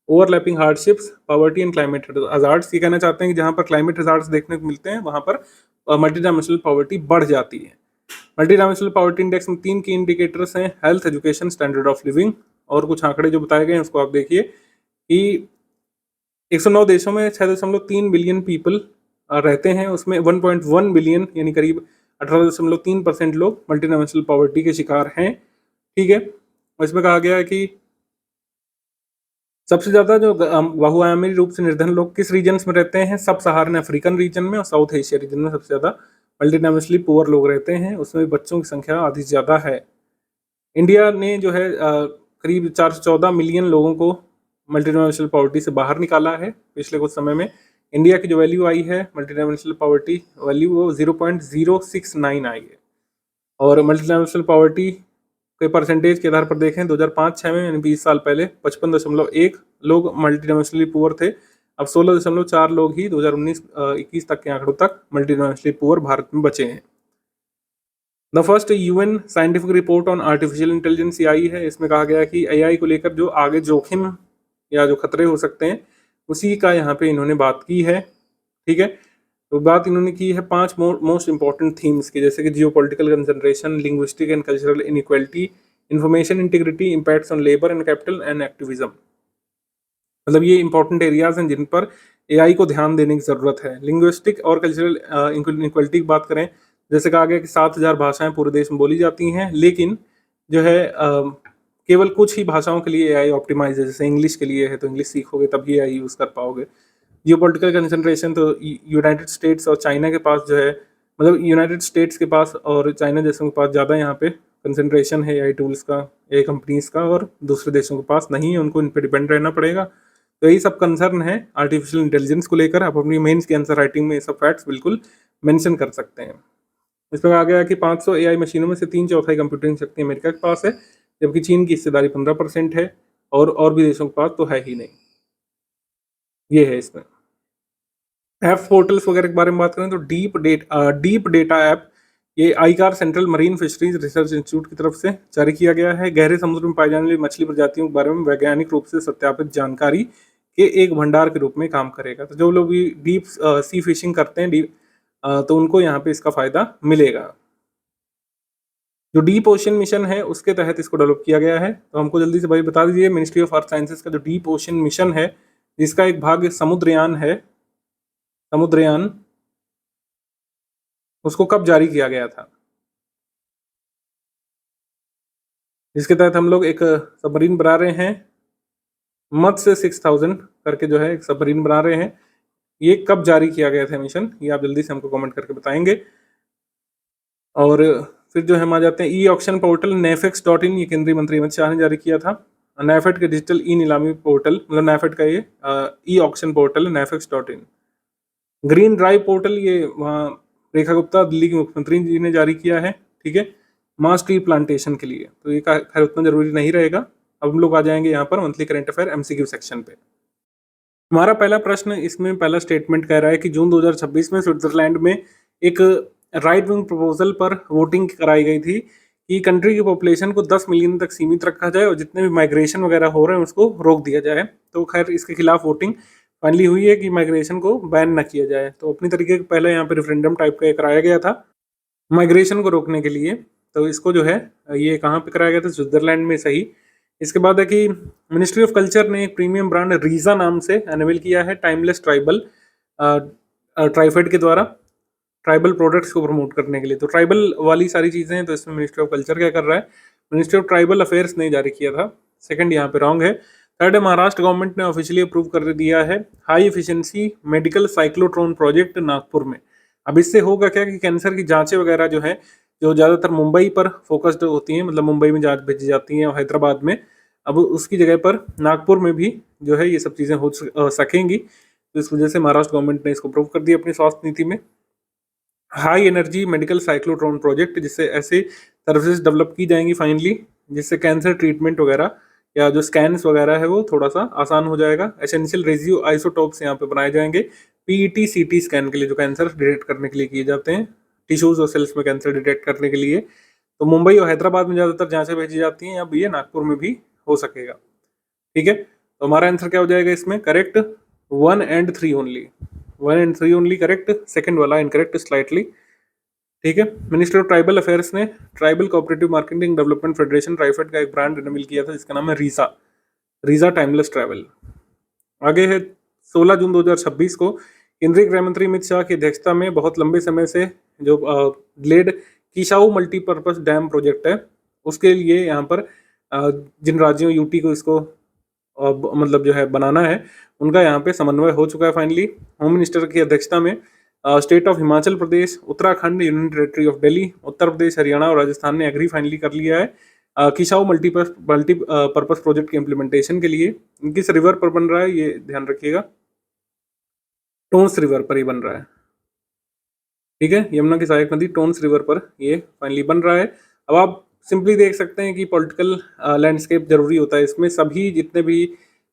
Overlapping hardships, poverty and climate hazards, ये कहना चाहते हैं कि जहाँ पर क्लाइमेट हजार्ड्स देखने को मिलते हैं वहाँ पर मल्टी डायमेंशनल पॉवर्टी बढ़ जाती है। मल्टी डायमेंशनल पॉवर्टी इंडेक्स में 3 की इंडिकेटर्स हैं, health, education, standard of living, और कुछ आंकड़े जो बताए गए हैं उसको आप देखिए कि 109 देशों में 6.3 बिलियन पीपल रहते हैं, उसमें 1.1 बिलियन यानी करीब 18.3% लोग मल्टी डायमेंशनल पॉवर्टी के शिकार हैं। ठीक है, और इसमें कहा गया है कि सबसे ज्यादा जो बहुआयामी रूप से निर्धन लोग किस रीजन में रहते हैं? सब सहारन अफ्रीकन रीजन में और साउथ एशिया रीजन में सबसे ज्यादा मल्टी डायमेंशनली पुअर लोग रहते हैं, उसमें बच्चों की संख्या आधी से ज्यादा है। इंडिया ने जो है करीब 414 मिलियन लोगों को मल्टी डायमेंशनल पॉवर्टी से बाहर निकाला है पिछले कुछ समय में। इंडिया की जो वैल्यू आई है मल्टी डायमेंशनल पॉवर्टी वैल्यू, वो 0.069 आई है। और मल्टी डायमेंशनल पॉवर्टी के परसेंटेज के आधार पर देखें 2005-06 में, यानी 20 साल पहले 55.1 लोग मल्टी डायमेंशनली पुअर थे, अब 16.4 लोग ही 2019-21 तक के आंकड़ों तक मल्टी डायमेंशनली पुअर भारत में बचे हैं। The first UN scientific report on artificial intelligence आई है, इसमें कहा गया कि एआई को लेकर जो आगे जोखिम या जो खतरे हो सकते हैं उसी का यहाँ पे इन्होंने बात की है। ठीक है, तो बात इन्होंने की है 5 मोस्ट इंपॉर्टेंट थीम्स की, जैसे कि geopolitical concentration, linguistic and cultural inequality, information integrity, impacts on labour and capital and activism. मतलब ये इंपॉर्टेंट एरियाज हैं जिन पर एआई को ध्यान देने की जरूरत है। लिंग्विस्टिक और कल्चरल इनइक्वालिटी की बात करें, जैसे कहा गया कि 7,000 भाषाएं पूरे देश में बोली जाती हैं, लेकिन जो है केवल कुछ ही भाषाओं के लिए एआई ऑप्टिमाइज है। जैसे इंग्लिश के लिए है तो इंग्लिश सीखोगे तभी एआई यूज कर पाओगे। जियोपॉलिटिकल कंसंट्रेशन, तो यूनाइटेड स्टेट्स और चाइना के पास जो है, मतलब यूनाइटेड स्टेट्स के पास और चाइना जैसों के पास ज़्यादा यहाँ पे कंसंट्रेशन है एआई टूल्स का, एआई कंपनीज का, और दूसरे देशों के पास नहीं है, उनको इन पर डिपेंड रहना पड़ेगा। तो यही सब कंसर्न है आर्टिफिशियल इंटेलिजेंस को लेकर। आप अपनी मेंस की आंसर राइटिंग में ये सब फैक्ट्स बिल्कुल मेंशन कर सकते हैं। इसमें कहा गया कि 500 एआई मशीनों में से 3/4 कंप्यूटिंग शक्ति अमेरिका के पास है, जबकि चीन की हिस्सेदारी 15% है, और भी देशों के पास तो है ही नहीं। ये है इसमें ऐप पोर्टल्स वगैरह के बारे में बात करें तो डीप डेटा ऐप, ये आईकार central marine fisheries research institute की तरफ से जारी किया गया है। गहरे समुद्र में पाई जाने वाली मछली प्रजातियों के बारे में वैज्ञानिक रूप से सत्यापित जानकारी के एक भंडार के रूप में काम करेगा। तो जो लोग भी डीप सी फिशिंग करते हैं तो उनको यहाँ पे इसका फायदा मिलेगा। जो डीप ओशन मिशन है उसके तहत इसको डेवलप किया गया है। तो हमको जल्दी से भाई बता दीजिए, मिनिस्ट्री ऑफ अर्थ साइंसेज का जो डीप ओशन मिशन है, जिसका एक भाग समुद्रयान है, समुद्रयान, उसको कब जारी किया गया था? जिसके तहत हम लोग एक सबमरीन बना रहे हैं, मत्स्य 6000 करके जो है एक सबमरीन बना रहे हैं। ये कब जारी किया गया था मिशन, ये आप जल्दी से हमको कमेंट करके बताएंगे। और फिर जो हम आ जाते हैं ई ऑक्शन पोर्टल nafex.in, ये केंद्रीय मंत्री अमित शाह ने जारी किया था। नैफेड के डिजिटल ई नीलामी पोर्टल, मतलब नैफेड का ये e auction portal nafex.in। Green drive portal, ये वहाँ रेखा गुप्ता दिल्ली के मुख्यमंत्री जी ने जारी किया है। ठीक है, मास ट्री प्लांटेशन के लिए। तो ये खैर उतना जरूरी नहीं रहेगा। अब हम लोग आ जाएंगे यहाँ पर monthly current affair MCQ section पे। हमारा पहला प्रश्न, इसमें पहला स्टेटमेंट कह रहा है कि जून 2026 में स्विट्जरलैंड में एक राइट विंग प्रपोजल पर वोटिंग कराई गई थी कि कंट्री की पॉपुलेशन को 10 मिलियन तक सीमित रखा जाए और जितने भी माइग्रेशन वगैरह हो रहे हैं उसको रोक दिया जाए। तो खैर इसके खिलाफ वोटिंग फाइनली हुई है कि माइग्रेशन को बैन न किया जाए। तो अपनी तरीके के पहले यहाँ पे रेफरेंडम टाइप का कराया गया था माइग्रेशन को रोकने के लिए। तो इसको जो है ये कहाँ पे कराया गया था, स्विट्जरलैंड में। सही। इसके बाद है कि मिनिस्ट्री ऑफ कल्चर ने एक प्रीमियम ब्रांड रीजा नाम से अनवेल किया है टाइमलेस ट्राइबल ट्राइफेड के द्वारा ट्राइबल प्रोडक्ट्स को प्रमोट करने के लिए। तो ट्राइबल वाली सारी चीज़ें हैं, तो इसमें मिनिस्ट्री ऑफ कल्चर क्या कर रहा है, मिनिस्ट्री ऑफ ट्राइबल अफेयर्स ने जारी किया था। सेकंड यहाँ पे रॉन्ग है। थर्ड है, महाराष्ट्र गवर्नमेंट ने ऑफिशियली अप्रूव कर दिया है high efficiency medical cyclotron project Nagpur में। अब इससे होगा क्या कि कैंसर की जांचें वगैरह जो है, जो ज़्यादातर मुंबई पर फोकस्ड होती हैं, मतलब मुंबई में जांच भेजी जाती हैं और हैदराबाद में, अब उसकी जगह पर नागपुर में भी जो है ये सब चीज़ें हो सकेंगी। तो इस वजह से महाराष्ट्र गवर्नमेंट ने इसको अप्रूव कर दिया अपनी स्वास्थ्य नीति में। High energy medical cyclotron project, जिससे ऐसे सर्विसेज डेवलप की जाएंगी फाइनली, जिससे कैंसर ट्रीटमेंट वगैरह या जो स्कैन्स वगैरह है वो थोड़ा सा आसान हो जाएगा। एसेंशियल रेजियो आइसोटोप्स यहाँ पे बनाए जाएंगे पीईटी सीटी स्कैन के लिए, जो कैंसर डिटेक्ट करने के लिए किए जाते हैं, टिश्यूज और सेल्स में कैंसर डिटेक्ट करने के लिए। तो मुंबई और हैदराबाद में ज़्यादातर जांचें भेजी जाती हैं, अब ये नागपुर में भी हो सकेगा। ठीक है, तो हमारा आंसर क्या हो जाएगा इसमें, correct 1 and 3 only. 1 and 3 only correct, second वाला इनकरेक्ट स्लाइटली। ठीक है, मिनिस्ट्री ऑफ ट्राइबल अफेयर्स ने tribal cooperative marketing development federation TRIFED का एक ब्रांड रिवील किया था जिसका नाम है रीजा टाइमलेस ट्रैवल। आगे है 16 जून 2026 को केंद्रीय गृह मंत्री अमित शाह की अध्यक्षता में बहुत लंबे समय से जो delayed Kishau multipurpose dam project है, उसके लिए यहाँ पर जिन राज्यों यूटी को इसको मतलब जो है बनाना है, उनका यहाँ पे समन्वय हो चुका है फाइनली। होम मिनिस्टर की अध्यक्षता में state of Himachal Pradesh, Uttarakhand, union territory of Delhi, Uttar Pradesh, Haryana और राजस्थान ने एग्री फाइनली कर लिया है किसाऊ मल्टीपर्पज प्रोजेक्ट के इम्प्लीमेंटेशन के लिए। किस रिवर पर बन रहा है ये ध्यान रखिएगा, टोन्स रिवर पर ही बन रहा है। ठीक है, यमुना की सहायक नदी टोन्स रिवर पर ये फाइनली बन रहा है। अब आप सिंपली देख सकते हैं कि पॉलिटिकल लैंडस्केप जरूरी होता है इसमें। सभी जितने भी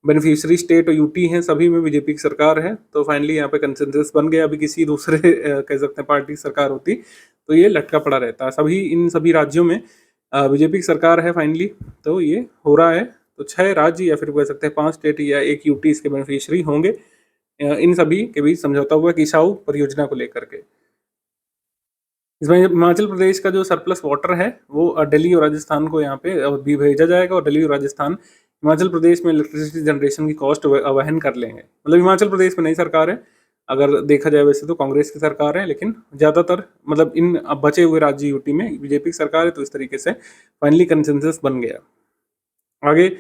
बेनिफिशियरी स्टेट और यूटी हैं, सभी में बीजेपी की सरकार है। तो फाइनली यहाँ पे कंसेंसस बन गया। अभी किसी दूसरे कह सकते हैं पार्टी की सरकार होती तो ये लटका पड़ा रहता। इन सभी राज्यों में बीजेपी की सरकार है फाइनली, तो ये हो रहा है। तो 6 राज्य या फिर कह सकते हैं 5 स्टेट या 1 यूटी इसके बेनिफिशियरी होंगे। इन सभी के बीच समझौता हुआ किसाऊ परियोजना को लेकर के। इसमें हिमाचल प्रदेश का जो सरप्लस वाटर है वो दिल्ली और राजस्थान को यहाँ पे भी भेजा जाएगा, और दिल्ली और राजस्थान हिमाचल प्रदेश में इलेक्ट्रिसिटी जनरेशन की कॉस्ट वहन कर लेंगे। मतलब हिमाचल प्रदेश में नई सरकार है, अगर देखा जाए वैसे तो कांग्रेस की सरकार है, लेकिन ज़्यादातर मतलब इन बचे हुए राज्य यूटी में बीजेपी की सरकार है। तो इस तरीके से फाइनली कंसेंसस बन गया। आगे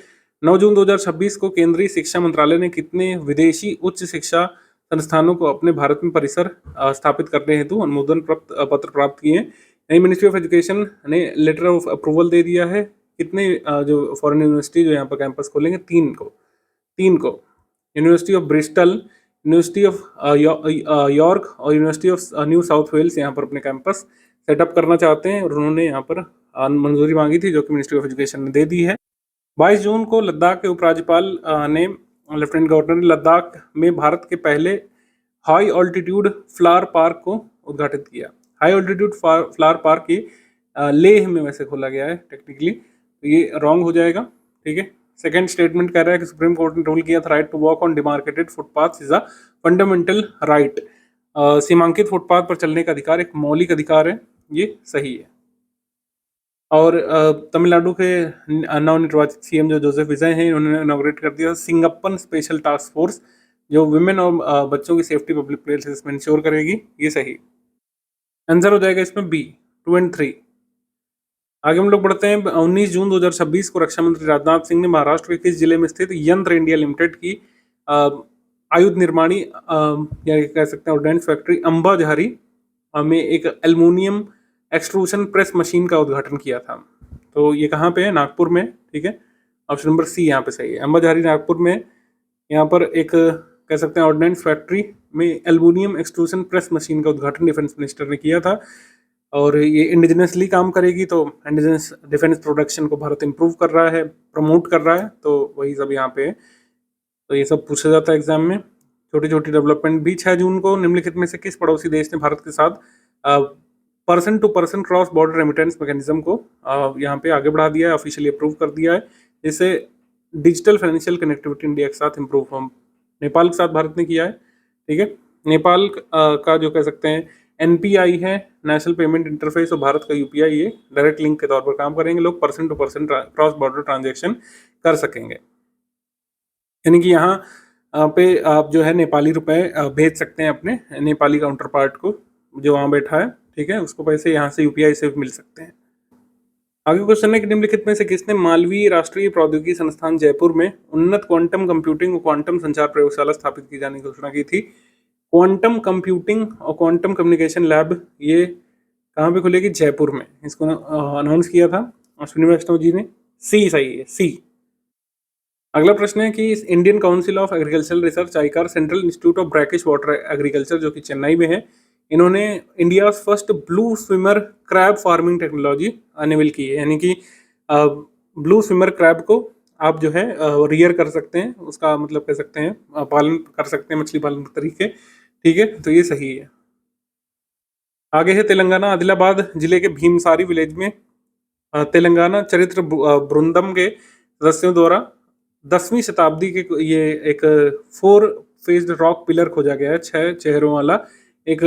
9 जून 2026 को केंद्रीय शिक्षा मंत्रालय ने कितने विदेशी उच्च शिक्षा संस्थानों को अपने भारत में परिसर स्थापित करने हेतु अनुमोदन पत्र प्राप्त किए। नई मिनिस्ट्री ऑफ एजुकेशन ने लेटर ऑफ अप्रूवल दे दिया है। कितने जो फॉरेन यूनिवर्सिटी जो यहाँ पर कैंपस खोलेंगे, 3 को university of Bristol, university of York और university of New South Wales यहाँ पर अपने कैंपस सेटअप करना चाहते हैं, और उन्होंने यहाँ पर मंजूरी मांगी थी जो कि मिनिस्ट्री ऑफ एजुकेशन ने दे दी है। 22 जून को लद्दाख के उपराज्यपाल ने लेफ्टिनेंट गवर्नर ने लद्दाख में भारत के पहले हाई ऑल्टीट्यूड फ्लावर पार्क को उद्घाटित किया। हाई ऑल्टीट्यूड फ्लावर पार्क की लेह में वैसे खोला गया है टेक्निकली, तो ये रॉन्ग हो जाएगा। ठीक है, सेकंड स्टेटमेंट कह रहा है कि सुप्रीम कोर्ट ने रूल किया था right to walk on demarcated footpath is a fundamental right. सीमांकित फुटपाथ पर चलने का अधिकार एक मौलिक अधिकार है, ये सही है। और तमिलनाडु के नवनिर्वाचित सीएम जो जोसेफ विजय हैं, उन्होंने इनॉग्रेट कर दिया सिंगप्पन स्पेशल टास्क फोर्स, जो वुमेन और बच्चों की सेफ्टी पब्लिक प्लेसेस में इंश्योर करेगी, ये सही। आंसर हो जाएगा इसमें बी 2 and 3। आगे हम लोग बढ़ते हैं। 19 जून 2026 को रक्षा मंत्री राजनाथ सिंह ने महाराष्ट्र के किस जिले में स्थित यंत्र इंडिया लिमिटेड की आयुध निर्माणी या कह सकते हैं ऑर्डिनेंस फैक्ट्री अंबाझारी में एक एल्युमिनियम एक्सट्रूशन प्रेस मशीन का उद्घाटन किया था। तो ये कहाँ पे है, नागपुर में। ठीक है, ऑप्शन नंबर सी यहाँ पे सही है। अंबाझारी नागपुर में यहाँ पर एक कह सकते हैं ऑर्डिनेंस फैक्ट्री में एल्युमिनियम एक्सट्रूशन प्रेस मशीन का उद्घाटन डिफेंस मिनिस्टर ने किया था। और ये इंडिजिनसली काम करेगी, तो इंडिजिनस डिफेंस प्रोडक्शन को भारत इंप्रूव कर रहा है, प्रमोट कर रहा है, तो वही सब यहाँ पे है। तो ये सब पूछा जाता है एग्जाम में। छोटी छोटी डेवलपमेंट भी 6 जून को निम्नलिखित में से किस पड़ोसी देश ने भारत के साथ person to person cross border remittance mechanism को यहाँ पे आगे बढ़ा दिया है, ऑफिशियली अप्रूव कर दिया है, जिससे डिजिटल फाइनेंशियल कनेक्टिविटी इंडिया के साथ इम्प्रूव हम नेपाल के साथ भारत ने किया है। ठीक है, नेपाल का जो कह सकते हैं एनपीआई है, नेशनल पेमेंट इंटरफेस, और भारत का यूपीआई ये डायरेक्ट लिंक के तौर पर काम करेंगे। लोग person to person cross border transaction कर सकेंगे, यानी कि यहाँ पे आप जो है नेपाली रुपए भेज सकते हैं अपने नेपाली काउंटर पार्ट को जो वहाँ बैठा है। ठीक है, उसको पैसे यहाँ से यूपीआई से मिल सकते हैं। आगे क्वेश्चन है कि निम्नलिखित में से किसने मालवीय राष्ट्रीय प्रौद्योगिकी संस्थान जयपुर में उन्नत क्वांटम कंप्यूटिंग और क्वांटम संचार प्रयोगशाला स्थापित की जाने की घोषणा की थी। क्वांटम कंप्यूटिंग और क्वांटम कम्युनिकेशन लैब ये कहाँ पे खुलेगी? जयपुर में। इसको अनाउंस किया था अश्विनी वैष्णव जी ने। सी सही है, सी। अगला प्रश्न है कि Indian council of agricultural research आईकार central institute of brackish water agriculture जो कि चेन्नई में है, इन्होंने India first blue swimmer crab farming technology unveil की है, यानी कि ब्लू स्विमर क्रैब को आप जो है रियर कर सकते हैं, उसका मतलब कह सकते हैं पालन कर सकते हैं, मछली पालन के तरीके। ठीक है, तो ये सही है। आगे है तेलंगाना आदिलाबाद जिले के भीमसारी विलेज में तेलंगाना चरित्र बृंदम के सदस्यों द्वारा 10वीं शताब्दी के ये एक 4 फेस्ड रॉक पिलर खोजा गया है, 6 चेहरों वाला एक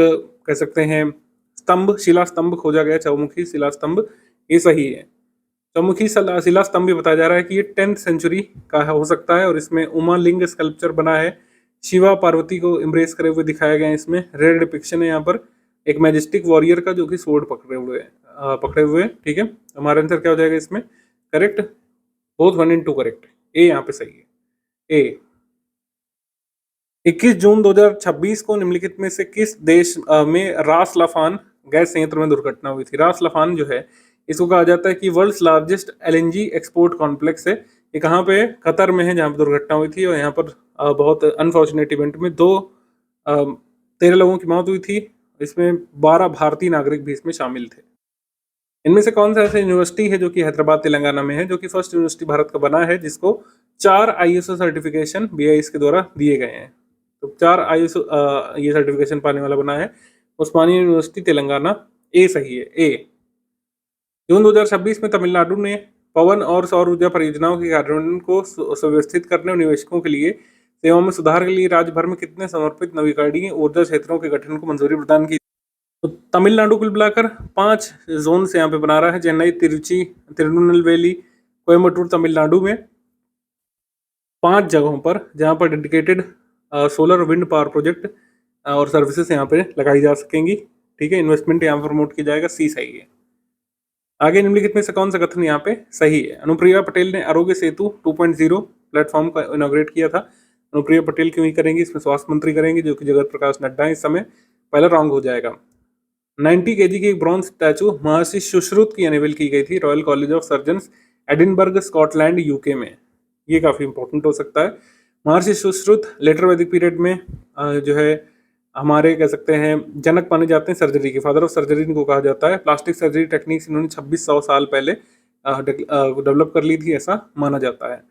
कह सकते हैं स्तंभ, शिला स्तंभ खोजा गया, चौमुखी शिला स्तंभ। ये सही है। चौमुखी शिला स्तंभ भी बताया जा रहा है कि ये 10th सेंचुरी का हो सकता है, और इसमें उमा लिंग स्कल्पचर बना है, शिवा पार्वती को इम्ब्रेस करे हुए दिखाया गया है। इसमें रेयर डिपिक्शन है यहाँ पर एक मैजेस्टिक वॉरियर का जो कि स्वॉर्ड पकड़े हुए। ठीक है, हमारा आंसर क्या हो जाएगा इसमें? Correct, both 1 and 2 correct. A यहाँ पे सही है, ए। 21 जून 2026 को निम्नलिखित में से किस देश में रास लाफान गैस संयंत्र में दुर्घटना हुई थी? रास लाफान जो है इसको कहा जाता है कि world's largest LNG export complex है। ये कहाँ पे? कतर में है, जहाँ पर दुर्घटना हुई थी। और यहाँ पर बहुत अनफॉर्चुनेट इवेंट में 13 लोगों की मौत हुई थी, इसमें 12 भारतीय नागरिक भी इसमें शामिल थे। इनमें से कौन सा ऐसा यूनिवर्सिटी है जो कि हैदराबाद तेलंगाना में है, जो कि फर्स्ट यूनिवर्सिटी भारत का बना है जिसको 4 आईएसओ सर्टिफिकेशन बीआईएस के द्वारा दिए गए हैं? तो 4 आईएसओ ये सर्टिफिकेशन पाने वाला बना है उस्मानिया यूनिवर्सिटी तेलंगाना। ए सही है, ए। जून 2026 में तमिलनाडु ने पवन और सौर ऊर्जा परियोजनाओं के कार्यान्वयन को सुव्यवस्थित करने और निवेशकों के लिए सेवाओं में सुधार के लिए राज्य भर में कितने समर्पित नवीकरणीय ऊर्जा क्षेत्रों के गठन को मंजूरी प्रदान की? तो तमिलनाडु कुल मिलाकर 5 जोन से यहाँ पे बना रहा है। चेन्नई, तिरुचि, तिरुनेलवेली, कोयम्बटूर तमिलनाडु में 5 जगहों पर जहाँ पर dedicated solar wind power project और सर्विसेज यहाँ पे लगाई जा सकेंगी। ठीक है, इन्वेस्टमेंट यहाँ पर प्रमोट किया जाएगा। सी सही है। आगे निम्नलिखित में से कौन सा कथन यहाँ पे सही है? अनुप्रिया पटेल ने आरोग्य सेतु 2.0 प्लेटफॉर्म का इनॉग्रेट किया था। अनुप्रिया पटेल क्यों ही करेंगी? इसमें स्वास्थ्य मंत्री करेंगे जो कि जगत प्रकाश नड्डा है इस समय। पहला रॉन्ग हो जाएगा। 90 kg की एक ब्रॉन्ज स्टैचू महर्षि सुश्रुत की अनेबल की गई थी royal college of surgeons Edinburgh Scotland UK में। ये काफी इंपॉर्टेंट हो सकता है। महर्षि सुश्रुत लेटर वैदिक पीरियड में जो है हमारे कह सकते हैं जनक माने जाते हैं सर्जरी के, फादर ऑफ सर्जरी इनको कहा जाता है। प्लास्टिक सर्जरी टेक्निक्स इन्होंने 2600 साल पहले डेवलप कर ली थी, ऐसा माना जाता है।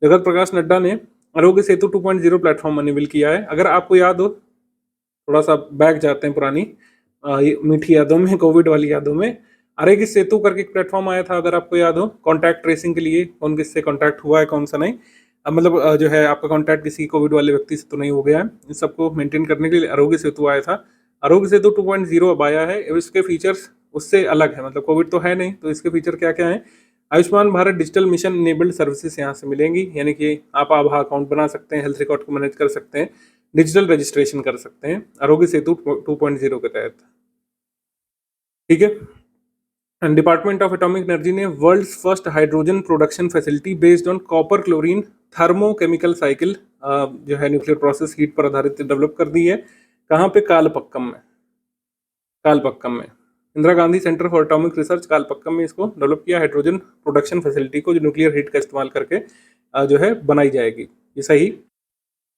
जगत प्रकाश नड्डा ने आरोग्य सेतु 2.0 प्लेटफॉर्म अनेबल किया है। अगर आपको याद हो, थोड़ा सा बैक जाते हैं पुरानी मीठी यादों में, कोविड वाली यादों में, आरोग्य सेतु करके एक प्लेटफॉर्म आया था, अगर आपको याद हो, कॉन्टैक्ट ट्रेसिंग के लिए, कौन किससे कॉन्टैक्ट हुआ है कौन सा नहीं, मतलब जो है आपका कॉन्टैक्ट किसी कोविड वाले व्यक्ति से तो नहीं हो गया है, इस सबको मेंटेन करने के लिए आरोग्य सेतु आया था। आरोग्य सेतु 2.0 अब आया है। इसके फीचर्स उससे अलग है, मतलब कोविड तो है नहीं, तो इसके फीचर क्या क्या है? Ayushman Bharat digital mission enabled services यहाँ से मिलेंगी, यानी कि आप आभा अकाउंट बना सकते हैं, हेल्थ रिकॉर्ड को मैनेज कर सकते हैं, डिजिटल रजिस्ट्रेशन कर सकते हैं आरोग्य सेतु 2.0 के तहत। ठीक है, डिपार्टमेंट ऑफ एटॉमिक एनर्जी ने world's first hydrogen production facility based on copper chlorine thermochemical cycle जो है न्यूक्लियर प्रोसेस हीट पर आधारित डेवलप कर दी है। कहाँ पे? कालपक्कम में। कालपक्कम में Indira Gandhi centre for atomic research Kalpakkam में इसको डेवलप किया, हाइड्रोजन प्रोडक्शन फैसिलिटी को, जो न्यूक्लियर हीट का इस्तेमाल करके जो है बनाई जाएगी। ये सही।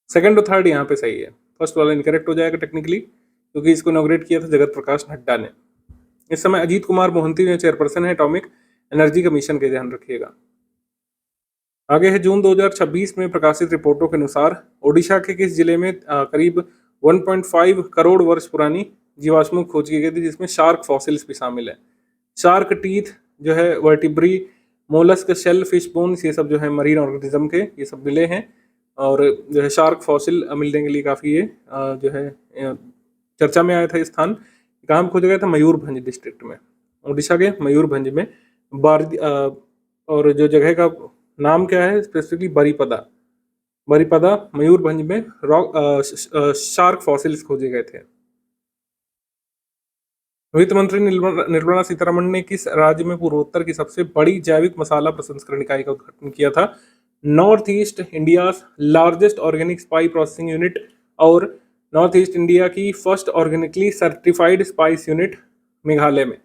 सेकंड और थर्ड यहाँ पे सही है, फर्स्ट वाला इनकरेक्ट हो जाएगा टेक्निकली, क्योंकि इसको इनॉग्रेट किया था जगत प्रकाश नड्डा ने। इस समय अजीत कुमार मोहंती जो चेयरपर्सन है एटॉमिक एनर्जी कमीशन के, ध्यान रखिएगा। आगे है जून 2026 में प्रकाशित रिपोर्टों के अनुसार ओडिशा के किस जिले में करीब 1.5 करोड़ वर्ष पुरानी जीवाश्म खोज की गई थी, जिसमें शार्क फॉसिल्स भी शामिल है। शार्क टीथ जो है, vertebrae, mollusc, shell, fish bones, ये सब जो है मरीन ऑर्गेनिज्म के ये सब मिले हैं। और जो है शार्क फॉसिल मिलने के लिए काफ़ी ये जो है चर्चा में आया था। स्थान कहाँ पे खोजा गया था? मयूरभंज डिस्ट्रिक्ट में, उड़ीसा के मयूरभंज में। और जो जगह का नाम क्या है स्पेसिफिकली? बरीपदा। बरीपदा मयूरभंज में शार्क फॉसिल्स खोजे गए थे। वित्त मंत्री निर्मला सीतारमण ने किस राज्य में पूर्वोत्तर की सबसे बड़ी जैविक मसाला प्रसंस्करण इकाई का उद्घाटन किया था? North east India largest organic spice processing unit और नॉर्थ ईस्ट इंडिया की first organically certified spice unit Meghalaya में।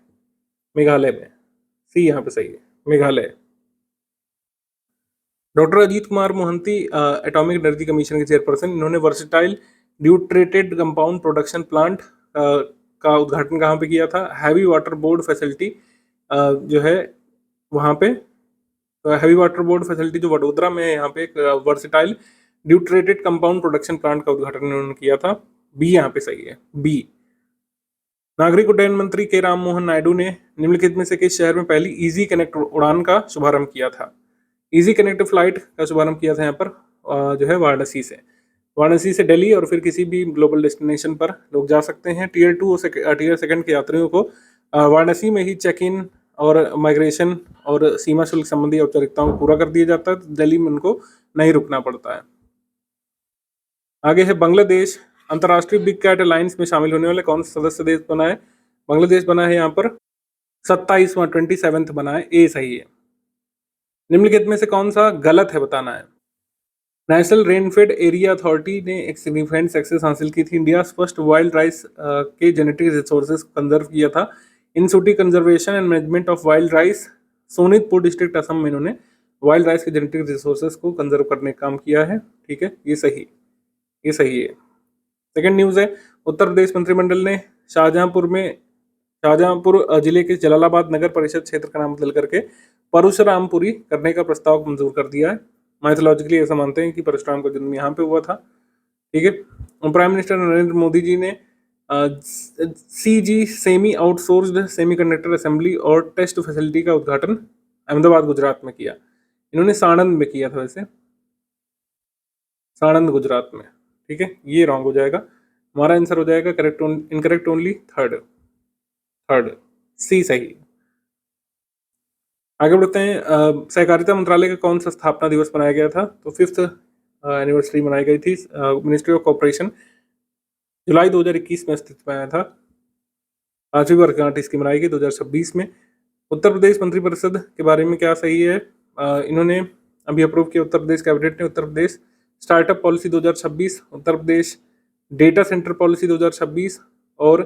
मेघालय में, सी यहाँ पे सही है, Meghalaya. Doctor Ajit Kumar Mohanty atomic energy commission के चेयरपर्सन, इन्होंने वर्सेटाइल ड्यूट्रेटेड कंपाउंड प्रोडक्शन प्लांट का उद्घाटन कहाँ पे किया था? हैवी वाटर बोर्ड फैसिलिटी जो है वहाँ पे, हैवी वाटर बोर्ड फैसिलिटी जो वडोदरा में है, यहाँ पे एक वर्सेटाइल ड्यूट्रेटेड कंपाउंड प्रोडक्शन प्लांट का उद्घाटन इन्होंने किया था। बी यहाँ पे सही है, बी। नागरिक उड्डयन मंत्री के राम मोहन नायडू ने निम्नलिखित में से किस शहर में पहली इजी कनेक्ट उड़ान का शुभारंभ किया था? इजी कनेक्ट फ्लाइट का शुभारंभ किया था यहाँ पर जो है वाराणसी से। वाराणसी से दिल्ली और फिर किसी भी ग्लोबल डेस्टिनेशन पर लोग जा सकते हैं। टीयर 2 और टीयर 2 के यात्रियों को वाराणसी में ही चेक इन और माइग्रेशन और सीमा शुल्क संबंधी औपचारिकताओं को पूरा कर दिया जाता है, तो दिल्ली में उनको नहीं रुकना पड़ता है। आगे है बांग्लादेश अंतर्राष्ट्रीय बिग कैट अलायंस में शामिल होने वाले कौन सा सदस्य देश बना है? बांग्लादेश बना है यहाँ पर 27वां 27th बना है, ए सही है। निम्नलिखित में से कौन सा गलत है बताना है। नेशनल रेनफेड एरिया अथॉरिटी ने एक सिग्निफिकेंट सक्सेस हासिल की थी। इंडिया फर्स्ट वाइल्ड राइस के जेनेटिक रिसोर्सेज कंजर्व किया था। Institute conservation and management of wild rice, Sonitpur district Assam में इन्होंने वाइल्ड राइस के जेनेटिक रिसोर्सेज को कंजर्व करने का काम किया है। ठीक है, ये सही है। सेकेंड न्यूज़ है, उत्तर प्रदेश मंत्रिमंडल ने शाहजहांपुर जिले के जलालाबाद नगर परिषद क्षेत्र का नाम बदल करके परशुरामपुरी करने का प्रस्ताव मंजूर कर दिया है। माइथोलॉजिकली ऐसा मानते हैं कि परशुराम का जन्म यहाँ पे हुआ था। ठीक है, प्राइम मिनिस्टर नरेंद्र मोदी जी ने CG semi outsourced semiconductor assembly और टेस्ट फैसिलिटी का उद्घाटन अहमदाबाद गुजरात में किया। इन्होंने साणंद में किया था, वैसे साणंद गुजरात में। ठीक है, ये रॉन्ग हो जाएगा, हमारा आंसर हो जाएगा इनकरेक्ट ओनली थर्ड, सी सही। आगे बढ़ते हैं, सहकारिता मंत्रालय का कौन सा स्थापना दिवस मनाया गया था? तो 5th एनिवर्सरी मनाई गई थी। मिनिस्ट्री ऑफ कॉर्पोरेशन जुलाई 2021 में अस्तित्व में आया था। 5वीं वर्षगांठ इसकी मनाई गई 2026 में। उत्तर प्रदेश मंत्रिपरिषद के बारे में क्या सही है? इन्होंने अभी अप्रूव किया, उत्तर प्रदेश कैबिनेट ने Uttar Pradesh startup policy 2026, Uttar Pradesh data centre policy 2026 और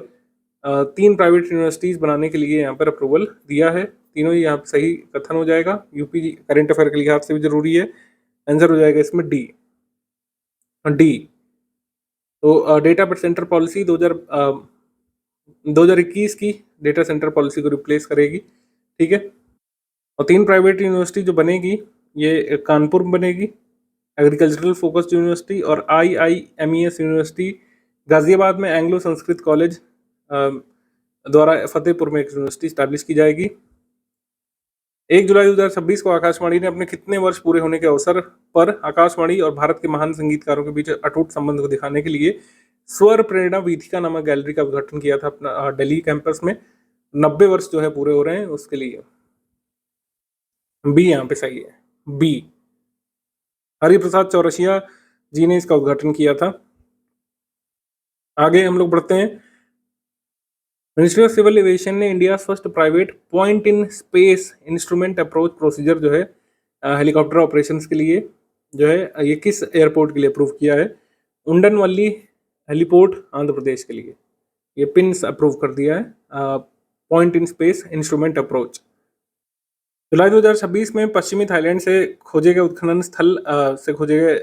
3 प्राइवेट यूनिवर्सिटीज बनाने के लिए यहाँ पर अप्रूवल दिया है। तीनों ही यहाँ पर सही कथन हो जाएगा। यूपी करंट अफेयर के लिहाज से भी जरूरी है, आंसर हो जाएगा इसमें डी। तो डेटा सेंटर पॉलिसी 2021 की डेटा सेंटर पॉलिसी को रिप्लेस करेगी। ठीक है, और 3 प्राइवेट यूनिवर्सिटी जो बनेगी, ये कानपुर में बनेगी, एग्रीकल्चरल फोकस्ड यूनिवर्सिटी, और IIMES यूनिवर्सिटी गाजियाबाद में एंग्लो संस्कृत कॉलेज द्वारा फतेहपुर में एक यूनिवर्सिटी स्टैब्लिश की जाएगी। 1 जुलाई 2026 को आकाशवाणी ने अपने कितने वर्ष पूरे होने के अवसर पर आकाशवाणी और भारत के महान संगीतकारों के बीच अटूट संबंध को दिखाने के लिए स्वर प्रेरणा वीथिका नामक गैलरी का उद्घाटन किया था अपना दिल्ली कैंपस में। 90 वर्ष जो है पूरे हो रहे हैं उसके लिए। बी यहाँ पे सही है, बी। हरिप्रसाद चौरसिया जी ने इसका उद्घाटन किया था। आगे हम लोग बढ़ते हैं, मिनिस्ट्री ऑफ सिविल एविएशन ने India first private point in space instrument approach procedure जो है हेलीकॉप्टर ऑपरेशंस के लिए जो है ये किस एयरपोर्ट के लिए अप्रूव किया है? उंडनवल्ली हेलीपोर्ट आंध्र प्रदेश के लिए ये पिन्स अप्रूव कर दिया है, point in space instrument approach. जुलाई 2026 में पश्चिमी थाईलैंड से खोजे गए उत्खनन स्थल से खोजे गए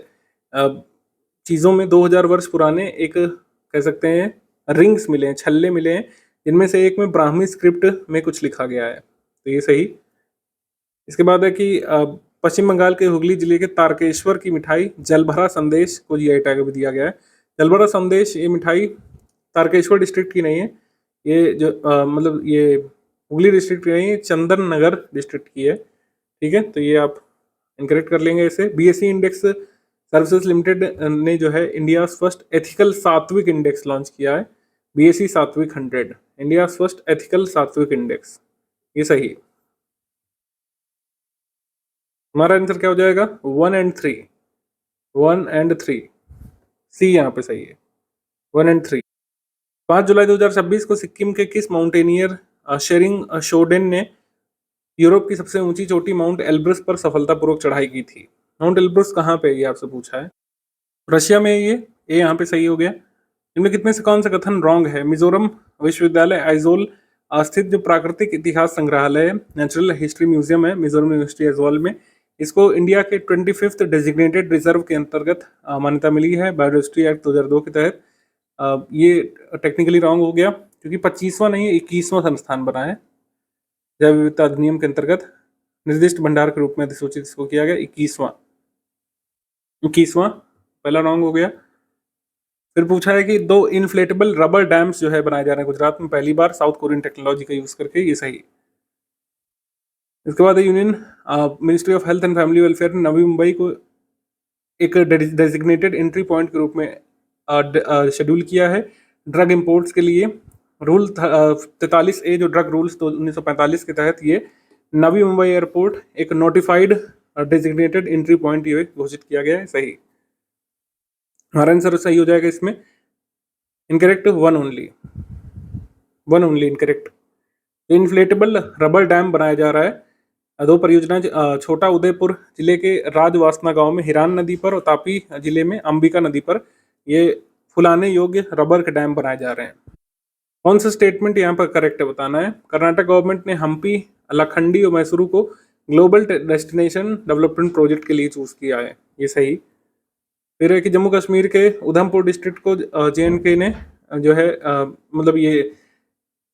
चीज़ों में 2000 वर्ष पुराने एक कह सकते हैं रिंग्स मिले हैं, छल्ले मिले हैं, जिनमें से एक में ब्राह्मी स्क्रिप्ट में कुछ लिखा गया है, तो ये सही। इसके बाद है कि पश्चिम बंगाल के हुगली जिले के तारकेश्वर की मिठाई जलभरा संदेश को जीआई टैग भी दिया गया है। जलभरा संदेश ये मिठाई तारकेश्वर डिस्ट्रिक्ट की नहीं है, ये जो मतलब ये हुगली डिस्ट्रिक्ट की नहीं है, चंदन नगर डिस्ट्रिक्ट की है। ठीक है, तो ये आप इनकरेक्ट कर लेंगे इसे। बीएसई इंडेक्स सर्विसेज लिमिटेड ने जो है इंडिया फर्स्ट एथिकल सात्विक इंडेक्स लॉन्च किया है, बीएसई सात्विक 100, इंडिया फर्स्ट एथिकल सात्विक इंडेक्स, ये सही। हमारा आंसर क्या हो जाएगा? 1 एंड 3, 1 एंड 3, सी यहाँ पे सही है, 1 एंड 3। 5 जुलाई 2026 को सिक्किम के किस माउंटेनियर शेरिंग शोडेन ने यूरोप की सबसे ऊंची चोटी माउंट एल्ब्रस पर सफलतापूर्वक चढ़ाई की थी? माउंट एल्ब्रस कहाँ पे है ये आपसे पूछा है। रशिया में ये यहाँ पे सही हो गया। इनमें कितने से कौन सा कथन रॉन्ग है? मिजोरम विश्वविद्यालय आइजोल स्थित जो प्राकृतिक इतिहास संग्रहालय है, नेचुरल हिस्ट्री म्यूजियम है मिजोरम यूनिवर्सिटी आइजोल में, इसको इंडिया के 25th डेजिग्नेटेड रिजर्व के अंतर्गत मान्यता मिली है बायोडाइवर्सिटी एक्ट 2002 के तहत। ये टेक्निकली रॉन्ग हो गया क्योंकि 25वां नहीं 21वां संस्थान बना है जैव विविधता अधिनियम के अंतर्गत, निर्दिष्ट भंडार के रूप में अधिसूचित इसको किया गया 21वां, पहला रॉन्ग हो गया। फिर पूछा है कि 2 इन्फ्लेटेबल रबर डैम्स जो है बनाए जा रहे हैं गुजरात में पहली बार साउथ कोरियन टेक्नोलॉजी का यूज करके, ये सही। इसके बाद union ministry of health and family welfare ने नवी मुंबई को एक डेजिग्नेटेड एंट्री पॉइंट के रूप में शेड्यूल किया है ड्रग इंपोर्ट्स के लिए। रूल 43A जो ड्रग रूल्स तो 1945 के तहत ये नवी मुंबई एयरपोर्ट एक नोटिफाइड डेजिग्नेटेड एंट्री पॉइंट ये घोषित किया गया है, सही। हमारा आंसर सही हो जाएगा इसमें। Incorrect 1 only incorrect. Inflatable rubber dam बनाया जा रहा है, 2 परियोजना छोटा उदयपुर जिले के राजवासना गांव में हिरान नदी पर और तापी जिले में अंबिका नदी पर ये फुलाने योग्य रबर के डैम बनाए जा रहे हैं। कौन सा स्टेटमेंट यहाँ पर करेक्ट है बताना है। कर्नाटक गवर्नमेंट ने हम्पी, लखंडी और मैसूरू को ग्लोबल डेस्टिनेशन डेवलपमेंट प्रोजेक्ट के लिए चूज किया है, ये सही। फिर है कि जम्मू कश्मीर के उधमपुर डिस्ट्रिक्ट को JNK ने जो है मतलब ये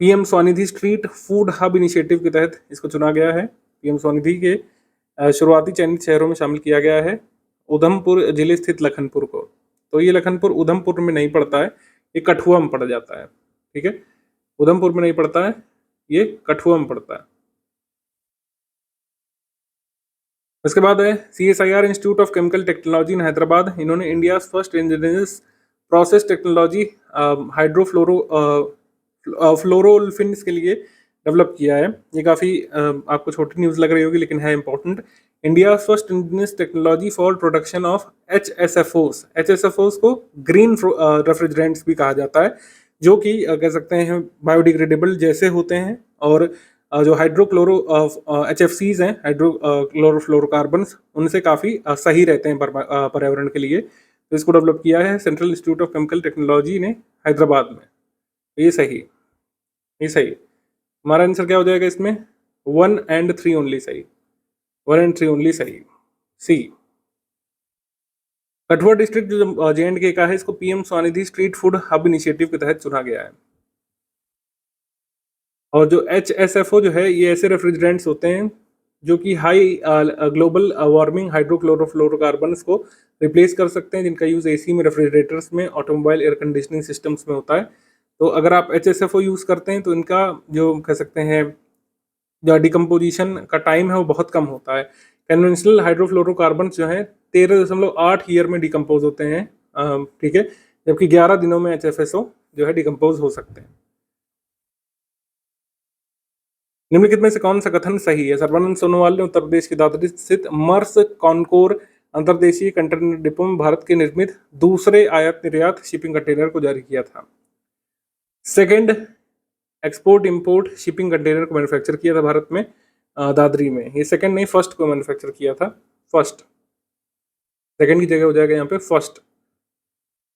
PM Svanidhi street food hub initiative के तहत इसको चुना गया है। PM स्वनिधि के शुरुआती चयनित शहरों में शामिल किया गया है उधमपुर जिले स्थित लखनपुर को। तो ये लखनपुर उधमपुर में नहीं पड़ता है, ये कठुआ में पड़ जाता है। ठीक है, उधमपुर में नहीं पड़ता है, ये कठुआ में पड़ता है। उसके बाद है CSIR institute of chemical technology in Hyderabad, इन्होंने India first indigenous process technology fluoroolefins के लिए डेवलप किया है। ये काफ़ी आपको छोटी न्यूज़ लग रही होगी लेकिन है important. India first indigenous technology for production of HSFOs, HSFOs को ग्रीन रेफ्रिजरेंट्स भी कहा जाता है, जो कि कह सकते हैं बायोडिग्रेडेबल जैसे होते हैं और जो हाइड्रोक्लोरो HFCs हैं, हाइड्रोक्लोरोफ्लोरोकार्बन्स, उनसे काफ़ी सही रहते हैं पर्यावरण के लिए। तो इसको डेवलप किया है central institute of chemical technology ने हैदराबाद में, ये सही, ये सही। हमारा आंसर क्या हो जाएगा इसमें? 1 एंड 3 ओनली सही, 1 एंड 3 ओनली सही, सी। कठुआ डिस्ट्रिक्ट जो JNK का है, इसको PM Svanidhi street food hub initiative के तहत चुना गया है। और जो HSFO जो है, ये ऐसे रेफ्रिजरेंट्स होते हैं जो कि हाई ग्लोबल वार्मिंग हाइड्रोक्लोरोफ्लोरोकार्बन्स को रिप्लेस कर सकते हैं, जिनका यूज़ AC में, रेफ्रिजरेटर्स में, ऑटोमोबाइल एयर कंडीशनिंग सिस्टम्स में होता है। तो अगर आप HSFO यूज़ करते हैं तो इनका जो कह सकते हैं जो डिकम्पोजिशन का टाइम है वो बहुत कम होता है। कन्वेंशनल हाइड्रोफ्लोरोकार्बन्स जो हैं 13.8 ईयर में डिकम्पोज होते हैं, ठीक है, जबकि 11 दिनों में HFSO जो है डिकम्पोज हो सकते हैं। निम्नलिखित में से कौन सा कथन सही है? सर्बानंद सोनोवाल ने उत्तर प्रदेश के दादरी स्थित मर्स कॉनकोर अंतर्देशीय कंटेनर डिपो में भारत के निर्मित दूसरे आयात निर्यात शिपिंग कंटेनर को जारी किया था। Second export import shipping container को मैन्युफैक्चर किया था भारत में दादरी में। ये सेकेंड नहीं, फर्स्ट को मैन्युफैक्चर किया था, फर्स्ट। सेकेंड की जगह हो जाएगा यहाँ पे फर्स्ट,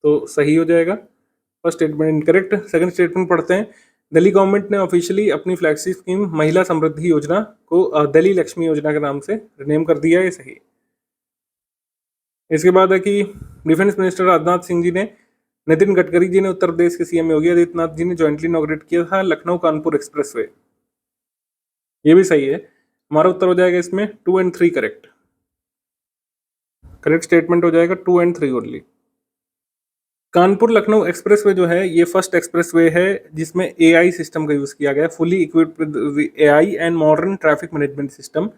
तो सही हो जाएगा। First statement incorrect. Second statement पढ़ते हैं। दिल्ली गवर्नमेंट ने ऑफिशियली अपनी फ्लैगशिप स्कीम महिला समृद्धि योजना को दिल्ली लक्ष्मी योजना के नाम से रिनेम कर दिया है, सही। इसके बाद है कि डिफेंस मिनिस्टर राजनाथ सिंह जी ने नितिन गडकरी जी ने उत्तर प्रदेश के सीएम योगी आदित्यनाथ जी ने ज्वाइंटली इनॉग्रेट किया था लखनऊ कानपुर एक्सप्रेसवे। ये भी सही है। हमारा उत्तर हो जाएगा इसमें 2 और 3 करेक्ट। करेक्ट स्टेटमेंट हो जाएगा 2 और 3 ओनली। कानपुर लखनऊ एक्सप्रेसवे जो है ये फर्स्ट एक्सप्रेसवे है जिसमें एआई सिस्टम का यूज किया गया है, fully equipped with AI and modern traffic management system.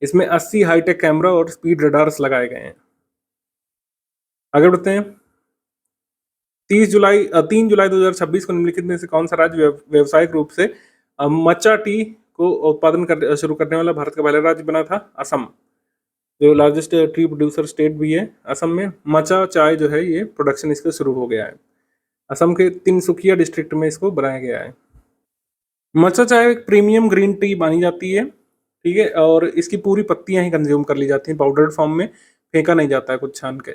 इसमें 80 हाईटेक कैमरा और स्पीड रडार्स लगाए गए हैं। आगे बढ़ते हैं। 3 जुलाई 2026 को निम्नलिखित में से कौन सा राज्य व्यावसायिक रूप से मचा टी को उत्पादन शुरू करने वाला भारत का पहला राज्य बना था? असम, जो लार्जेस्ट टी प्रोड्यूसर स्टेट भी है। असम में मचा चाय जो है ये प्रोडक्शन इसका शुरू हो गया है। असम के तिनसुकिया डिस्ट्रिक्ट में इसको बनाया गया है। मचा चाय एक प्रीमियम ग्रीन टी मानी जाती है, ठीक है, और इसकी पूरी पत्तियां ही कंज्यूम कर ली जाती हैं, पाउडर्ड फॉर्म में फेंका नहीं जाता है कुछ छान के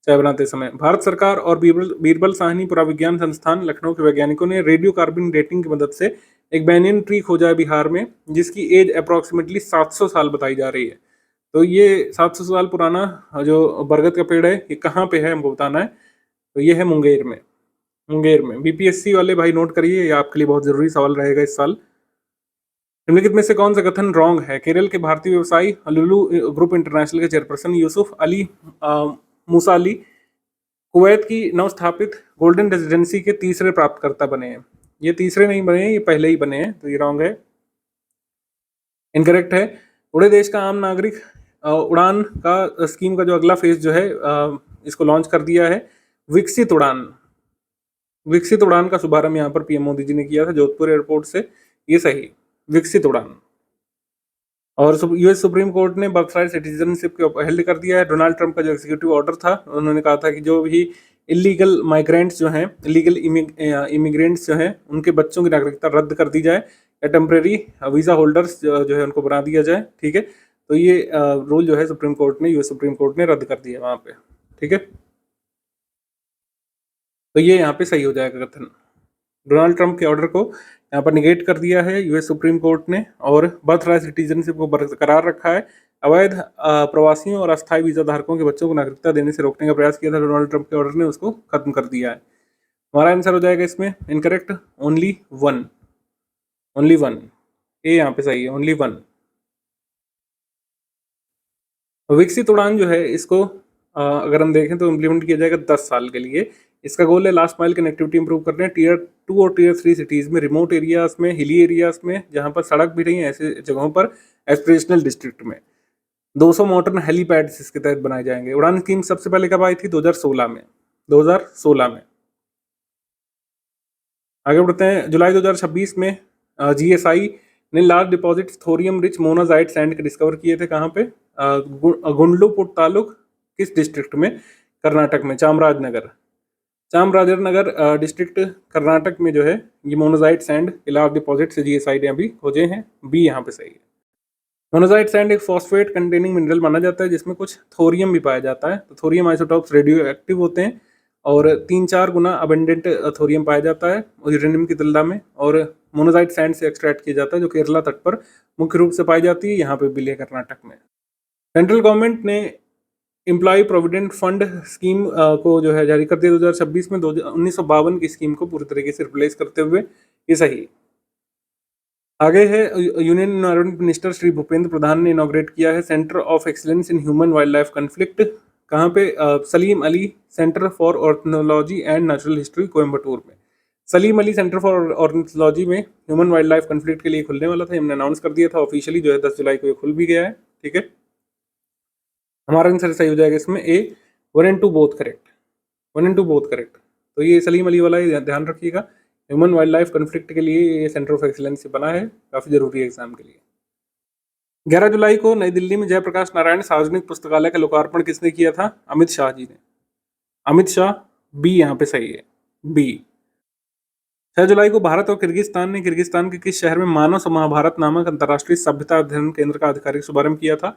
चाय बनाते समय। भारत सरकार और बीरबल साहनी पुराविज्ञान संस्थान लखनऊ के वैज्ञानिकों ने रेडियो कार्बन डेटिंग की मदद से एक बैनियन ट्री खोजा है बिहार में, जिसकी एज अप्रॉक्सीमेटली 700 साल बताई जा रही है। तो ये 700 साल पुराना जो बरगद का पेड़ है ये कहाँ पे है हमको बताना है। तो ये है मुंगेर में। मुंगेर में बीपीएससी वाले भाई नोट करिए, ये आपके लिए बहुत जरूरी सवाल रहेगा इस साल। निम्नलिखित में से कौन सा कथन रॉन्ग है? केरल के भारतीय व्यवसायी लुलु ग्रुप इंटरनेशनल के चेयरपर्सन यूसुफ अली मूसा अली कुवैत की नवस्थापित गोल्डन रेजिडेंसी के तीसरे प्राप्तकर्ता बने हैं। ये तीसरे नहीं बने हैं, ये पहले ही बने हैं, तो ये रॉन्ग है, इनकरेक्ट है। उड़े देश का आम नागरिक उड़ान का स्कीम का जो अगला फेज जो है इसको लॉन्च कर दिया है, विकसित उड़ान। विकसित उड़ान का शुभारंभ यहाँ पर पीएम मोदी जी ने किया था जोधपुर एयरपोर्ट से, ये सही, विकसित उड़ान। और यूएस सुप्रीम कोर्ट ने बर्थराइट सिटीजनशिप को अपहेल्ड कर दिया है। डोनाल्ड ट्रंप का जो एग्जीक्यूटिव ऑर्डर था, उन्होंने कहा था कि जो भी इलीगल माइग्रेंट्स जो हैं, इलीगल इमिग्रेंट्स जो हैं, उनके बच्चों की नागरिकता रद्द कर दी जाए या टेम्परेरी वीज़ा होल्डर्स जो है उनको बना दिया जाए, ठीक है। तो ये रूल जो है सुप्रीम कोर्ट ने, यूएस सुप्रीम कोर्ट ने रद्द कर दिया वहाँ पे, ठीक है। तो ये यहाँ पे सही हो जाएगा कथन। डोनाल्ड ट्रंप के ऑर्डर को यहाँ पर निगेट कर दिया है यूएस सुप्रीम कोर्ट ने और बर्थ राइट सिटीजनशिप को बरकरार रखा है। अवैध प्रवासियों और अस्थायी वीजा धारकों के बच्चों को नागरिकता देने से रोकने का प्रयास किया था डोनाल्ड ट्रंप के ऑर्डर ने, उसको खत्म कर दिया है। हमारा आंसर हो जाएगा इसमें incorrect, only one. Only one, A यहाँ पे सही है, ओनली वन। विकसित उड़ान जो है इसको अगर हम देखें तो इम्प्लीमेंट किया जाएगा 10 साल के लिए। इसका गोल है लास्ट माइल कनेक्टिविटी इंप्रूव करने टियर 2 और टियर 3 सिटीज़ में, रिमोट एरियाज में, हिली एरियाज में जहां पर सड़क भी नहीं है ऐसे जगहों पर, एस्पिरेशनल डिस्ट्रिक्ट में। 200 मॉडर्न हेलीपैड्स इसके तहत बनाए जाएंगे। उड़ान स्कीम सबसे पहले कब आई थी? 2016 में। 2016 में। आगे बढ़ते हैं। जुलाई 2026 में जीएसआई ने large deposit thorium rich monazite sand के डिस्कवर किए थे। कहाँ पे? गुंडलुपुट तालुक किस डिस्ट्रिक्ट में? कर्नाटक में, चामराजनगर। चामराजनगर डिस्ट्रिक्ट कर्नाटक में जो है ये मोनोजाइट सैंड लार्ज डिपॉजिट से जीएसआई ने अभी खोजे हैं। बी यहाँ पे सही है। मोनोजाइट सैंड एक फॉस्फेट कंटेनिंग मिनरल माना जाता है जिसमें कुछ थोरियम भी पाया जाता है। तो थोरियम आइसोटॉप्स रेडियो एक्टिव होते हैं और 3-4 गुना अबेंडेंट थोरियम पाया जाता है यूरेनियम की तुलना में, और मोनोजाइट सैंड से एक्सट्रैक्ट किया जाता है जो केरला तट पर मुख्य रूप से पाई जाती है, यहाँ पे भी है कर्नाटक में। सेंट्रल गवर्नमेंट ने एम्प्लॉय प्रोविडेंट फंड स्कीम को जो है जारी कर दिया 2026 में 1952 की स्कीम को पूरी तरीके से रिप्लेस करते हुए, ये सही। आगे है union environment minister Shri Bhupender Pradhan ने इनॉग्रेट किया है centre of excellence in human wildlife conflict. कहाँ पे? Salim Ali centre for ornithology and natural history, Coimbatore में। Salim Ali centre for ornithology में ह्यूमन वाइल्ड लाइफ कन्फ्लिक्ट के लिए खुलने वाला था, हमने अनाउंस कर दिया था ऑफिशियली जो है 10 जुलाई को ये खुल भी गया है, ठीक है। हमारा आंसर सही हो जाएगा इसमें ए, 1 and 2 both correct. 1 and 2 both correct. तो ये सलीम अली वाला ध्यान रखिएगा, ह्यूमन वाइल्ड लाइफ कन्फ्लिक्ट के लिए ये सेंटर ऑफ एक्सीलेंस बना है, काफ़ी जरूरी है एग्जाम के लिए। 11 जुलाई को नई दिल्ली में जयप्रकाश नारायण सार्वजनिक पुस्तकालय का लोकार्पण किसने किया था? अमित शाह जी ने। अमित शाह, बी यहाँ पे सही है, बी। 6 जुलाई को भारत और किर्गिस्तान ने किर्गिस्तान के किस शहर में मानव महाभारत नामक अंतर्राष्ट्रीय सभ्यता अध्ययन केंद्र का आधिकारिक शुभारंभ किया था?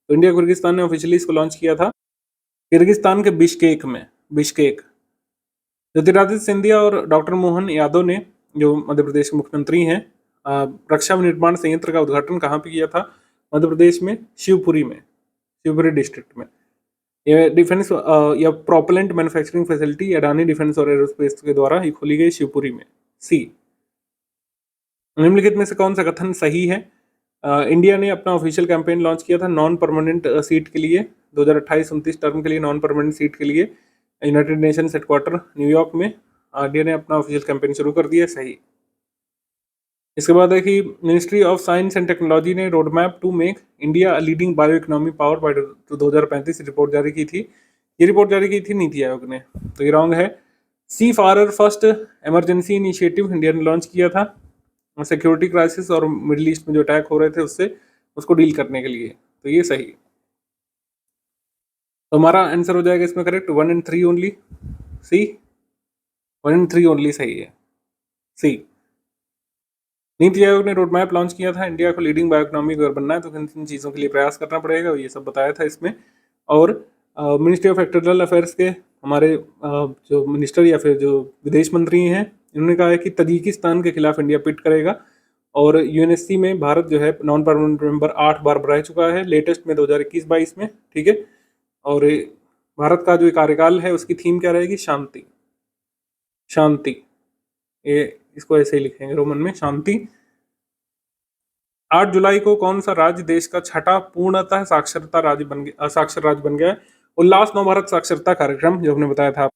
तो इंडिया किर्गिस्तान ने ऑफिशियली इसको लॉन्च किया था किर्गिस्तान के बिश्केक में, बिश्केक। ज्योतिरादित्य सिंधिया और डॉक्टर मोहन यादव ने, जो मध्य प्रदेश के मुख्यमंत्री हैं, रक्षा निर्माण संयंत्र का उद्घाटन कहाँ पे किया था? मध्य प्रदेश में शिवपुरी में, शिवपुरी डिस्ट्रिक्ट में। ये डिफेंस या propellant manufacturing facility Adani defence और एरोस्पेस के द्वारा ही खोली गई शिवपुरी में। सी। निम्नलिखित में से कौन सा कथन सही है? इंडिया ने अपना ऑफिशियल कैंपेन लॉन्च किया था नॉन परमानेंट सीट के लिए 2028-29 टर्म के लिए, नॉन परमानेंट सीट के लिए यूनाइटेड नेशंस हेडक्वार्टर न्यूयॉर्क में इंडिया ने अपना ऑफिशियल कैंपेन शुरू कर दिया। सही। इसके बाद है कि ministry of science and technology ने road map to make India a leading bioeconomy power by 2035 report जारी की थी। ये रिपोर्ट जारी की थी नीति आयोग ने, तो ये रॉन्ग है। सी फारर फर्स्ट इमरजेंसी इनिशिएटिव इंडिया ने लॉन्च किया था सिक्योरिटी क्राइसिस और मिडिल ईस्ट में जो अटैक हो रहे थे उसको डील करने के लिए, तो ये सही। तो हमारा आंसर हो जाएगा इसमें correct 1 and 3 only. C 1 and 3 only सही है। सी। नीति आयोग ने रोड मैप लॉन्च किया था इंडिया को लीडिंग बायो इकोनॉमी अगर बनना है तो किन किन चीज़ों के लिए प्रयास करना पड़ेगा, ये सब बताया था इसमें। और मिनिस्ट्री ऑफ एक्सटर्नल अफेयर्स के हमारे जो मिनिस्टर या फिर जो विदेश मंत्री हैं इन्होंने कहा है कि तजिकिस्तान के खिलाफ इंडिया पिट करेगा। और यूएनएससी में भारत जो है नॉन परमानेंट मेंबर 8 बार रह चुका है, लेटेस्ट में 2021-22 में, ठीक है। और भारत का जो कार्यकाल है उसकी थीम क्या रहेगी? शांति। शांति, ये इसको ऐसे ही लिखेंगे रोमन में, शांति। 8 जुलाई को कौन सा राज्य देश का छठा पूर्णतः साक्षर राज्य बन गया है? उल्लास नव भारत साक्षरता कार्यक्रम जो हमने बताया था।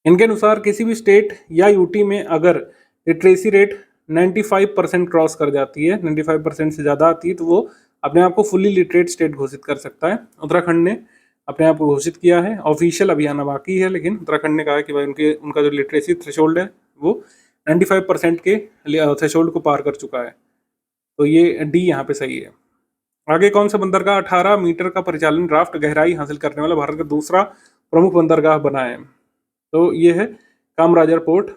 इनके अनुसार किसी भी स्टेट या यूटी में अगर लिटरेसी रेट 95% क्रॉस कर जाती है, 95% से ज़्यादा आती है, तो वो अपने आप को फुली लिटरेट स्टेट घोषित कर सकता है। उत्तराखंड ने अपने आप को घोषित किया है, ऑफिशियल अभी आना बाकी है, लेकिन उत्तराखंड ने कहा है कि भाई उनका जो लिटरेसी थ्रेशोल्ड है वो 95% के थ्रेशोल्ड को पार कर चुका है, तो ये डी यहाँ पे सही है। आगे कौन सा बंदरगाह 18 मीटर का परिचालन ड्राफ्ट गहराई हासिल करने वाला भारत का दूसरा प्रमुख बंदरगाह बना है? तो ये है कामराजर पोर्ट।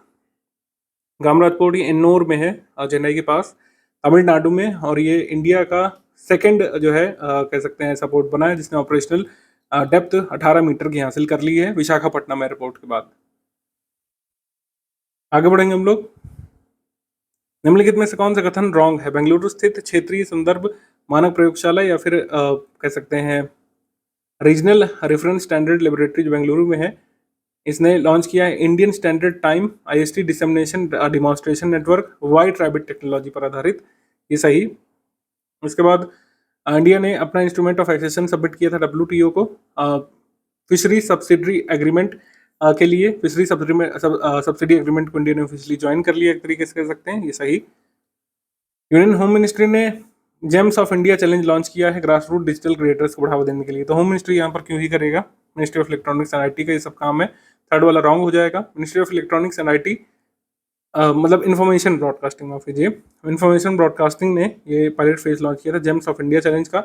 कामराज पोर्ट ये इन्नौर में है, चेन्नई के पास, तमिलनाडु में, और ये इंडिया का सेकंड जो है कह सकते हैं ऐसा पोर्ट बना है जिसने ऑपरेशनल डेप्थ 18 मीटर की हासिल कर ली है विशाखापट्टनम एयरपोर्ट के बाद। आगे बढ़ेंगे हम लोग। निम्नलिखित में से कौन सा कथन रॉन्ग है? बेंगलुरु स्थित क्षेत्रीय संदर्भ मानक प्रयोगशाला या फिर कह सकते हैं रीजनल रेफरेंस स्टैंडर्ड लेबोरेटरी जो बेंगलुरु में है, इसने लॉन्च किया है Indian standard time IST dissemination demonstration network white rabbit technology पर आधारित, ये सही। उसके बाद इंडिया ने अपना इंस्ट्रूमेंट ऑफ एक्सेशन सबमिट किया था डब्ल्यूटीओ को फिशरी सब्सिडरी एग्रीमेंट के लिए। फिशरी सब्सिडी एग्रीमेंट को इंडिया ने ऑफिशियली ज्वाइन कर लिया, एक तरीके से कह सकते हैं, ये सही। यूनियन होम मिनिस्ट्री ने James of India challenge launch किया है ग्रास रूट डिजिटल क्रिएटर्स को बढ़ावा देने के लिए, तो होम मिनिस्ट्री यहाँ पर क्यों ही करेगा? Ministry of electronics and IT का ये सब काम है। थर्ड वाला रॉन्ग हो जाएगा। Ministry of electronics and IT मतलब इन्फॉर्मेशन ब्रॉडकास्टिंग, माफ कीजिए, इन्फॉर्मेशन ब्रॉडकास्टिंग ने ये पायलट फेज लॉन्च किया था जेम्स ऑफ इंडिया चैलेंज का।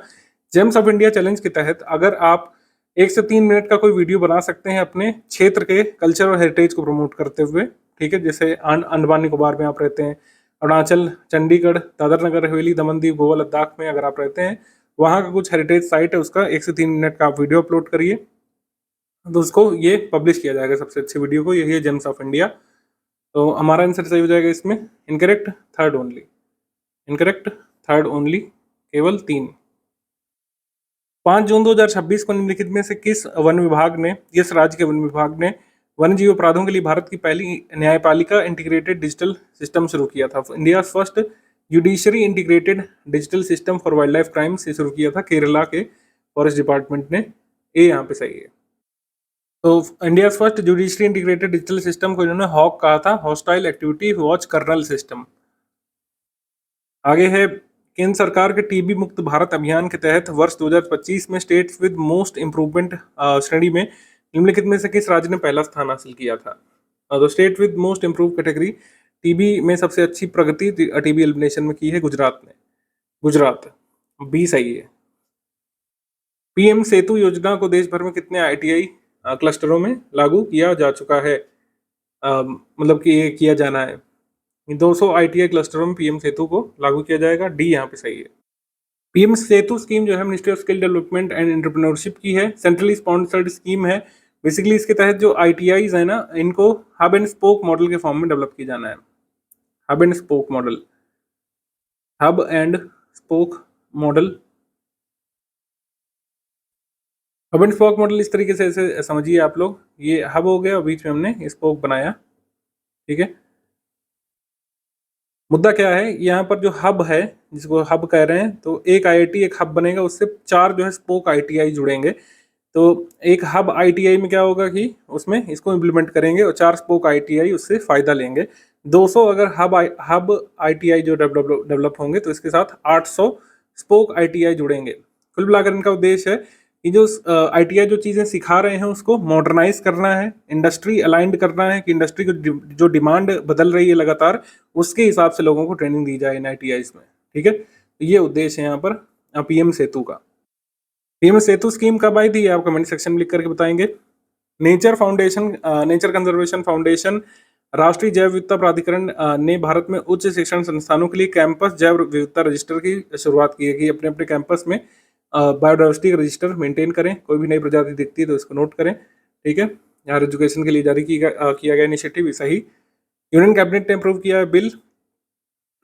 जेम्स ऑफ इंडिया चैलेंज के तहत अगर आप 1 से 3 मिनट का कोई वीडियो बना सकते हैं अपने क्षेत्र के कल्चर और हेरिटेज को प्रमोट करते हुए, ठीक है, जैसे अंडमान निकोबार में आप रहते हैं, अरुणाचल, चंडीगढ़, दादर नगर हवेली, दमन दीव, गोवा, लद्दाख में अगर आप रहते हैं, वहाँ का कुछ हेरिटेज साइट है, उसका 1 से 3 मिनट का आप वीडियो अपलोड करिए, तो उसको ये पब्लिश किया जाएगा सबसे अच्छे वीडियो को, यही है जेम्स ऑफ इंडिया। तो हमारा आंसर सही हो जाएगा इसमें। Incorrect third only, incorrect third only, केवल 3। 5 जून 2026 को निम्नलिखित में से किस वन विभाग ने, किस राज्य के वन विभाग ने वन्यजीव अपराधों के लिए भारत की पहली न्यायपालिका इंटीग्रेटेड डिजिटल सिस्टम शुरू किया था? India first judiciary integrated digital system for wild life crime से शुरू किया था केरला के फॉरेस्ट डिपार्टमेंट ने, ये यहाँ पे सही है। तो India first judiciary integrated digital system को इन्होंने हॉक कहा था, hostile activity watch kernel system. आगे है केंद्र सरकार के टीबी मुक्त भारत अभियान के तहत वर्ष 2025 में स्टेट्स विद मोस्ट इम्प्रूवमेंट श्रेणी में निम्नलिखित में से किस राज्य ने पहला स्थान हासिल किया था? तो state with most improve category TB में सबसे अच्छी प्रगति टीबी एलिमिनेशन में की है गुजरात ने, गुजरात, बी सही है। पीएम सेतु योजना को देश भर में कितने आईटीआई क्लस्टरों में लागू किया जा चुका है? मतलब कि ये किया जाना है, 200 आईटीआई क्लस्टरों में पीएम सेतु को लागू किया जाएगा, डी यहाँ पे सही है। पीएम सेतु स्कीम जो है ministry of skill development and entrepreneurship की है, सेंट्रली स्पॉन्सर्ड स्कीम है। बेसिकली इसके तहत जो आईटीआईज है ना, इनको हब एंड स्पोक मॉडल के फॉर्म में डेवलप किया जाना है। Hub and spoke model, hub and spoke model, hub and spoke model इस तरीके से ऐसे समझिए आप लोग, ये हब हो गया और बीच में हमने स्पोक बनाया, ठीक है। मुद्दा क्या है, यहाँ पर जो हब है जिसको हब कह रहे हैं, तो एक आईआईटी एक हब बनेगा, उससे 4 जो है स्पोक आईटीआई जुड़ेंगे। तो एक हब आईटीआई में क्या होगा कि उसमें इसको इम्प्लीमेंट करेंगे और 4 स्पोक आईटीआई उससे फायदा लेंगे। 200 अगर हब आईटीआई जो डेवलप होंगे तो इसके साथ 800 स्पोक आईटीआई जुड़ेंगे। कुल मिलाकर इनका उद्देश्य है कि जो आईटीआई जो चीज़ें सिखा रहे हैं उसको मॉडर्नाइज करना है, इंडस्ट्री अलाइंड करना है कि इंडस्ट्री को जो डिमांड बदल रही है लगातार, उसके हिसाब से लोगों को ट्रेनिंग दी जाए इन आईटीआईज में, ठीक है। तो ये उद्देश्य है यहाँ पर पीएम सेतु का। पीएम सेतु स्कीम कब आई थी आप कमेंट सेक्शन में लिख करके बताएंगे। नेचर कंजर्वेशन फाउंडेशन, राष्ट्रीय जैव विविधता प्राधिकरण ने भारत में उच्च शिक्षण संस्थानों के लिए कैंपस जैव विविधता रजिस्टर की शुरुआत की है कि अपने अपने कैंपस में बायोडाइवर्सिटी का रजिस्टर मेंटेन करें, कोई भी नई प्रजाति दिखती है तो इसको नोट करें, ठीक है। यहाँ एजुकेशन के लिए जारी किया गया इनिशिएटिव सही। यूनियन कैबिनेट ने अप्रूव किया है bill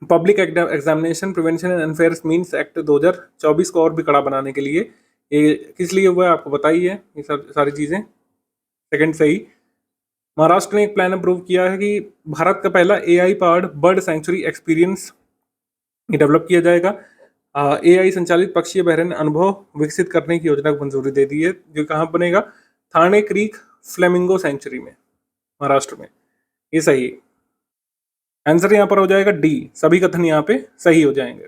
public examination prevention and unfair means act 2024 को और भी कड़ा बनाने के लिए। ये किस लिए हुआ है आपको बताइए, ये सारी चीज़ें। सेकंड सही। महाराष्ट्र ने एक प्लान अप्रूव किया है कि भारत का पहला AI powered bird sanctuary experience develop किया जाएगा। एआई संचालित पक्षी अभयारण्य अनुभव विकसित करने की योजना को मंजूरी दे दी है, जो कहाँ बनेगा, थाने क्रीक फ्लेमिंगो सेंचुरी में, महाराष्ट्र में। ये सही है। आंसर यहाँ पर हो जाएगा डी, सभी कथन यहाँ पे सही हो जाएंगे।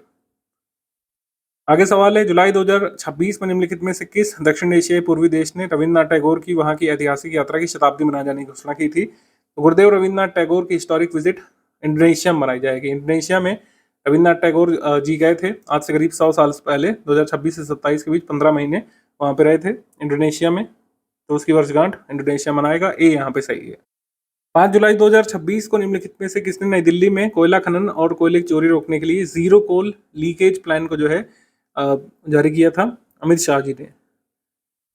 आगे सवाल है, जुलाई 2026 में निम्नलिखित में से किस दक्षिण एशियाई पूर्वी देश ने रविन्द्रनाथ टैगोर की वहां की ऐतिहासिक यात्रा की शताब्दी मनाए जाने की घोषणा की थी। तो गुरुदेव रविन्द्रनाथ टैगोर की हिस्टोरिक विजिट इंडोनेशिया में मनाई जाएगी। इंडोनेशिया में रविन्द्रनाथ टैगोर जी गए थे आज से करीब 100 साल पहले, 2026 से 27 के बीच 15 महीने वहां पे रहे थे इंडोनेशिया में, तो उसकी वर्षगांठ इंडोनेशिया मनाएगा। ए यहाँ पे सही है। 5 जुलाई 2026 को निम्नलिखित में से किसने नई दिल्ली में कोयला खनन और कोयले की चोरी रोकने के लिए जीरो कोल लीकेज प्लान को जो है जारी किया था? अमित शाह जी ने।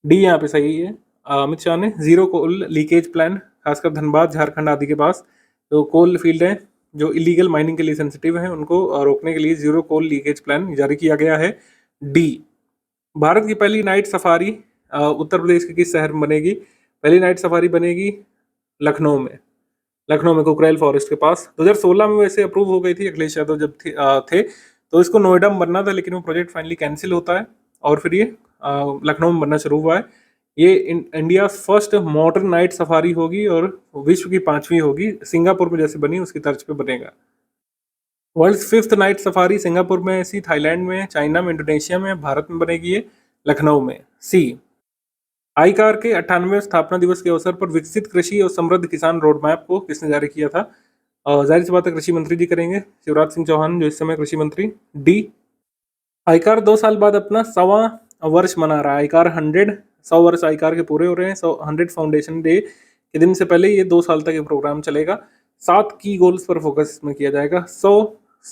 डी यहाँ पे सही है, अमित शाह ने जीरो कोल लीकेज प्लान, खासकर धनबाद झारखंड आदि के पास जो कोल फील्ड है जो इलीगल माइनिंग के लिए सेंसिटिव है उनको रोकने के लिए जीरो कोल लीकेज प्लान जारी किया गया है। डी। भारत की पहली नाइट सफारी उत्तर प्रदेश के किस शहर में बनेगी? पहली नाइट सफारी बनेगी लखनऊ में, लखनऊ में कुकरेल फॉरेस्ट के पास। 2016 में वैसे अप्रूव हो गई थी, अखिलेश यादव जब थे तो इसको नोएडा में बनना था, लेकिन वो प्रोजेक्ट फाइनली कैंसिल होता है और फिर ये लखनऊ में बनना शुरू हुआ है। ये India first modern night safari होगी और विश्व की 5वीं होगी, सिंगापुर में जैसे बनी उसकी तर्ज पे बनेगा। World 5th night safari Singapore में ऐसी, थाईलैंड में, चाइना में, इंडोनेशिया में, भारत में बनेगी ये लखनऊ में। सी। आईकार के 98वें स्थापना दिवस के अवसर पर विकसित कृषि और समृद्ध किसान रोड मैप को किसने जारी किया था? जाहिर सी बात है कृषि मंत्री जी करेंगे, शिवराज सिंह चौहान जो इस समय कृषि मंत्री। डी। आईकार 2 साल बाद अपना 100वां वर्ष मना रहा है। आईकार 100 वर्ष आईकार के पूरे हो रहे हैं। 100 फाउंडेशन डे के दिन से पहले ये 2 साल तक ये प्रोग्राम चलेगा। 7 की गोल्स पर फोकस इसमें किया जाएगा। 100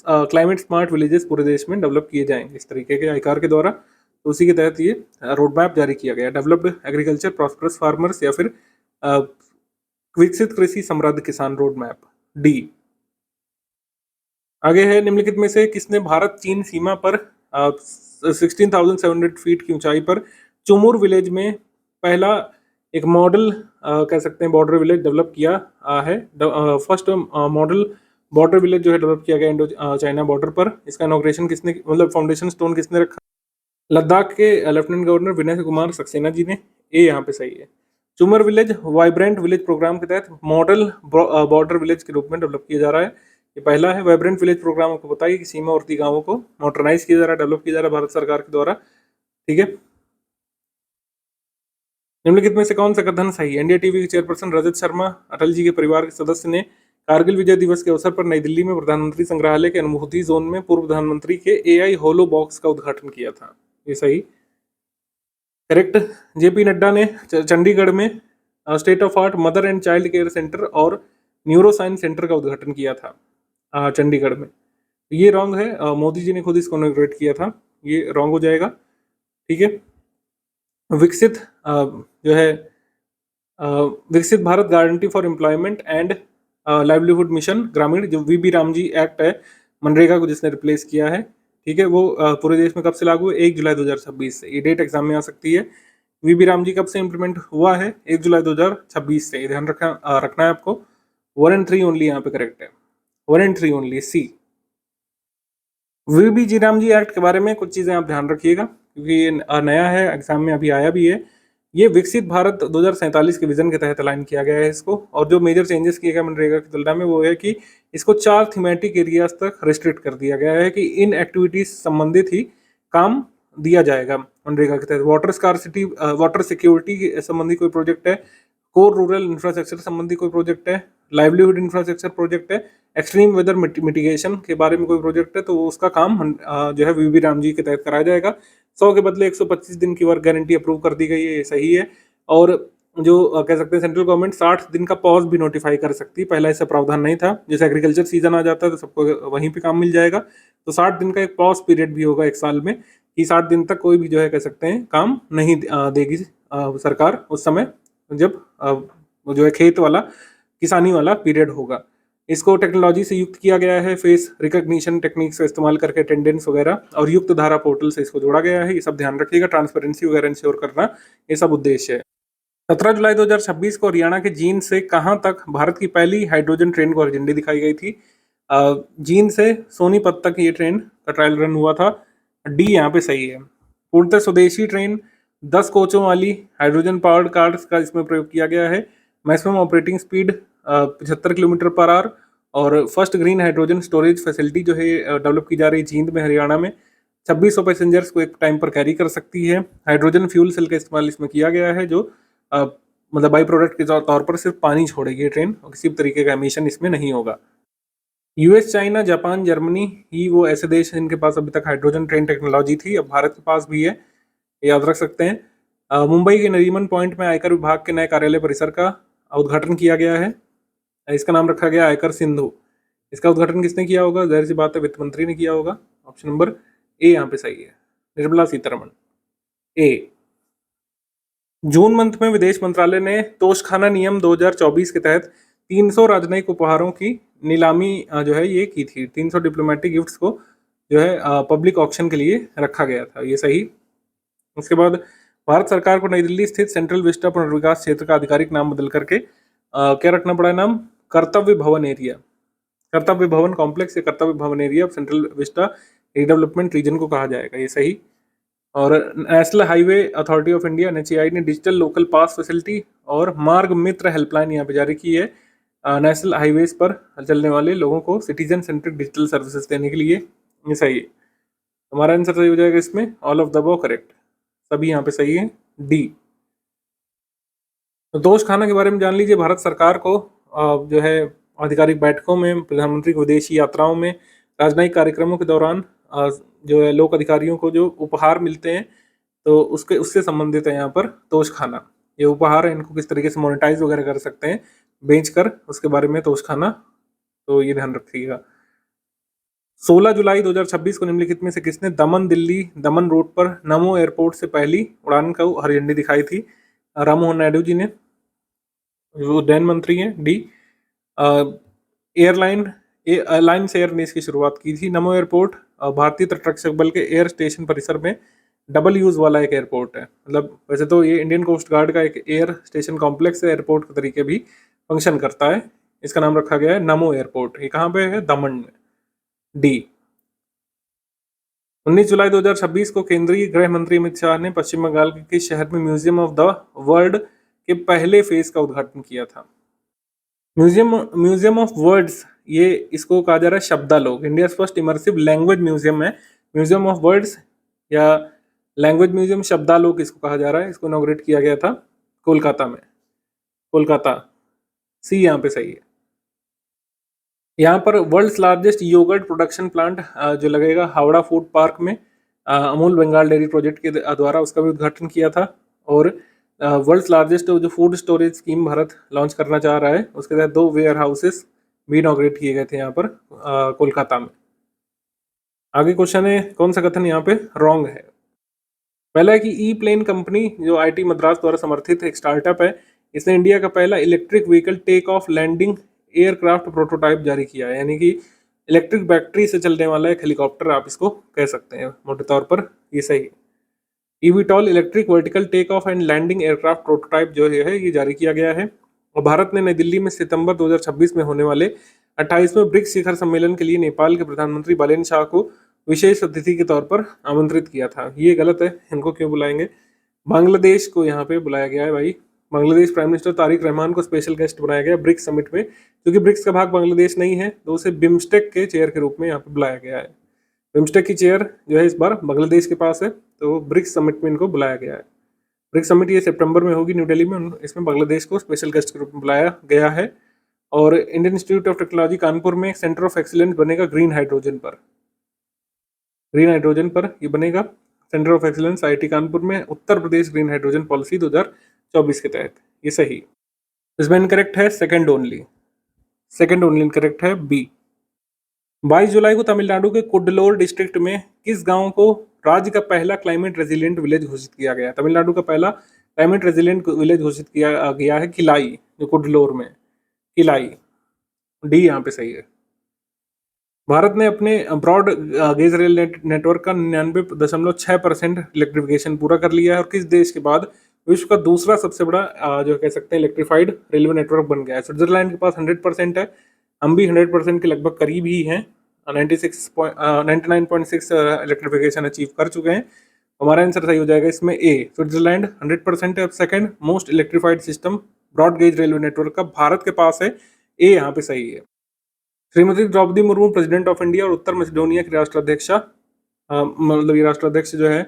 क्लाइमेट स्मार्ट विलेजेस पूरे देश में डेवलप किए जाएंगे इस तरीके के आईकार के द्वारा। तो उसी के तहत ये रोड मैप जारी किया गया, डेवलप्ड एग्रीकल्चर प्रॉस्परस फार्मर्स या फिर विकसित कृषि समृद्ध किसान रोड मैप। डी। आगे है, निम्नलिखित में से किसने भारत चीन सीमा पर 16,700 फीट की ऊंचाई पर चुमुर विलेज में पहला एक मॉडल कह सकते हैं बॉर्डर विलेज डेवलप किया है? फर्स्ट मॉडल बॉर्डर विलेज जो है डेवलप किया गया इंडो चाइना बॉर्डर पर। इसका इनॉग्रेशन किसने, मतलब फाउंडेशन स्टोन किसने रखा? लद्दाख के लेफ्टिनेंट गवर्नर विनय कुमार सक्सेना जी ने। ए यहाँ पे सही है। चुमर विलेज वाइब्रेंट विलेज प्रोग्राम के तहत मॉडल बॉर्डर विलेज के रूप में डेवलप किया जा रहा है, ये पहला है। वाइब्रेंट विलेज प्रोग्राम आपको बताइए कि सीमावर्ती गांवों को मॉडर्नाइज किया जा रहा है, डेवलप किया जा रहा है भारत सरकार के द्वारा, ठीक है। निम्नलिखित में से कौन सा कथन सही है? इंडिया टीवी के चेयरपर्सन रजत शर्मा अटल जी के परिवार के सदस्य ने कारगिल विजय दिवस के अवसर पर नई दिल्ली में प्रधानमंत्री संग्रहालय के अनुभूति जोन में पूर्व प्रधानमंत्री के एआई होलो बॉक्स का उद्घाटन किया था। ये सही, करेक्ट। जेपी नड्डा ने चंडीगढ़ में state of art mother and child care centre और न्यूरो साइंस सेंटर का उद्घाटन किया था चंडीगढ़ में। ये रॉन्ग है, मोदी जी ने खुद इसको इनॉग्रेट किया था, ये रॉन्ग हो जाएगा, ठीक है। विकसित जो है विकसित Bharat guarantee for employment and livelihood mission ग्रामीण, जो वीबी रामजी एक्ट है मनरेगा को जिसने रिप्लेस किया है, ठीक है, वो पूरे देश में कब से लागू है? 1 जुलाई 2026 से। ये डेट एग्जाम में आ सकती है वीबी राम जी कब से इंप्लीमेंट हुआ है? 1 जुलाई 2026 से। ध्यान रखना है आपको। 1 एंड 3 ओनली यहाँ पे करेक्ट है। 1 and 3 only, C. VB G Ram ji act के बारे में कुछ चीज़ें आप ध्यान रखिएगा, क्योंकि ये नया है, एग्जाम में अभी आया भी है। ये विकसित भारत 2047 के विजन के तहत अलाइन किया गया है इसको, और जो मेजर चेंजेस किए गए मनरेगा की तुलना में वो है कि इसको 4 थीमेटिक एरियाज तक रिस्ट्रिक्ट कर दिया गया है कि इन एक्टिविटीज संबंधित ही काम दिया जाएगा मनरेगा के तहत। वाटर स्कार्सिटी, वाटर सिक्योरिटी संबंधी कोई प्रोजेक्ट है, कोर रूरल इंफ्रास्ट्रक्चर संबंधी कोई प्रोजेक्ट है, लाइवलीहुड इंफ्रास्ट्रक्चर प्रोजेक्ट है, एक्सट्रीम वेदर मिटिगेशन के बारे में कोई प्रोजेक्ट है, तो उसका काम जो है वीबी राम जी के तहत कराया जाएगा। 100 के बदले 125 दिन की वर्क गारंटी अप्रूव कर दी गई है, ये सही है। और जो कह सकते हैं सेंट्रल गवर्नमेंट 60 दिन का पॉज भी नोटिफाई कर सकती है, पहला ऐसा प्रावधान नहीं था। जैसे एग्रीकल्चर सीजन आ जाता है तो सबको वहीं पे काम मिल जाएगा, तो 60 दिन का एक पॉज पीरियड भी होगा एक साल में, कि 60 दिन तक कोई भी जो है कह सकते हैं काम नहीं देगी सरकार उस समय, जब जो है खेत वाला किसानी वाला पीरियड होगा। इसको टेक्नोलॉजी से युक्त किया गया है, फेस रिकॉग्निशन टेक्निक्स का इस्तेमाल करके अटेंडेंस वगैरह, और युक्त धारा पोर्टल से इसको जोड़ा गया है। ये सब ध्यान रखिएगा, ट्रांसपेरेंसी वगैरह इंश्योर करना, ये सब उद्देश्य है। 17 जुलाई 2026 को हरियाणा के जींद से कहां तक भारत की पहली हाइड्रोजन ट्रेन को हरी झंडी दिखाई गई थी? जींद से सोनीपत तक ये ट्रेन का ट्रायल रन हुआ था। डी यहाँ पे सही है। पूर्णतः स्वदेशी ट्रेन 10 कोचों वाली हाइड्रोजन पावर्ड कार्स का इसमें प्रयोग किया गया है। Maximum operating speed 75 kilometre per hour, और first green hydrogen storage facility जो है डेवलप की जा रही है जींद में हरियाणा में। 2600 पैसेंजर्स को एक टाइम पर कैरी कर सकती है। हाइड्रोजन फ्यूल सेल का इस्तेमाल इसमें किया गया है, जो मतलब बाई प्रोडक्ट के तौर पर सिर्फ पानी छोड़ेगी ये ट्रेन, और किसी भी तरीके का एमिशन इसमें नहीं होगा। यूएस, चाइना, जापान, जर्मनी ही वो ऐसे देश हैं जिनके पास अभी तक हाइड्रोजन ट्रेन टेक्नोलॉजी थी, अब भारत के पास भी है, याद रख सकते हैं। मुंबई के नरीमन पॉइंट में आयकर विभाग के नए कार्यालय परिसर का उद्घाटन किया गया है। इसका नाम रखा गया आयकर सिंधु। इसका उद्घाटन किसने किया होगा? जाहिर सी बात है वित्त मंत्री ने किया होगा। ऑप्शन नंबर ए यहाँ पे सही है, निर्मला सीतारमण, ए। जून मंथ में विदेश मंत्रालय ने तोशखाना नियम 2024 के तहत 300 राजनयिक उपहारों की नीलामी जो है ये की थी। 300 डिप्लोमेटिक गिफ्ट्स को जो है पब्लिक ऑक्शन के लिए रखा गया था, ये सही। उसके बाद भारत सरकार को नई दिल्ली स्थित सेंट्रल विस्टा पुनर्विकास क्षेत्र का आधिकारिक नाम बदल करके क्या रखना पड़ा नाम? कर्तव्य भवन एरिया, कर्तव्य भवन कॉम्प्लेक्स या Kartavya Bhavan area central vista redevelopment region को कहा जाएगा, ये सही। और national highway authority of India NHAI ने डिजिटल लोकल पास फैसिलिटी और मार्ग मित्र हेल्पलाइन यहाँ पे जारी की है, नेशनल हाईवेज पर चलने वाले लोगों को सिटीजन सेंट्रिक डिजिटल सर्विसेज देने के लिए, ये सही है। हमारा आंसर सही हो जाएगा इसमें, all of the above correct, सभी यहाँ पे सही है, डी। तो तोशखाना के बारे में जान लीजिए। भारत सरकार को जो है आधिकारिक बैठकों में, प्रधानमंत्री को विदेशी यात्राओं में, राजनयिक कार्यक्रमों के दौरान जो है लोक अधिकारियों को जो उपहार मिलते हैं, तो उससे संबंधित है यहाँ पर तोशखाना। ये उपहार है, इनको किस तरीके से मोनेटाइज वगैरह कर सकते हैं बेचकर, उसके बारे में तोशखाना, तो ये ध्यान रखिएगा। 16 जुलाई 2026 को निम्नलिखित में से किसने दमन रूट पर नमो एयरपोर्ट से पहली उड़ान को हरी झंडी दिखाई थी? राममोहन नायडू जी ने, जो उड्डयन मंत्री हैं, डी। अलायंस एयर ने इसकी शुरुआत की थी। नमो एयरपोर्ट भारतीय तटरक्षक बल के एयर स्टेशन परिसर में डबल यूज वाला एक एयरपोर्ट है। मतलब वैसे तो ये इंडियन कोस्ट गार्ड का एक एयर स्टेशन कॉम्प्लेक्स है, एयरपोर्ट के तरीके भी फंक्शन करता है। इसका नाम रखा गया है नमो एयरपोर्ट। ये कहाँ पे है? दमन में, डी। 19 जुलाई 2026 को केंद्रीय गृह मंत्री अमित शाह ने पश्चिम बंगाल के शहर में म्यूजियम ऑफ द वर्ल्ड के पहले फेज का उद्घाटन किया था। म्यूजियम ऑफ वर्ड्स, ये इसको कहा जा रहा है Shabdalok, India first immersive language museum है। म्यूजियम ऑफ वर्ड्स या लैंग्वेज म्यूजियम शब्दालोक इसको कहा जा रहा है। इसको इनॉग्रेट किया गया था कोलकाता में, कोलकाता, सी यहाँ पे सही है। यहाँ पर world's largest yogurt production plant जो लगेगा हावड़ा फूड पार्क में, अमूल बंगाल डेयरी प्रोजेक्ट के द्वारा, उसका भी उद्घाटन किया था। और वर्ल्ड्स लार्जेस्ट जो food storage scheme Bharat launch करना चाह रहा है, उसके तहत 2 वेयर हाउसेस भी इनॉग्रेट किए गए थे यहाँ पर कोलकाता में। आगे क्वेश्चन है, कौन सा कथन यहाँ पे रॉन्ग है? पहला है कि ई प्लेन कंपनी जो IIT मद्रास द्वारा समर्थित एक स्टार्टअप है, इसने इंडिया का पहला electric vehicle take off landing aircraft prototype जारी किया है। यानी कि इलेक्ट्रिक बैटरी से चलने वाला एक हेलीकॉप्टर आप इसको कह सकते हैं मोटे तौर पर, ये सही है। EVTOL electric vertical take off and landing aircraft prototype जो है ये जारी किया गया है। और भारत ने नई दिल्ली में सितंबर 2026 में होने वाले 28वें ब्रिक्स शिखर सम्मेलन के लिए नेपाल के प्रधानमंत्री बालेन शाह को विशेष अतिथि के तौर पर आमंत्रित किया था। ये गलत है, इनको क्यों बुलाएंगे? बांग्लादेश को यहाँ पे बुलाया गया है भाई। बांग्लादेश प्राइम मिनिस्टर तारिक रहमान को स्पेशल गेस्ट बनाया गया ब्रिक्स समिट में, क्योंकि ब्रिक्स का भाग बांग्लादेश नहीं है तो उसे बिम्स्टेक के चेयर के रूप में यहाँ पे बुलाया गया है। बिम्स्टेक की चेयर जो है इस बार बांग्लादेश के पास है, तो ब्रिक्स समिट में इनको बुलाया गया है। ब्रिक्स समिट ये सितंबर में होगी न्यू दिल्ली में, इसमें बांग्लादेश को स्पेशल गेस्ट के रूप में बुलाया गया है। और Indian institute of technology Kanpur में सेंटर ऑफ एक्सीलेंस बनेगा ग्रीन हाइड्रोजन पर। ग्रीन हाइड्रोजन पर ये बनेगा centre of excellence IIT Kanpur में, Uttar Pradesh green hydrogen policy 2024 के तहत। ये सही। इसमें इनकरेक्ट है सेकंड ओनली इनकरेक्ट है बी। 22 जुलाई को तमिलनाडु के कुड्डलोर डिस्ट्रिक्ट में किस गांव को राज्य का पहला क्लाइमेट रेजिलिएंट विलेज घोषित किया गया? तमिलनाडु का पहला क्लाइमेट रेजिलिएंट विलेज घोषित किया गया है किलाई, जो कुड्डलोर में, किलाई। डी यहाँ पे सही है। भारत ने अपने ब्रॉड गेज रेल नेटवर्क का 99.6% इलेक्ट्रिफिकेशन पूरा कर लिया है और किस देश के बाद विश्व का दूसरा सबसे बड़ा जो कह सकते हैं इलेक्ट्रिफाइड रेलवे नेटवर्क बन गया है? स्विट्जरलैंड के पास 100% है, हम भी 100% के लगभग करीब ही हैं, 99.6 इलेक्ट्रिफिकेशन अचीव कर चुके हैं। हमारा आंसर सही हो जाएगा इसमें ए, स्विट्जरलैंड 100% है। Second most electrified system broad gauge railway network का भारत के पास है, ए यहाँ पे सही है। Shrimati Draupadi Murmu president of India और उत्तर मैसेडोनिया की राष्ट्राध्यक्षा, मतलब ये राष्ट्राध्यक्ष जो है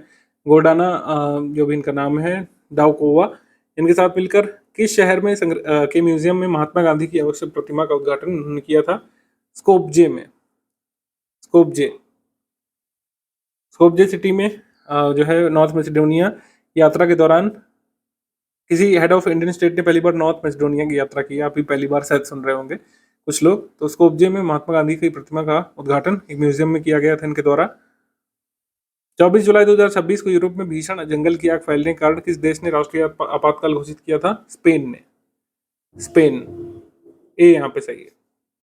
गोर्डाना, जो भी इनका नाम है, डाउकोवा, इनके साथ मिलकर किस शहर में के म्यूजियम में महात्मा गांधी की आवश्यक प्रतिमा का उद्घाटन उन्होंने किया था? स्कोपजे में। स्कोपजे सिटी में जो है नॉर्थ मैसेडोनिया यात्रा के दौरान किसी हेड ऑफ इंडियन स्टेट ने पहली बार नॉर्थ मैसेडोनिया की यात्रा की। आप भी पहली बार शायद सुन रहे होंगे कुछ लोग। तो स्कोपजे में महात्मा गांधी की प्रतिमा का उद्घाटन एक म्यूजियम में किया गया था इनके द्वारा। 24 जुलाई 2026 को यूरोप में भीषण जंगल की आग फैलने के कारण किस देश ने राष्ट्रीय आपातकाल घोषित किया था? स्पेन ने। स्पेन, ए यहाँ पे सही है।